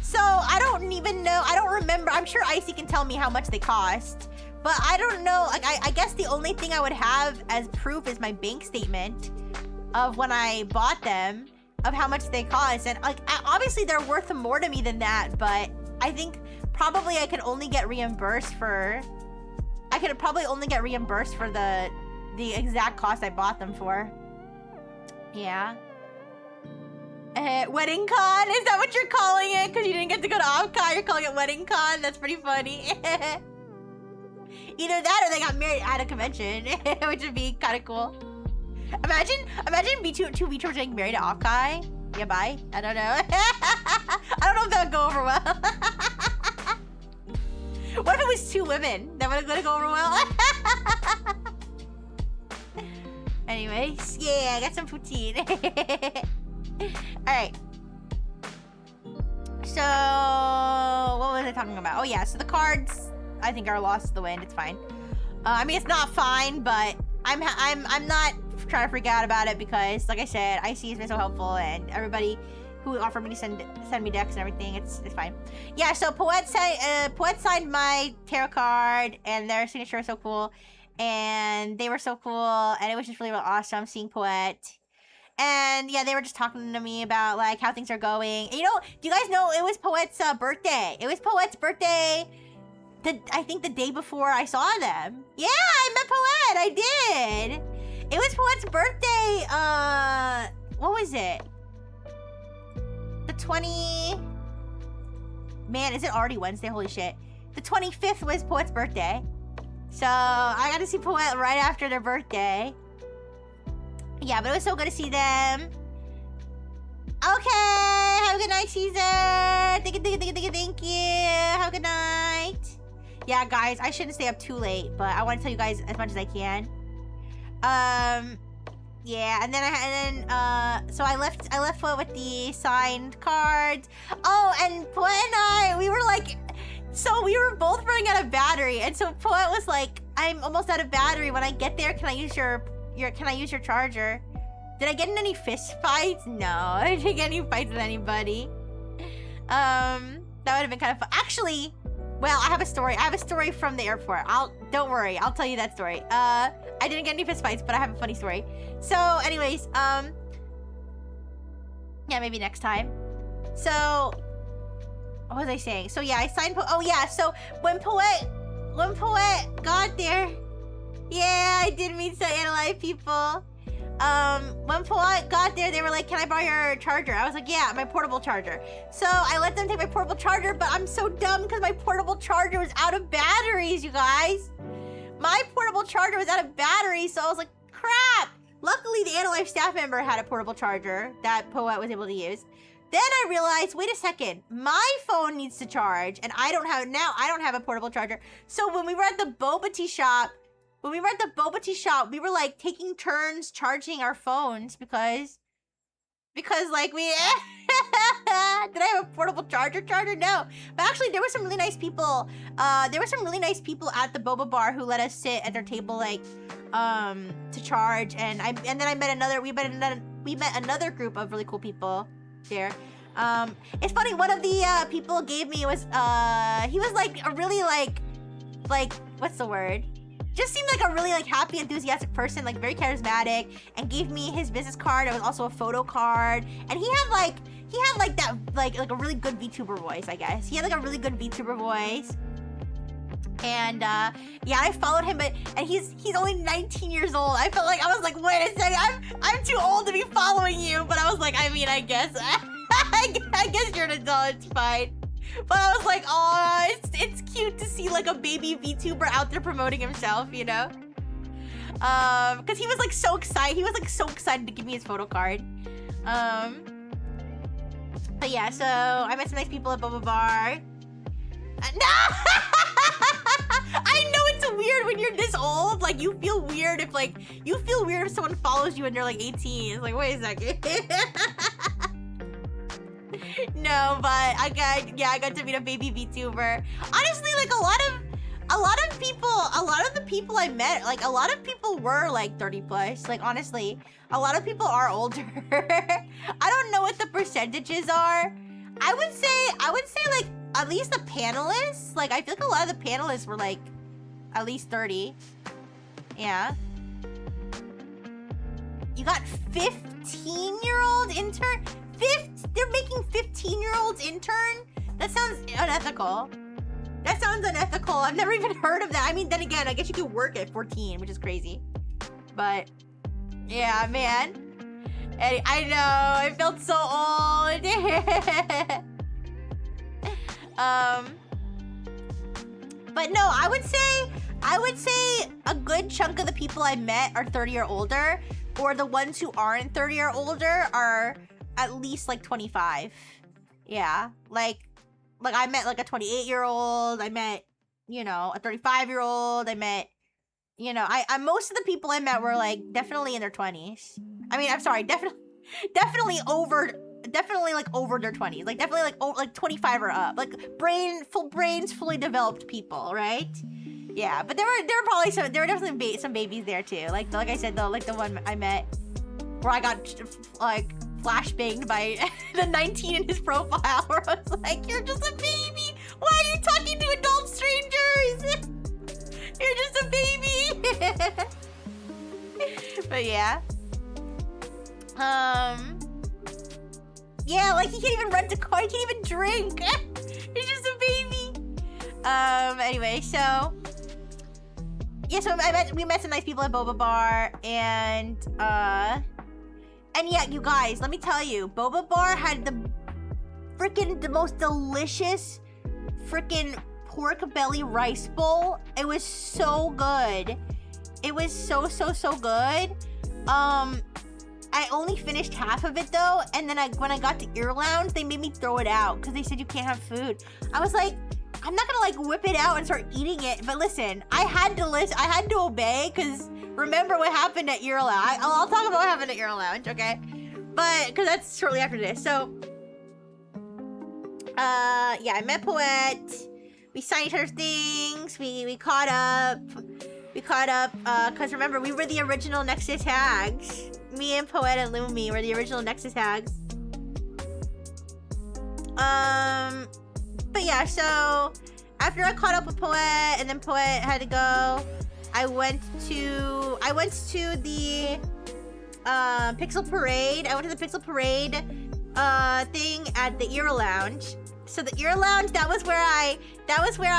so I don't even know. I don't remember. I'm sure Icy can tell me how much they cost. But I don't know. Like, I guess the only thing I would have as proof is my bank statement of when I bought them, of how much they cost. And like, obviously they're worth more to me than that, but I think probably I could only get reimbursed for, the exact cost I bought them for. Yeah. Wedding con? Is that what you're calling it? Because you didn't get to go to Offkai, you're calling it wedding con? That's pretty funny. Either that or they got married at a convention, which would be kind of cool. Imagine two VTubers getting married at Offkai. Yeah, bye. I don't know. I don't know if that would go over well. What if it was 2 women? That would go over well. Anyways, yeah, I got some poutine. Alright. So, what was I talking about? Oh yeah, so the cards, I think, are lost to the wind. It's fine. I mean, it's not fine, but I'm not trying to freak out about it because, like I said, IC has been so helpful, and everybody who offered me to send me decks and everything, it's fine. Yeah, so Poet signed my tarot card, and their signature was so cool, and they were so cool, and it was just really, really awesome seeing Poet. And yeah, they were just talking to me about like how things are going. And, you know, do you guys know it was Poet's birthday? It was Poet's birthday. I think the day before I saw them. Yeah, I met Poet. I did. It was Poet's birthday. What was it? The 20. Man, is it already Wednesday? Holy shit. The 25th was Poet's birthday. So I got to see Poet right after their birthday. Yeah, but it was so good to see them. Okay, have a good night, Caesar. Thank you. Have a good night. Yeah, guys, I shouldn't stay up too late, but I want to tell you guys as much as I can. Yeah, and then so I left Poet with the signed cards. Oh, and Poet and I, we were like, So we were both running out of battery, and so Poet was like, "I'm almost out of battery. When I get there, can I use your charger?" Did I get in any fist fights? No, I didn't get any fights with anybody. That would have been kind of fun. Actually, well, I have a story. I have a story from the airport. Don't worry, I'll tell you that story. I didn't get any fist fights, but I have a funny story. So, anyways, yeah, maybe next time. So, what was I saying? So yeah, I signed. Oh yeah, so when Poet got there, yeah, I did meet some Analyze people. When Poet got there, they were like, "Can I borrow your charger?" I was like, "Yeah, my portable charger." So I let them take my portable charger, but I'm so dumb because my portable charger was out of batteries, you guys. My portable charger was out of batteries, so I was like, crap. Luckily, the Analyze staff member had a portable charger that Poet was able to use. Then I realized, wait a second, my phone needs to charge, and I don't have a portable charger. So when we were at the boba tea shop, we were like taking turns charging our phones because like we did I have a portable charger? No. But actually there were some really nice people. There were some really nice people at the boba bar who let us sit at their table like to charge, and then I met another group of really cool people there. It's funny, one of the people gave me was he was like a really like what's the word? Just seemed like a really like happy, enthusiastic person, like very charismatic, and gave me his business card. It was also a photo card, and he had like that like a really good VTuber voice, I guess. He had like a really good VTuber voice. And yeah, I followed him, and he's only 19 years old. I was like, wait a second, I'm too old to be following you. But I was like, I mean, I guess I guess you're an adult, it's fine. But I was like, oh, it's cute to see like a baby VTuber out there promoting himself, you know? Because he was like so excited. He was like so excited to give me his photo card. But yeah, so I met some nice people at Boba Bar. No! I know it's weird when you're this old. Like, you feel weird if someone follows you and they're like 18. It's like, wait a second. No, but I got to meet a baby VTuber. Honestly, like a lot of the people I met, like a lot of people were like 30 plus. Like honestly, a lot of people are older. I don't know what the percentages are. I would say like at least the panelists, like I feel like a lot of the panelists were like at least 30. Yeah. You got 15-year-old intern? They're making 15-year-olds intern? That sounds unethical. I've never even heard of that. I mean, then again, I guess you could work at 14, which is crazy. But, yeah, man. I know, I felt so old. But no, I would say a good chunk of the people I met are 30 or older, or the ones who aren't 30 or older are at least like 25. Yeah, like I met like a 28-year-old. I met, you know, a 35-year-old. I met, you know, I most of the people I met were like definitely in their 20s. I mean, I'm sorry, definitely like over their 20s. Like definitely like 25 or up. Like full brains, fully developed people, right? Yeah, but there were definitely some babies there too. Like I said though, like the one I met where I got like flashbanged by the 19 in his profile, where I was like, "You're just a baby. Why are you talking to adult strangers? You're just a baby." But yeah. Yeah, like he can't even rent a car. He can't even drink. He's just a baby. Anyway, so yeah, so we met some nice people at Boba Bar, and yeah, you guys, let me tell you, Boba Bar had the most delicious freaking pork belly rice bowl. It was so good. It was so good. I only finished half of it though, and then when I got to Ear Lounge, they made me throw it out because they said you can't have food. I was like, I'm not gonna like whip it out and start eating it, but listen, I had to obey, because remember what happened at Ear Lounge. I'll talk about what happened at Ear Lounge, okay? But because that's shortly after this. So yeah, I met Poet. We signed each other's things. We caught up. Because remember, we were the original Nexus tags. Me and Poet and Lumi were the original Nexus tags. But yeah, so after I caught up with Poet and then Poet had to go, I went to the Pixel Parade. I went to the Pixel Parade thing at the Ear Lounge. So the Ear Lounge, that was where I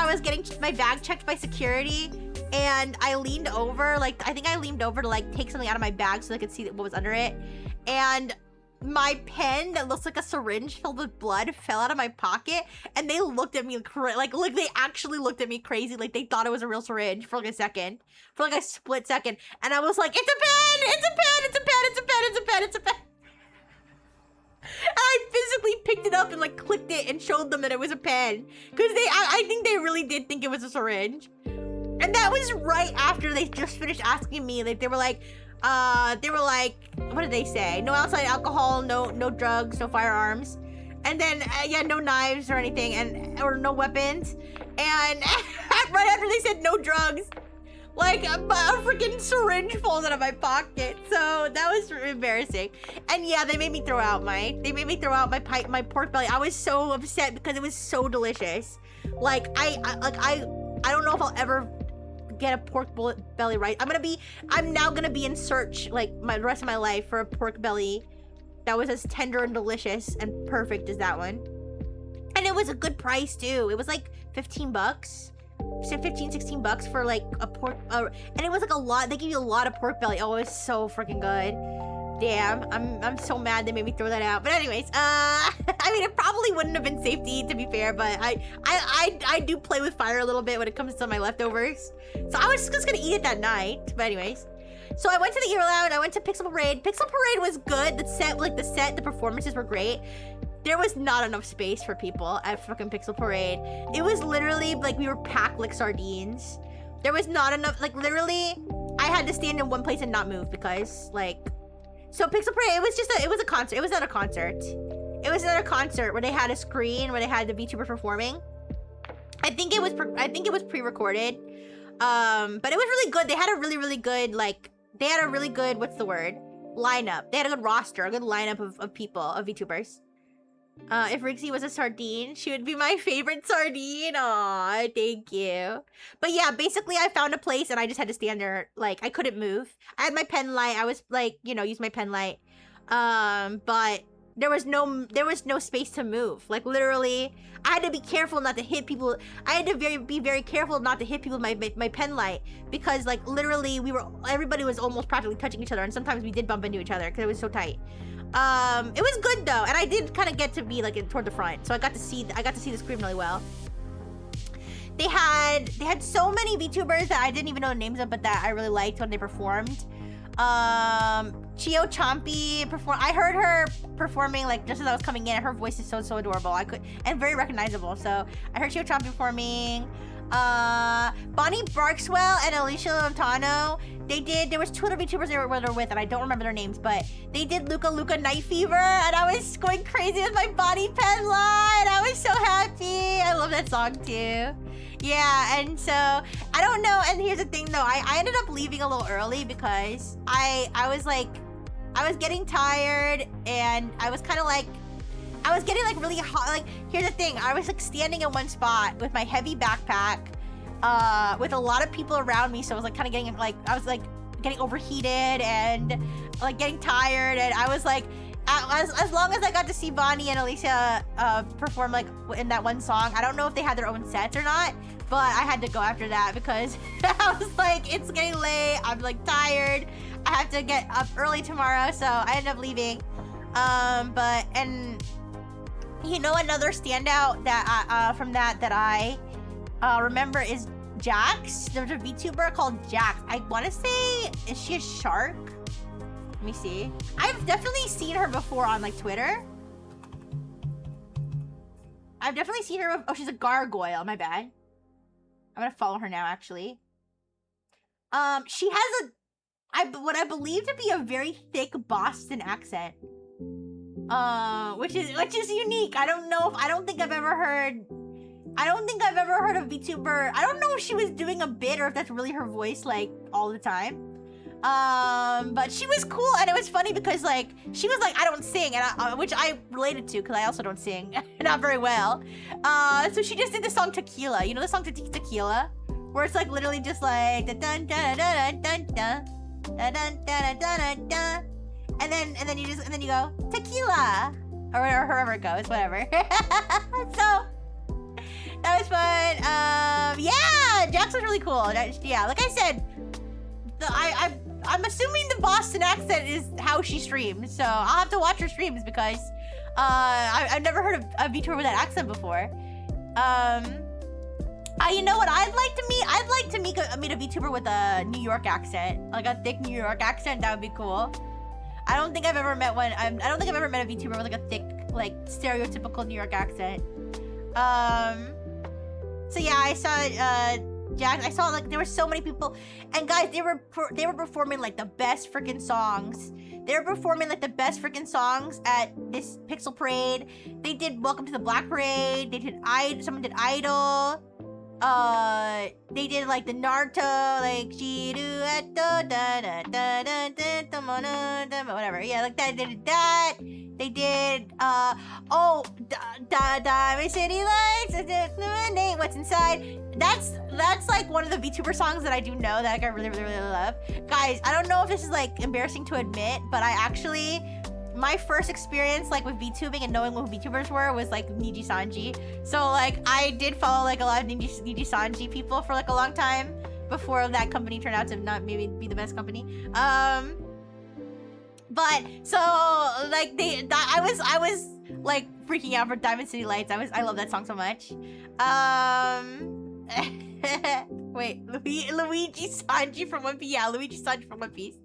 was getting my bag checked by security, and I leaned over, like I think I leaned over to like take something out of my bag so I could see what was under it, and my pen that looks like a syringe filled with blood fell out of my pocket, and they looked at me like they actually looked at me crazy, like they thought it was a real syringe for like a second, for like a split second, and I was like, it's a pen, it's a pen, it's a pen, it's a pen, it's a pen, it's a pen. And I physically picked it up and like clicked it and showed them that it was a pen, because I think they really did think it was a syringe. And that was right after they just finished asking me, like they were like, what did they say? No outside alcohol, no drugs, no firearms, and then yeah, no knives or anything, or no weapons. And right after they said no drugs, like a freaking syringe falls out of my pocket. So that was embarrassing. And yeah, they made me throw out my pork belly. I was so upset because it was so delicious. Like I don't know if I'll ever get a pork belly right. I'm now gonna be in search like the rest of my life for a pork belly that was as tender and delicious and perfect as that one. And it was a good price too. It was like $15. Said 15-16 bucks for like a pork, and it was like a lot. They give you a lot of pork belly. Oh, it was so freaking good. Damn, I'm so mad they made me throw that out. But anyways, I mean, it probably wouldn't have been safe to eat, to be fair, but I do play with fire a little bit when it comes to my leftovers. So I was just gonna eat it that night. But anyways, so I went to the Ear Lounge, I went to Pixel Parade. Pixel Parade was good. The performances were great. There was not enough space for people at fucking Pixel Parade. It was literally like we were packed like sardines. There was not enough, like literally, I had to stand in one place and not move because like, so Pixel Parade, it was a concert. It was not a concert. It was another concert where they had a screen where they had the VTubers performing. I think it was pre-recorded. But it was really good. They had a really good, what's the word? Lineup. They had a good roster, a good lineup of people, of VTubers. If Rixie was a sardine, she would be my favorite sardine. Aw, thank you. But yeah, basically I found a place and I just had to stand there. Like, I couldn't move. I had my pen light. I was like, use my pen light. But there was no space to move. Like, literally, I had to be careful not to hit people. I had to be very careful not to hit people with my pen light. Because, like, literally, everybody was almost practically touching each other. And sometimes we did bump into each other because it was so tight. It was good though, and I did kind of get to be like toward the front, so I got to see the screen really well. They had so many VTubers that I didn't even know the names of, but that I really liked when they performed. Chio Chompy performed. I heard her performing like just as I was coming in, and her voice is so adorable. And very recognizable. So I heard Chio Chompy performing. Bonnie Barkswell and Alicia Montano. There was two other VTubers they were with, and I don't remember their names, but they did Luca Night Fever, and I was going crazy with my body pen line. I was so happy. I love that song too. Yeah, and so I don't know. And here's the thing though, I ended up leaving a little early because I was getting tired, and I was getting like really hot. Like, here's the thing, I was like standing in one spot with my heavy backpack, with a lot of people around me, so I was like kind of getting like, I was like getting overheated and like getting tired, and I was like, as long as I got to see Bonnie and Alicia perform like in that one song, I don't know if they had their own sets or not, but I had to go after that because I was like, it's getting late, I'm like tired, I have to get up early tomorrow, so I ended up leaving. And you know, another standout that from that I remember is Jax. There's a VTuber called Jax. I want to say, is she a shark? Let me see. I've definitely seen her before on like Twitter. I've definitely seen her. Oh, she's a gargoyle. My bad. I'm gonna follow her now, actually. She has what I believe to be a very thick Boston accent. Which is unique. I don't think I've ever heard I don't think I've ever heard a VTuber. I don't know if she was doing a bit or if that's really her voice like all the time. But she was cool, and it was funny because like she was like, I don't sing, and which I related to because I also don't sing, not very well. So she just did the song Tequila. You know the song Tequila, where it's like literally just like dun dun dun dun dun dun dun dun dun dun dun, and then you go Tequila, or however it goes, whatever. So that was fun. Yeah, Jax was really cool. Yeah, like I said, I'm assuming the Boston accent is how she streams, so I'll have to watch her streams because I've never heard of a VTuber with that accent before. You know what I'd like to meet? I'd like to meet a VTuber with a New York accent, like a thick New York accent. That would be cool. I don't think I've ever met one. I don't think I've ever met a VTuber with like a thick, like stereotypical New York accent. So yeah, I saw Jax. I saw like there were so many people, and guys, they were performing like the best freaking songs. They were performing like the best freaking songs at this Pixel Parade. They did Welcome to the Black Parade. They did someone did Idol. They did like the Naruto, like whatever. Yeah, like that. They did that. They did Diamond City Lights. What's inside? That's like one of the VTuber songs that I do know that I really, really, really love. Guys, I don't know if this is like embarrassing to admit, but I actually, my first experience like with VTubing and knowing who VTubers were was like Niji Sanji. So like I did follow like a lot of Niji Sanji people for like a long time before that company turned out to not maybe be the best company. But so like I was like freaking out for Diamond City Lights. I love that song so much. Wait, Luigi Sanji from One Piece. Yeah, Luigi Sanji from One Piece.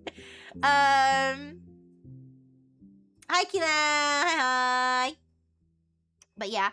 Hi Kina. Hi. But yeah,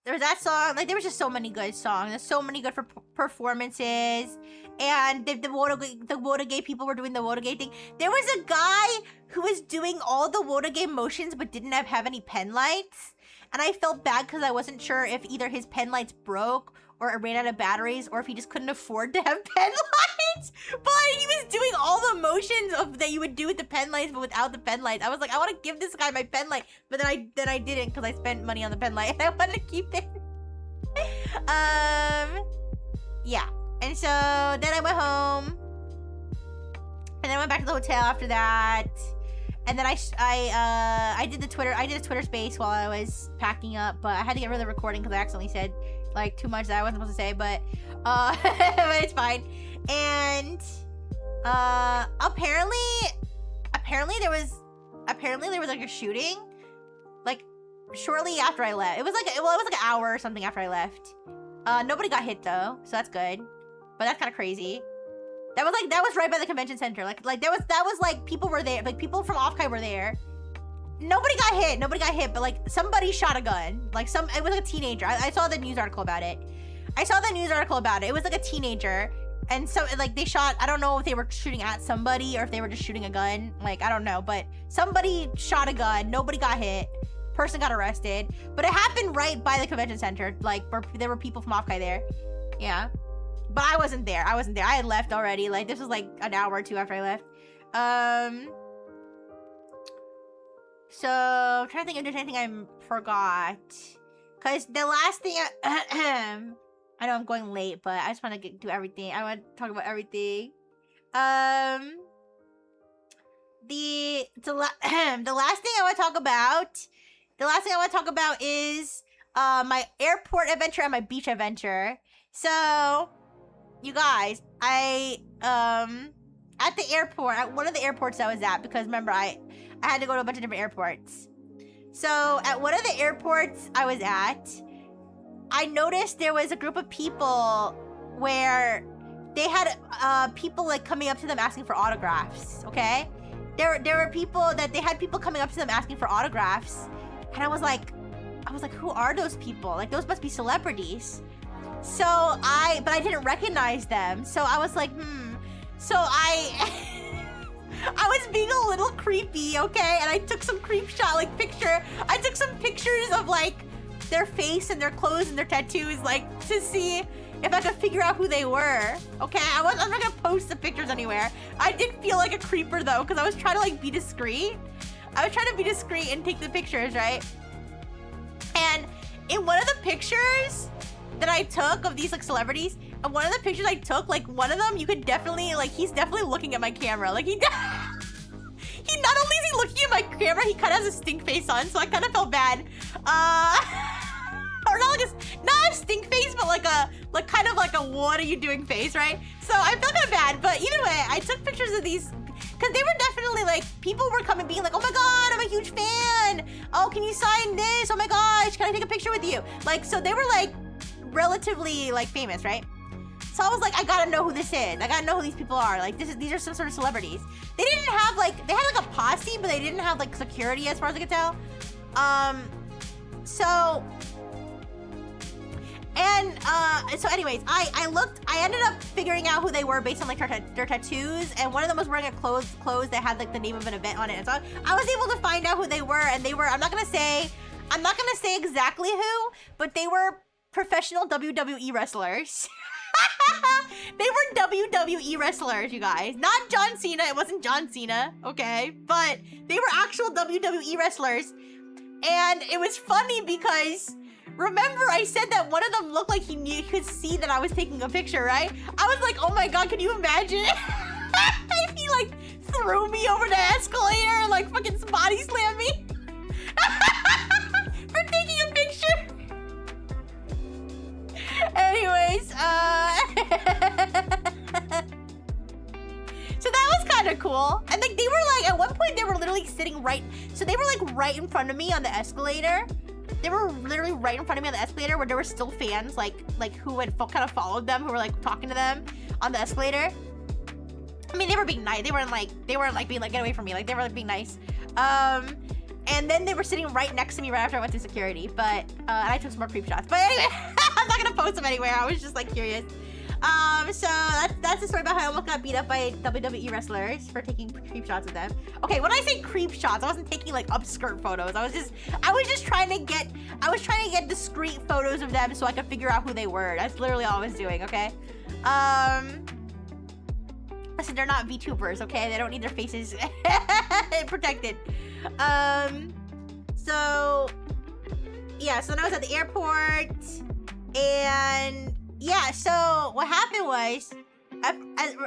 there was that song. Like there was just so many good songs. There's so many good performances. And the Wotagay people were doing the Wotagay thing. There was a guy who was doing all the Wotagay motions but didn't have any pen lights. And I felt bad because I wasn't sure if either his pen lights broke or it ran out of batteries or if he just couldn't afford to have pen lights. But he was doing all the motions that you would do with the pen lights but without the pen lights. I was like, I want to give this guy my pen light. But then I didn't because I spent money on the pen light and I wanted to keep it. Yeah. And so then I went home. And then I went back to the hotel after that. And then I did a Twitter space while I was packing up, but I had to get rid of the recording because I accidentally said like too much that I wasn't supposed to say, but but it's fine. And apparently there was like a shooting like shortly after I left. It was like an hour or something after I left. Nobody got hit though, so that's good. But that's kind of crazy. That was right by the convention center. That was like people were there. Like people from Offkai were there. Nobody got hit, but like somebody shot a gun. Like it was like a teenager. I saw the news article about it. It was like a teenager. And so like they shot, I don't know if they were shooting at somebody or if they were just shooting a gun. Like, I don't know, but somebody shot a gun. Nobody got hit. Person got arrested. But it happened right by the convention center. Like there were people from Offkai there. Yeah. But I wasn't there. I had left already. Like, this was like an hour or two after I left. So, I'm trying to think if there's anything I forgot. Because the last thing I know I'm going late, but I just want to do everything. I want to talk about everything. The last thing I want to talk about is my airport adventure and my beach adventure. So, you guys, at the airport, at one of the airports I was at, because remember, I had to go to a bunch of different airports. So, at one of the airports I was at, I noticed there was a group of people where they had people like coming up to them asking for autographs, okay? There were people that they had people coming up to them asking for autographs. And I was like, who are those people? Like, those must be celebrities. So but I didn't recognize them. So I was like, So I was being a little creepy, okay? And I took some I took some pictures of like their face and their clothes and their tattoos, like, to see if I could figure out who they were. Okay, I'm not gonna post the pictures anywhere. I did feel like a creeper though, because I was trying to like be discreet. I was trying to be discreet and take the pictures, right? And in one of the pictures that I took of these like celebrities, and one of the pictures I took, like one of them, you could definitely, like, he's definitely looking at my camera. Like he not only is he looking at my camera, he kind of has a stink face on, so I kind of felt bad. Or not a stink face, but like kind of like a what are you doing face, right? So I felt kind of bad, but either way, I took pictures of these because they were definitely like, people were coming being like, oh my God, I'm a huge fan. Oh, can you sign this? Oh my gosh, can I take a picture with you? Like, so they were like relatively like famous, right? So I was like, I gotta know who this is. I gotta know who these people are. Like, these are some sort of celebrities. They didn't have like, they had like a posse, but they didn't have like security as far as I could tell. So anyways, I ended up figuring out who they were based on like their tattoos, and one of them was wearing a clothes that had like the name of an event on it. And so I was able to find out who they were, and they were, I'm not gonna say exactly who, but they were professional WWE wrestlers. They were WWE wrestlers, you guys. Not John Cena, it wasn't John Cena, okay? But they were actual WWE wrestlers. And it was funny because, remember I said that one of them looked like he could see that I was taking a picture, right? I was like, oh my God, can you imagine? If he like threw me over the escalator and like fucking body slammed me for taking a picture. Anyways, so that was kind of cool. And like they were like, at one point they were literally sitting right, so they were like right in front of me on the escalator. They were literally right in front of me on the escalator where there were still fans like who had kind of followed them, who were like talking to them on the escalator. I mean, they were being nice. They weren't like being like, get away from me. Like they were like being nice. And then they were sitting right next to me right after I went through security. But, and I took some more creep shots. But anyway, I'm not gonna post them anywhere. I was just like curious. So that's the story about how I almost got beat up by WWE wrestlers for taking creep shots of them. Okay, when I say creep shots, I wasn't taking like upskirt photos. I was just trying to get discreet photos of them so I could figure out who they were. That's literally all I was doing, okay? Listen, they're not VTubers, okay? They don't need their faces protected. So yeah, so then I was at the airport, and yeah, so what happened was,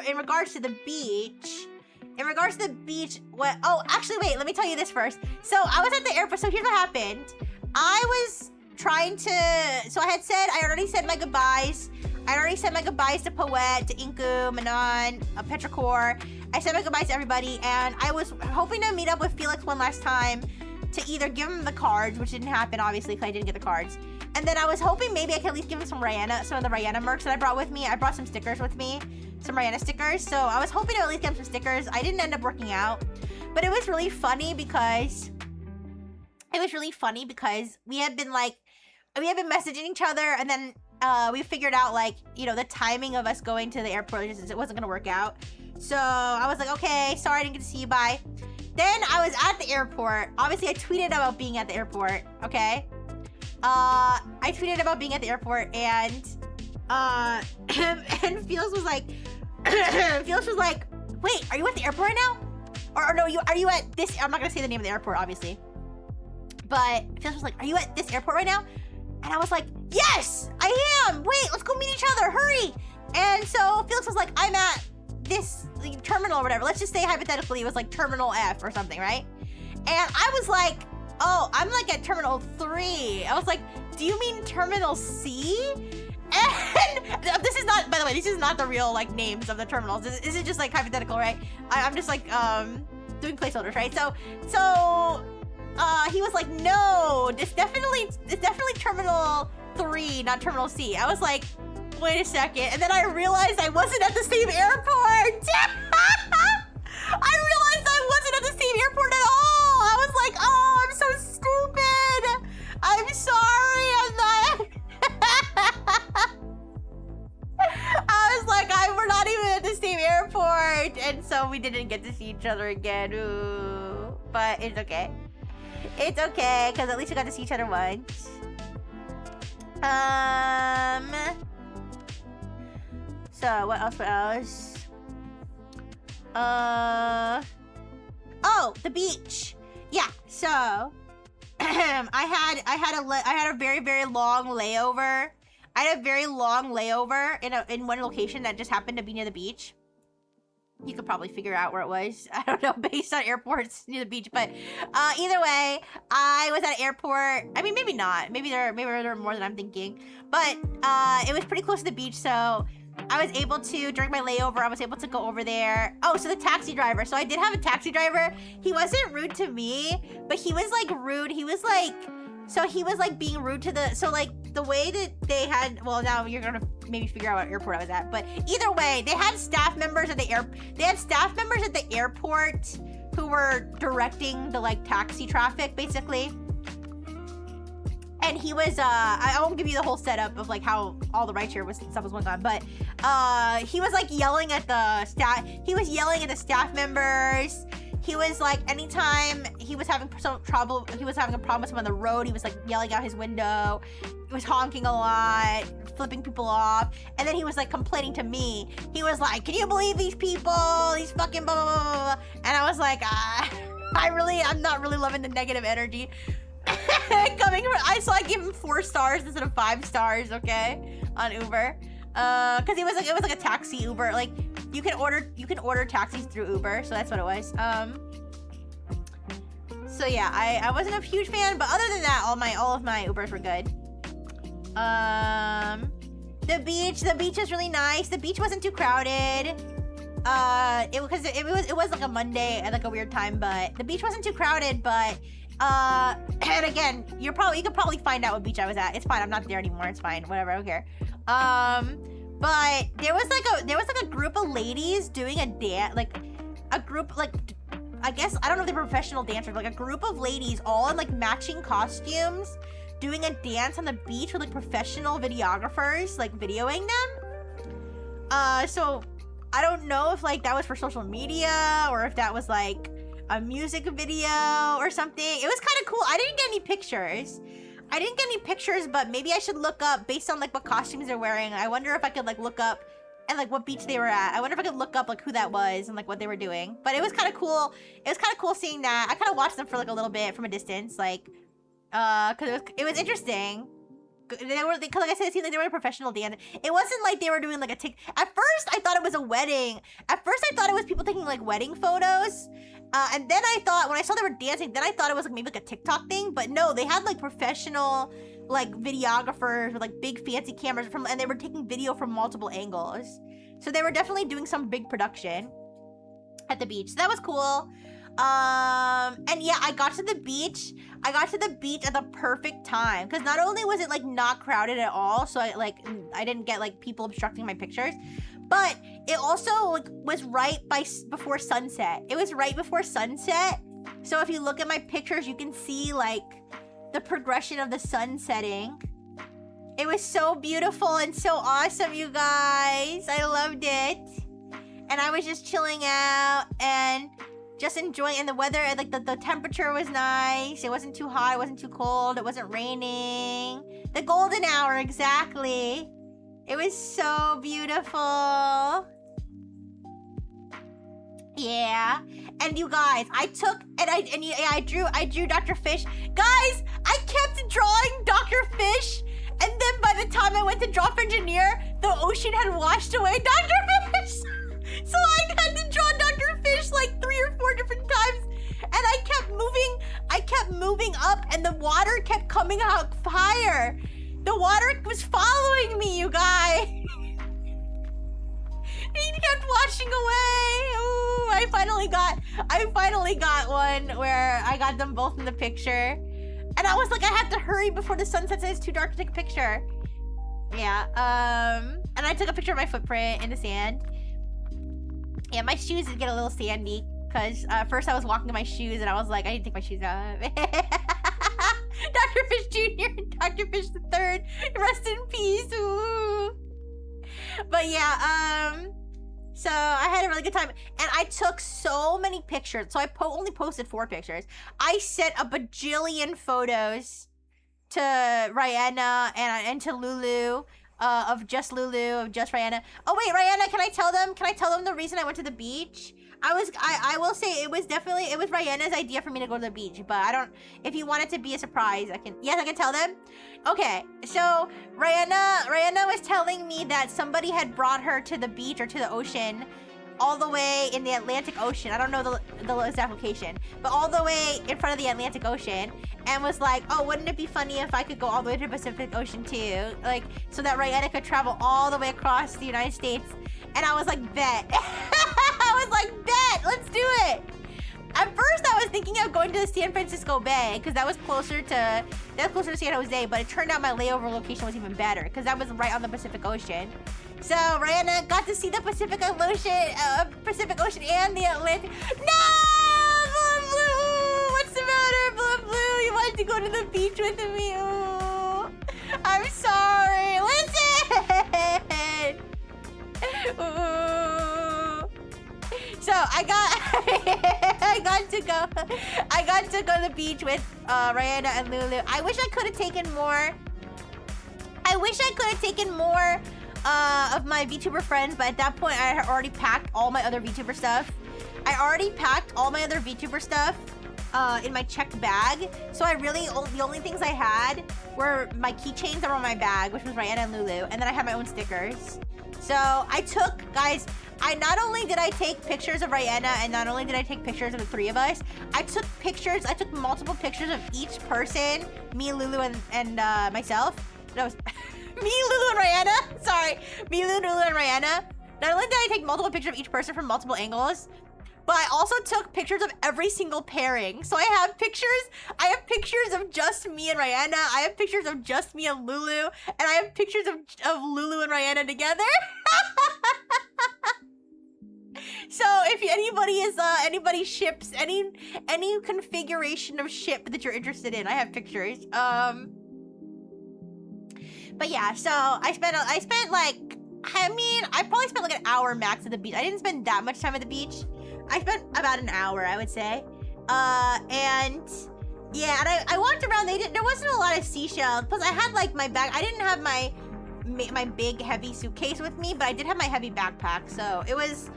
in regards to the beach, actually wait, let me tell you this first. So I was at the airport, so here's what happened. I was trying to, so I already said my goodbyes. I already said my goodbyes to Poet, to Inku, Manon, Petrichor. I said my goodbyes to everybody, and I was hoping to meet up with Felix one last time to either give him the cards, which didn't happen, obviously, because I didn't get the cards. And then I was hoping maybe I could at least give him some of the Rihanna merch that I brought with me. I brought some stickers with me, some Rihanna stickers. So I was hoping to at least get him some stickers. I didn't end up working out, but it was really funny because we had been messaging each other, and then we figured out like, you know, the timing of us going to the airport, it wasn't gonna work out. So I was like, okay, sorry I didn't get to see you, bye. Then I was at the airport. Obviously I tweeted about being at the airport, okay? I tweeted about being at the airport, and Felix was like, wait, are you at the airport right now? Or no, are you at this, I'm not gonna say the name of the airport, obviously. But Felix was like, are you at this airport right now? And I was like, yes, I am. Wait, let's go meet each other, hurry. And so Felix was like, I'm at this terminal or whatever. Let's just say hypothetically it was like terminal F or something, right? And I was like, oh, I'm like at terminal 3. I was like, do you mean terminal C? And this is not, by the way, this is not the real like names of the terminals. This is just like hypothetical, right? I'm just like doing placeholders, right? So he was like, no, it's definitely terminal 3, not terminal C. I was like, wait a second. And then I realized I wasn't at the same airport. I realized I wasn't at the same airport at all. I was like, oh, I'm so stupid. I'm sorry, I'm not. I was like, we're not even at the same airport. And so we didn't get to see each other again. Ooh. But it's okay. It's okay, because at least we got to see each other once. So what else? Oh, the beach. Yeah. So I had a very, very long layover. I had a very long layover in one location that just happened to be near the beach. You could probably figure out where it was. I don't know, based on airports near the beach. But either way, I was at an airport. I mean, maybe not. Maybe there are more than I'm thinking. But it was pretty close to the beach, so I was able to, during my layover, I was able to go over there. Oh, so the taxi driver. So I did have a taxi driver. He wasn't rude to me, but he was like rude. He was like being rude to the, so like the way that they had, well, now you're gonna maybe figure out what airport I was at, but either way, they had staff members at the airport who were directing the like taxi traffic basically. And he was, I won't give you the whole setup of like how all the rideshare stuff was going on, but he was like yelling at the staff. He was yelling at the staff members. He was like, anytime he was having some trouble, he was having a problem with someone on the road, he was like yelling out his window. He was honking a lot, flipping people off. And then he was like complaining to me. He was like, can you believe these people? These fucking blah, blah, blah, blah. And I was like, I'm not really loving the negative energy. So I gave him 4 stars instead of 5 stars, okay, on Uber, because it was like a taxi Uber. Like you can order taxis through Uber, so that's what it was. So yeah, I wasn't a huge fan, but other than that, all of my Ubers were good. The beach is really nice. The beach wasn't too crowded. It was like a Monday at like a weird time, but the beach wasn't too crowded, but and again, you could probably find out what beach I was at. It's fine, I'm not there anymore. It's fine, whatever, I don't care. But there was like a group of ladies doing a dance, like a group, like I guess I don't know if they're professional dancers, like a group of ladies all in like matching costumes doing a dance on the beach with like professional videographers like videoing them. So I don't know if like that was for social media or if that was like a music video or something. It was kind of cool. I didn't get any pictures, but maybe I should look up based on like what costumes they're wearing. I wonder if I could like look up and like what beach they were at. I wonder if I could look up like who that was and like what they were doing. But it was kind of cool. It was kind of cool seeing that. I kind of watched them for like a little bit from a distance, like because it was interesting. They were, because like I said, it seemed like they were a professional dance. It wasn't like they were doing like a tick. At first, I thought it was a wedding. At first, I thought it was people taking like wedding photos. And then I thought, when I saw they were dancing, then I thought it was like maybe like a TikTok thing. But no, they had like professional like videographers with like big fancy cameras and they were taking video from multiple angles. So they were definitely doing some big production at the beach. So that was cool. And yeah, I got to the beach at the perfect time, because not only was it like not crowded at all, so I didn't get like people obstructing my pictures, but it also like was before sunset. It was right before sunset, so if you look at my pictures, you can see like the progression of the sun setting. It was so beautiful and so awesome, you guys. I loved it, and I was just chilling out and just enjoying, and the weather, like the temperature was nice. It wasn't too hot, it wasn't too cold, it wasn't raining. The golden hour, exactly. It was so beautiful. Yeah. And you guys, I drew Dr. Fish. Guys, I kept drawing Dr. Fish, and then by the time I went to draw for engineer, the ocean had washed away Dr. Fish. So I had to draw Dr. Fish like 3 or 4 different times, and I kept moving up, and the water kept coming out higher. The water was following me, you guys. He kept washing away. Ooh, I finally got one where I got them both in the picture, and I was like, I have to hurry before the sun sets and it's too dark to take a picture. Yeah. And I took a picture of my footprint in the sand. Yeah, my shoes did get a little sandy, because first I was walking in my shoes and I was like, I need to take my shoes off. Dr. Fish Jr. and Dr. Fish the Third, rest in peace. Ooh. But yeah, so I had a really good time, and I took so many pictures. So I only posted 4 pictures. I sent a bajillion photos to Rihanna and to Lulu. Of just Rihanna. Oh wait, Rihanna, can I tell them the reason I went to the beach? I will say it was Rihanna's idea for me to go to the beach, but I don't, if you want it to be a surprise, I can tell them. Okay, so Rihanna was telling me that somebody had brought her to the beach or to the ocean, all the way in the Atlantic Ocean. I don't know the exact location, but all the way in front of the Atlantic Ocean, and was like, oh, wouldn't it be funny if I could go all the way to the Pacific Ocean too? Like, so that Rihanna could travel all the way across the United States. And I was like, bet. I was like, bet, let's do it. At first, I was thinking of going to the San Francisco Bay, because that was closer to San Jose, but it turned out my layover location was even better, because that was right on the Pacific Ocean. So Rihanna got to see the Pacific Ocean and the Atlantic. No! Blue, blue! What's the matter, Blue Blue? You wanted to go to the beach with me. Ooh. I'm sorry. Listen! Ooh. So I got to go to the beach with Rihanna and Lulu. I wish I could have taken more. Of my VTuber friends, but at that point I had already packed all my other VTuber stuff. In my checked bag. So the only things I had were my keychains that were on my bag, which was Rihanna and Lulu, and then I had my own stickers. So not only did I take pictures of Rihanna, and not only did I take pictures of the three of us, I took multiple pictures of each person, me, Lulu, and myself. That was me, Lulu, and Rihanna. Sorry, me, Lulu, and Rihanna. Not only did I take multiple pictures of each person from multiple angles, but I also took pictures of every single pairing. So I have pictures of just me and Rihanna. I have pictures of just me and Lulu, and I have pictures of Lulu and Rihanna together. So if anybody ships any configuration of ship that you're interested in, I have pictures. But yeah, so I probably spent like an hour max at the beach. I didn't spend that much time at the beach. I spent about an hour, I would say. And yeah, and I walked around. There wasn't a lot of seashells. Plus, I had like my bag. I didn't have my big heavy suitcase with me, but I did have my heavy backpack. So it was,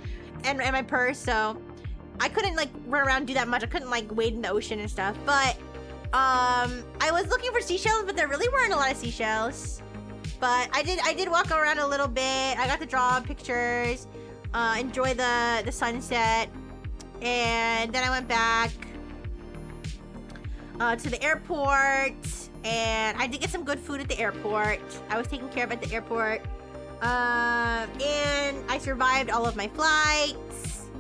and my purse. So I couldn't like run around and do that much. I couldn't like wade in the ocean and stuff. But I was looking for seashells, but there really weren't a lot of seashells. But I did walk around a little bit. I got to draw pictures, enjoy the sunset, and then I went back to the airport, and I did get some good food at the airport. I was taken care of at the airport, and I survived all of my flights.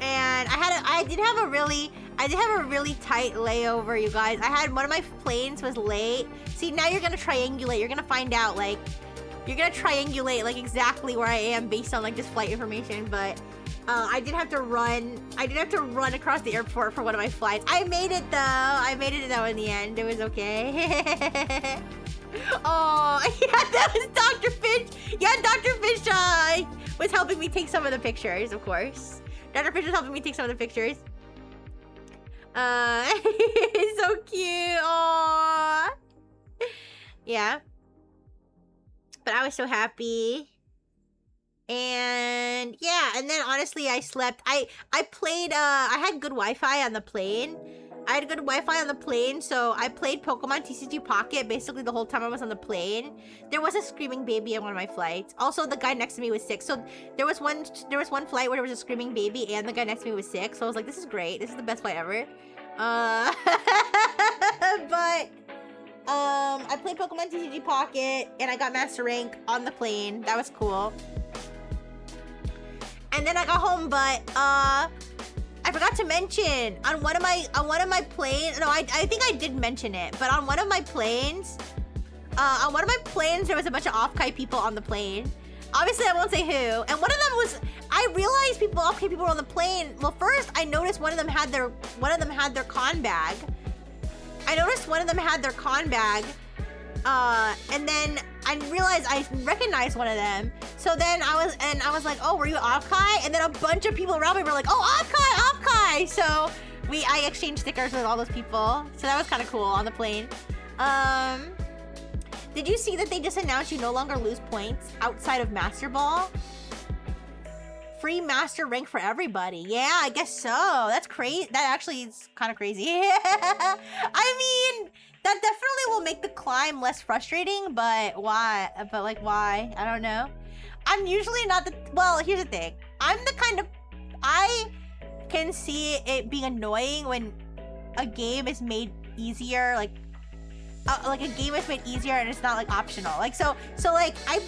And I did have a really tight layover, you guys. One of my planes was late. See, now you're gonna triangulate. You're gonna find out, like, exactly where I am based on, like, this flight information. But I did have to run across the airport for one of my flights. I made it, though. In the end. It was okay. Oh, yeah, that was Dr. Finch. Yeah, Dr. Finch was helping me take some of the pictures, of course. Dr. Finch was helping me take some of the pictures. It's so cute. Aww. Yeah. But I was so happy. And yeah, and then honestly, I slept. I played, I had good Wi-Fi on the plane. So I played Pokemon TCG Pocket basically the whole time I was on the plane. There was a screaming baby on one of my flights. Also, the guy next to me was sick. So there was one flight where there was a screaming baby and the guy next to me was sick. So I was like, this is great. This is the best flight ever. But I played Pokemon TCG Pocket and I got Master Rank on the plane. That was cool. And then I got home, but I forgot to mention on one of my planes. No, I think I did mention it, but on one of my planes, there was a bunch of Offkai people on the plane. Obviously, I won't say who. And one of them was, I realized Offkai people were on the plane. Well, first I noticed one of them had their con bag. And then I realized I recognized one of them. So then I was like, oh, were you Offkai? And then a bunch of people around me were like, oh, Offkai. So I exchanged stickers with all those people, so that was kind of cool on the plane. Did you see that they just announced you no longer lose points outside of Master Ball? Free master rank for everybody. Yeah, I guess so. That's crazy. That actually is kind of crazy. I mean, that definitely will make the climb less frustrating, but why? But like, why? I don't know. I'm usually not the... Well, here's the thing. I'm the kind of... I can see it being annoying when a game is made easier, like a game is made easier and it's not like optional. Like so like I'm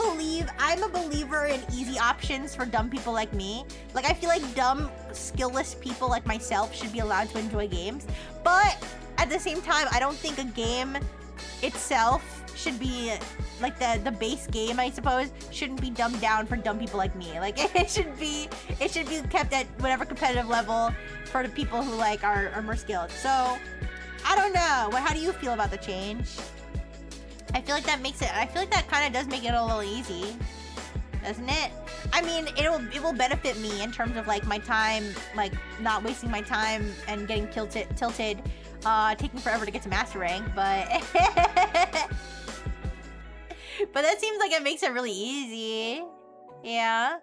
a believer in easy options for dumb people like me. Like I feel like dumb, skillless people like myself should be allowed to enjoy games. But at the same time, I don't think a game itself should be like the base game, I suppose, shouldn't be dumbed down for dumb people like me. Like it should be kept at whatever competitive level for the people who like are more skilled. So I don't know. How do you feel about the change? I feel like that makes it. I feel like that kind of does make it a little easy, doesn't it? I mean, it will benefit me in terms of like my time, like not wasting my time and getting tilted, taking forever to get to master rank. But but that seems like it makes it really easy. Yeah.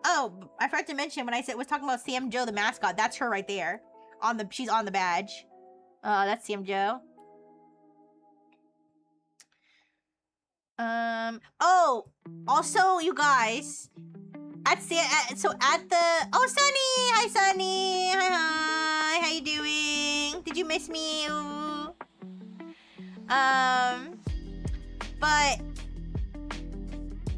Oh, I forgot to mention when I was talking about Sam Joe, the mascot. That's her right there. She's on the badge. That's Sam Joe. Oh, also you guys, at the oh Sunny, hi Sunny, hi, how you doing? Did you miss me? Ooh. But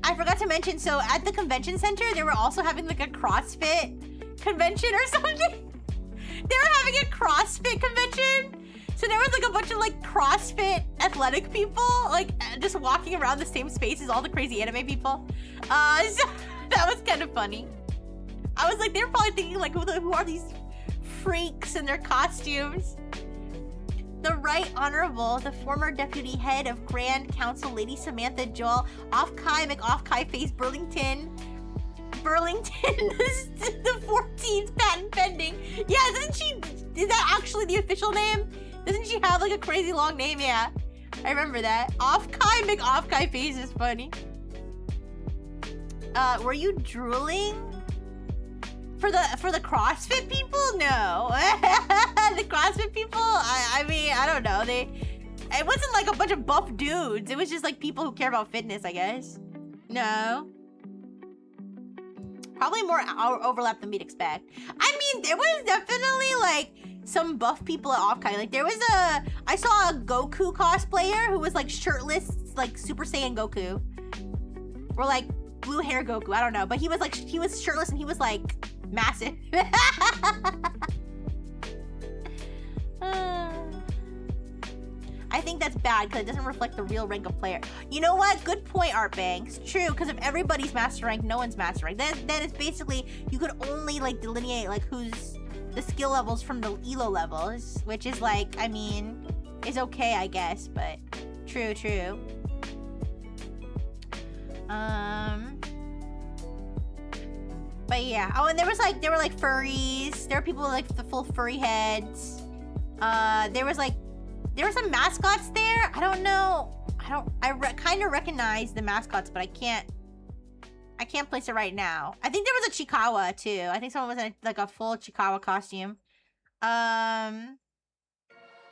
I forgot to mention. So at the convention center, they were also having like a CrossFit convention or something. They were having a CrossFit convention. So there was like a bunch of like CrossFit athletic people like just walking around the same space as all the crazy anime people. So that was kind of funny. I was like, they're probably thinking like, who are these freaks in their costumes? The Right Honorable, the former deputy head of Grand Council, Lady Samantha Joel, Offkai McOffkai Face Burlington, the 14th patent pending. Yeah, is that actually the official name? Doesn't she have like a crazy long name? Yeah, I remember that. Offkai McOffkai Face is funny. Were you drooling? For the CrossFit people? No. The CrossFit people? I mean, I don't know. It wasn't like a bunch of buff dudes. It was just like people who care about fitness, I guess. No. Probably more overlap than we'd expect. I mean, there was definitely like some buff people at Offkai. Like I saw a Goku cosplayer who was like shirtless, like Super Saiyan Goku. Or like blue hair Goku, I don't know. But he was shirtless and he was like massive. I think that's bad because it doesn't reflect the real rank of player. You know what? Good point, Art Banks. True, because if everybody's master rank, no one's master rank. Then it's basically, you could only like delineate like who's the skill levels from the elo levels, which is like, I mean, is okay, I guess, but true. But yeah. Oh, and there were like furries. There were people with like the full furry heads. There were some mascots there. I don't know. I kind of recognize the mascots, but I can't place it right now. I think there was a Chikawa too. I think someone was in like a full Chikawa costume. There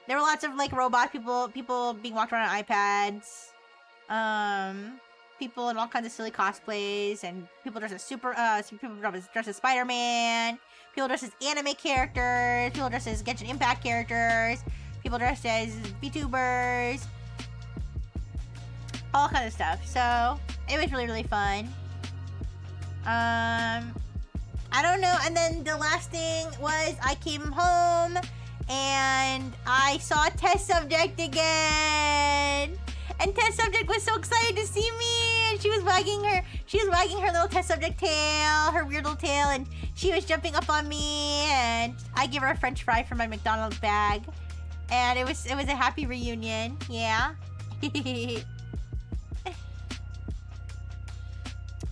were lots of like robot people being walked around on iPads. People in all kinds of silly cosplays, and people dressed as people dressed as Spider-Man. People dressed as anime characters. People dressed as Genshin Impact characters. People dressed as VTubers. All kinds of stuff. So it was really, really fun. I don't know. And then the last thing was I came home and I saw Test Subject again. And Test Subject was so excited to see me, and she was wagging her little Test Subject tail, her weird little tail, and she was jumping up on me, and I gave her a French fry from my McDonald's bag, and it was a happy reunion, yeah.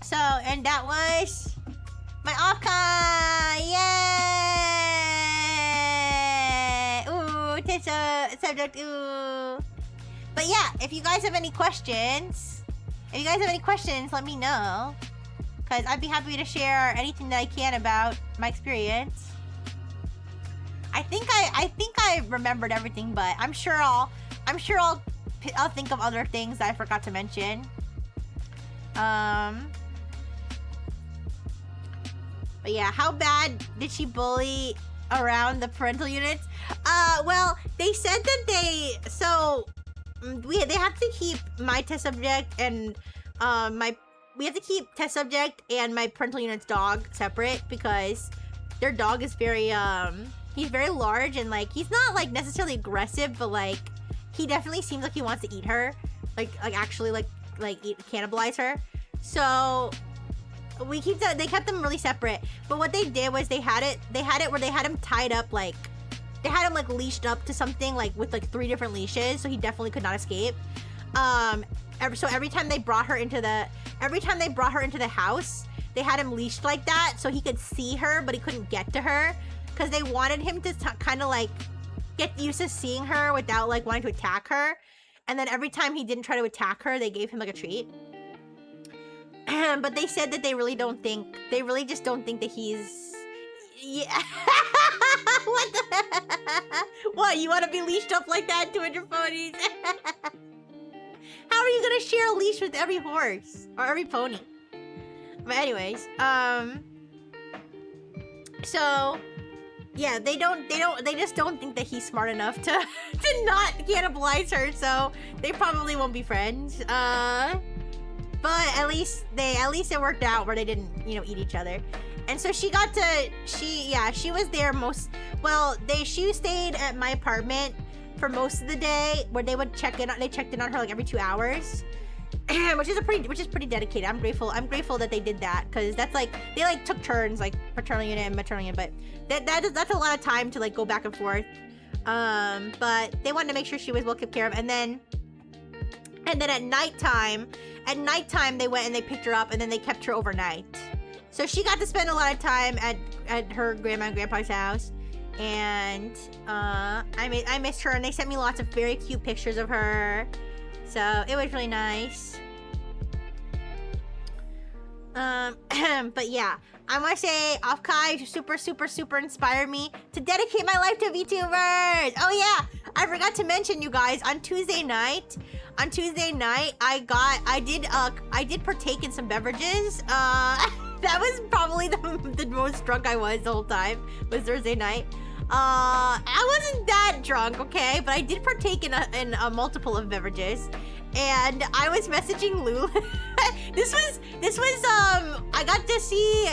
So, and that was my Offkai, yay! subject. Ooh. But yeah, if you guys have any questions, let me know. Because I'd be happy to share anything that I can about my experience. I think I remembered everything, but I'm sure I'll think of other things that I forgot to mention. But yeah, how bad did she bully around the parental units? Well, they said that they have to keep my test subject and we have to keep test subject and my parental unit's dog separate because their dog is very he's very large and like he's not like necessarily aggressive, but like he definitely seems like he wants to eat her, like actually cannibalize her. So they kept them really separate. But what they did was they had it where they had him tied up, like they had him like leashed up to something like with like 3 different leashes, so he definitely could not escape. So every time they brought her into the house, they had him leashed like that so he could see her, but he couldn't get to her because they wanted him to kind of like get used to seeing her without like wanting to attack her. And then every time he didn't try to attack her, they gave him like a treat. But they said that they really just don't think that he's... Yeah. What the... What, you want to be leashed up like that, 200 ponies? How are you gonna share a leash with every horse? Or every pony? But anyways, so... Yeah, they just don't think that he's smart enough to not cannibalize her, so they probably won't be friends. But at least it worked out where they didn't, eat each other. And so she was there she stayed at my apartment for most of the day where they checked in on her like every 2 hours. which is pretty dedicated. I'm grateful that they did that, because that's like they like took turns, like paternal unit and maternal unit, but that's a lot of time to like go back and forth. But they wanted to make sure she was well kept care of, and then at nighttime they went and they picked her up, and then they kept her overnight. So she got to spend a lot of time at her grandma and grandpa's house, and I missed her, and they sent me lots of very cute pictures of her. So it was really nice. But yeah, I want to say Offkai super inspired me to dedicate my life to VTubers. Oh yeah, I forgot to mention, you guys, on Tuesday night, I did partake in some beverages. That was probably the most drunk I was the whole time, was Thursday night. I wasn't that drunk, okay, but I did partake in a multiple of beverages, and I was messaging Lulu. This was I got to see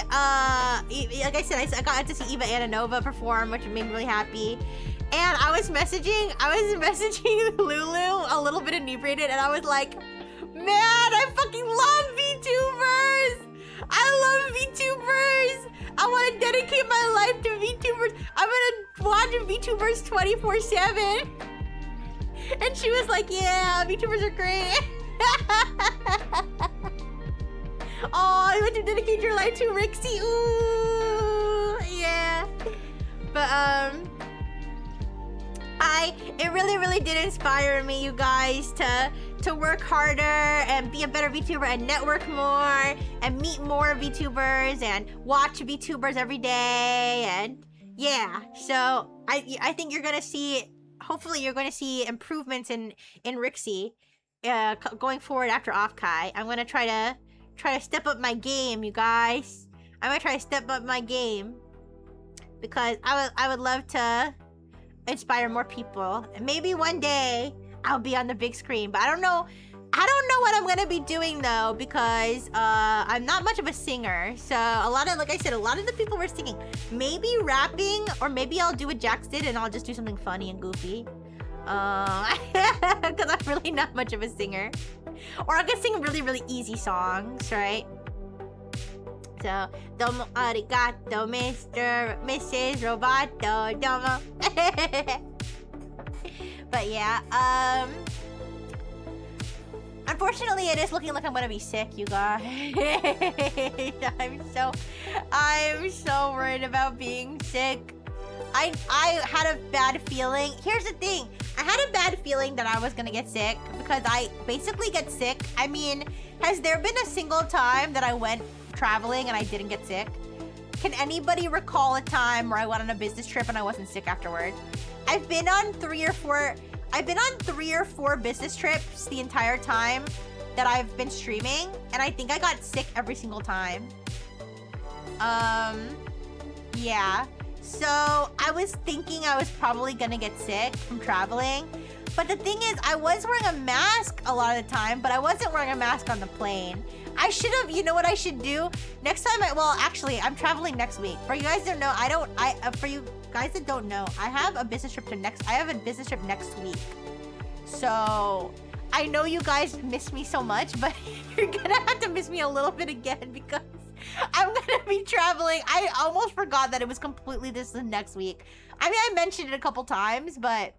like I said, I got to see Eva Ananova perform, which made me really happy. And I was messaging Lulu a little bit inebriated, and I was like, man, I fucking love VTubers! I love VTubers! I want to dedicate my life to VTubers. I'm gonna watch VTubers 24/7. And she was like, yeah, VTubers are great. Oh, you want to dedicate your life to Rixie? Ooh, yeah. But it really did inspire me, you guys, to work harder and be a better VTuber and network more and meet more VTubers and watch VTubers every day. And yeah, so I think you're gonna see, hopefully you're gonna see improvements in Rixie going forward after Offkai. I'm gonna try to step up my game, you guys. I'm gonna try to step up my game because I would love to inspire more people, and maybe one day I'll be on the big screen. But I don't know what I'm gonna be doing though, because I'm not much of a singer. So like I said, a lot of the people were singing. Maybe rapping, or maybe I'll do what Jax did and I'll just do something funny and goofy. Because I'm really not much of a singer. Or I could sing really easy songs, right? So, domo arigato, Mrs. Roboto, domo. But yeah, unfortunately, it is looking like I'm gonna be sick, you guys. I'm so worried about being sick. I had a bad feeling. Here's the thing. I had a bad feeling that I was gonna get sick because I basically get sick. I mean, has there been a single time that I went traveling and I didn't get sick? Can anybody recall a time where I went on a business trip and I wasn't sick afterward? I've been on three or four business trips the entire time that I've been streaming, and I think I got sick every single time. Yeah. So I was thinking I was probably gonna get sick from traveling. But the thing is, I was wearing a mask a lot of the time, but I wasn't wearing a mask on the plane. I should have, you know what I should do? Next time well, actually, I'm traveling next week. For you guys that don't know, for you guys that don't know, I have a business trip next week. So, I know you guys miss me so much, but you're gonna have to miss me a little bit again because I'm gonna be traveling. I almost forgot that it was completely the next week. I mean, I mentioned it a couple times, but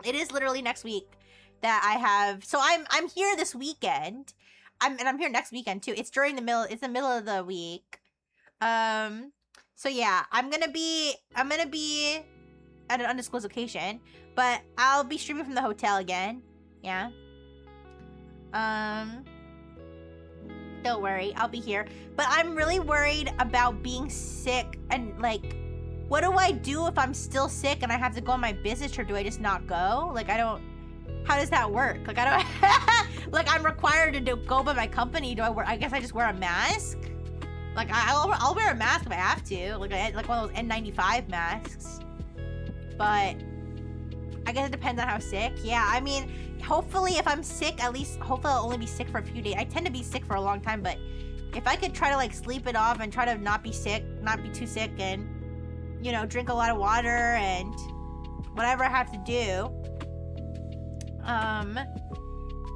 it is literally next week that I have. So I'm here this weekend. I'm here next weekend too. It's the middle of the week. So yeah, I'm gonna be at an undisclosed location, but I'll be streaming from the hotel again. Yeah. Don't worry, I'll be here. But I'm really worried about being sick and like, what do I do if I'm still sick and I have to go on my business trip? Do I just not go? Like, how does that work? Like, I don't, like, I'm required to go by my company. I guess I just wear a mask? Like, I'll wear a mask if I have to. Like one of those N95 masks. But I guess it depends on how sick. Yeah, I mean, hopefully if I'm sick, at least, hopefully I'll only be sick for a few days. I tend to be sick for a long time, but if I could try to like sleep it off and try to not be sick, not be too sick, and, you know, drink a lot of water and whatever I have to do,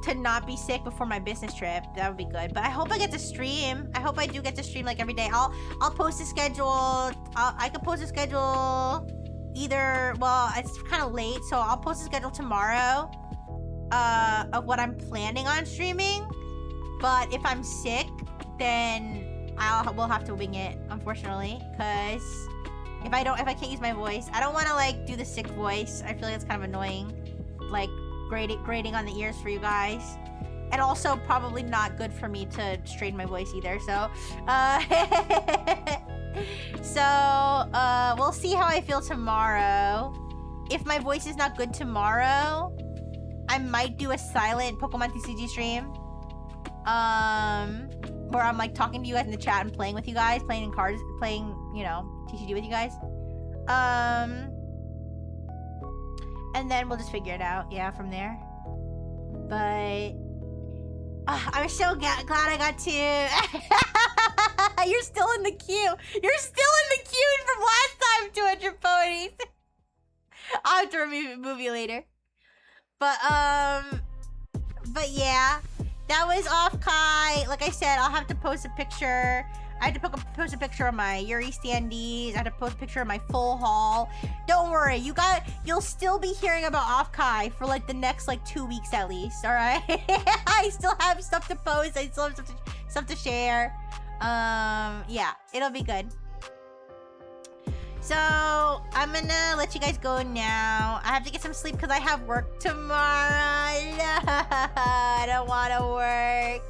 to not be sick before my business trip, that would be good. But I hope I get to stream. I hope I do get to stream like every day. I'll post a schedule. I could post a schedule either, well, it's kind of late, so I'll post a schedule tomorrow of what I'm planning on streaming. But if I'm sick, then we'll have to wing it, unfortunately, because if I can't use my voice, I don't want to like do the sick voice. I feel like it's kind of annoying, like grating on the ears for you guys, and also probably not good for me to strain my voice either. So we'll see how I feel tomorrow. If my voice is not good tomorrow, I might do a silent Pokemon TCG stream, where I'm like talking to you guys in the chat and playing with you guys, playing cards, you know, TCG with you guys. And then we'll just figure it out, yeah, from there. But I'm so glad I got to. You're still in the queue. You're still in the queue from last time, 200 ponies. I'll have to remove you later. But yeah, that was Offkai. Like I said, I'll have to post a picture. I had to post a picture of my Yuri standees. I had to post a picture of my full haul. Don't worry, you'll still be hearing about Offkai for like the next like 2 weeks at least. All right, I still have stuff to post. I still have stuff to share. Yeah, it'll be good. So I'm gonna let you guys go now. I have to get some sleep because I have work tomorrow. I don't want to work,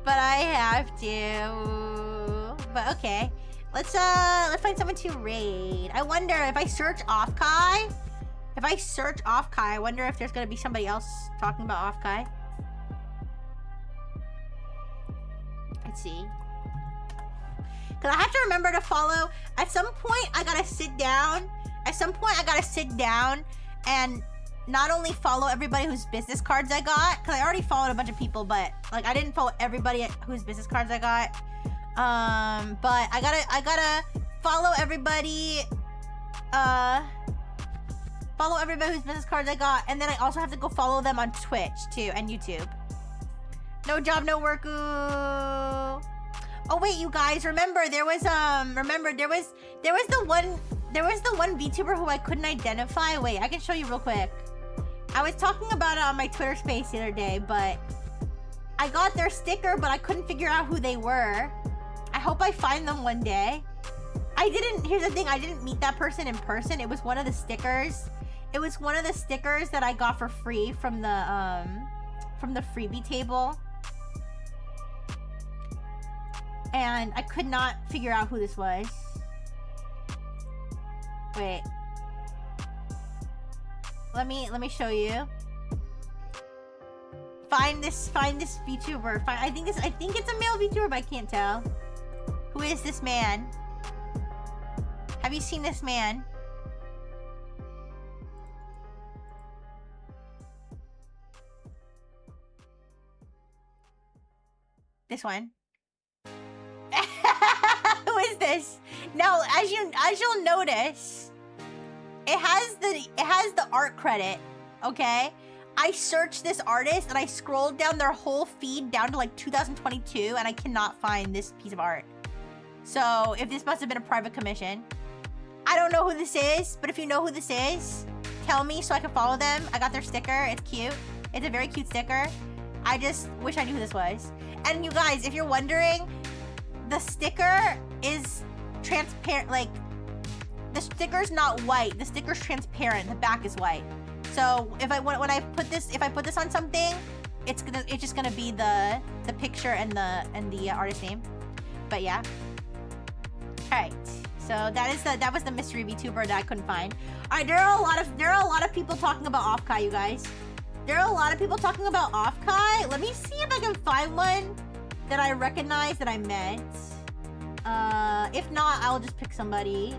but I have to. But okay, let's find someone to raid. I wonder if I search Offkai. I wonder if there's gonna be somebody else talking about Offkai. Let's see. Because I have to remember to follow. At some point, I gotta sit down. And not only follow everybody whose business cards I got, because I already followed a bunch of people, but like I didn't follow everybody whose business cards I got. But I gotta follow everybody. Follow everybody whose business cards I got, and then I also have to go follow them on Twitch too and YouTube. No job, no work. Ooh. Oh wait, you guys, remember there was the one VTuber who I couldn't identify. Wait, I can show you real quick. I was talking about it on my Twitter space the other day, but I got their sticker, but I couldn't figure out who they were. I hope I find them one day. Here's the thing, I didn't meet that person in person. It was one of the stickers. It was one of the stickers that I got for free from the freebie table. And I could not figure out who this was. Wait. Let me show you. Find this VTuber. I think it's a male VTuber, but I can't tell. Who is this man? Have you seen this man? This one. Who is this? No, as you'll notice, it has the art credit, okay? I searched this artist and I scrolled down their whole feed down to like 2022 and I cannot find this piece of art. So, if this must have been a private commission. I don't know who this is, but if you know who this is, tell me so I can follow them. I got their sticker. It's cute. It's a very cute sticker. I just wish I knew who this was. And you guys, if you're wondering, the sticker is transparent. Like, the sticker's not white. The sticker's transparent. The back is white. So if I put this on something, it's just gonna be the picture and the artist name. But yeah. All right. So that was the mystery VTuber that I couldn't find. All right. There are a lot of people talking about Offkai, you guys. There are a lot of people talking about Offkai. Let me see if I can find one that I recognize that I met. If not, I'll just pick somebody.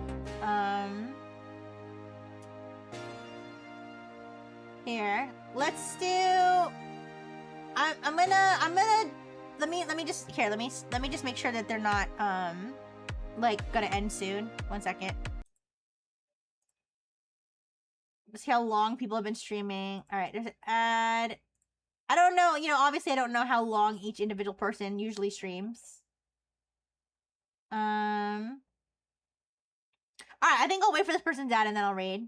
Here, let's do. I'm gonna. Let me just make sure that they're not like gonna end soon. 1 second. Let's see how long people have been streaming. All right, there's an ad. I don't know. You know, obviously, I don't know how long each individual person usually streams. All right, I think I'll wait for this person's ad and then I'll raid.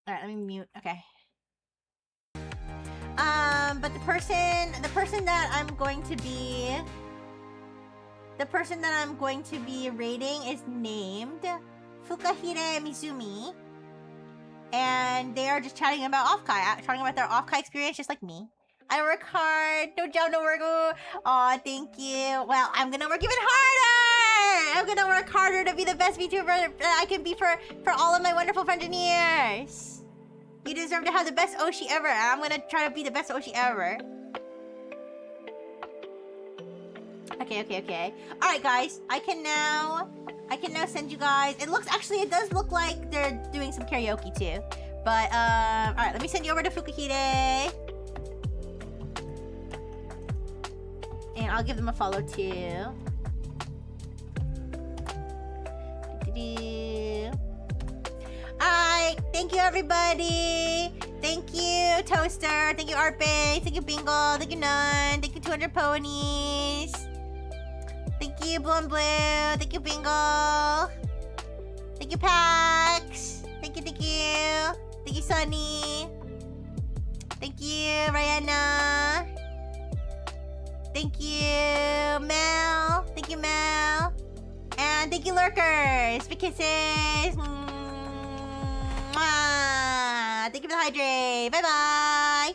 All right, let me mute. Okay. But the person that I'm going to be rating is named Fukahire Mizumi, and they are just chatting about Offkai, talking about their Offkai experience, just like me. I work hard. No job, no work. Aw, thank you. Well, I'm gonna work even harder. I'm gonna work harder to be the best VTuber that I can be for all of my wonderful friends and years. You deserve to have the best Oshi ever. And I'm gonna try to be the best Oshi ever. Okay. All right, guys. I can now send you guys. It does look like they're doing some karaoke too. But all right, let me send you over to Fukahire. And I'll give them a follow too. Alright, thank you everybody. Thank you Toaster. Thank you Artbase. Thank you Bingo. Thank you Nun. Thank you 200 Ponies. Thank you Blue and Blue. Thank you Bingo. Thank you Pax. Thank you. Thank you Sunny. Thank you Rihanna. Thank you Mel. Thank you Mel. And thank you Lurkers. Big kisses. Mwah. Thank you for the hydrate. Bye bye.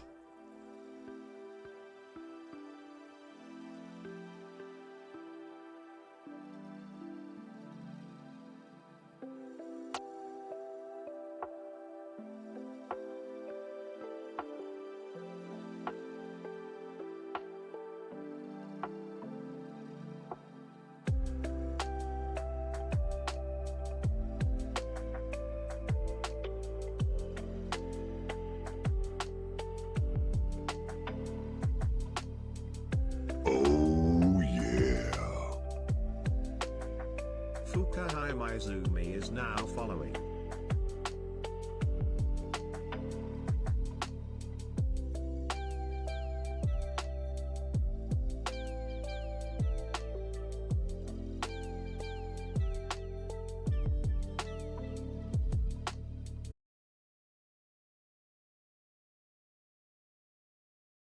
Fukahire Mizumi is now following.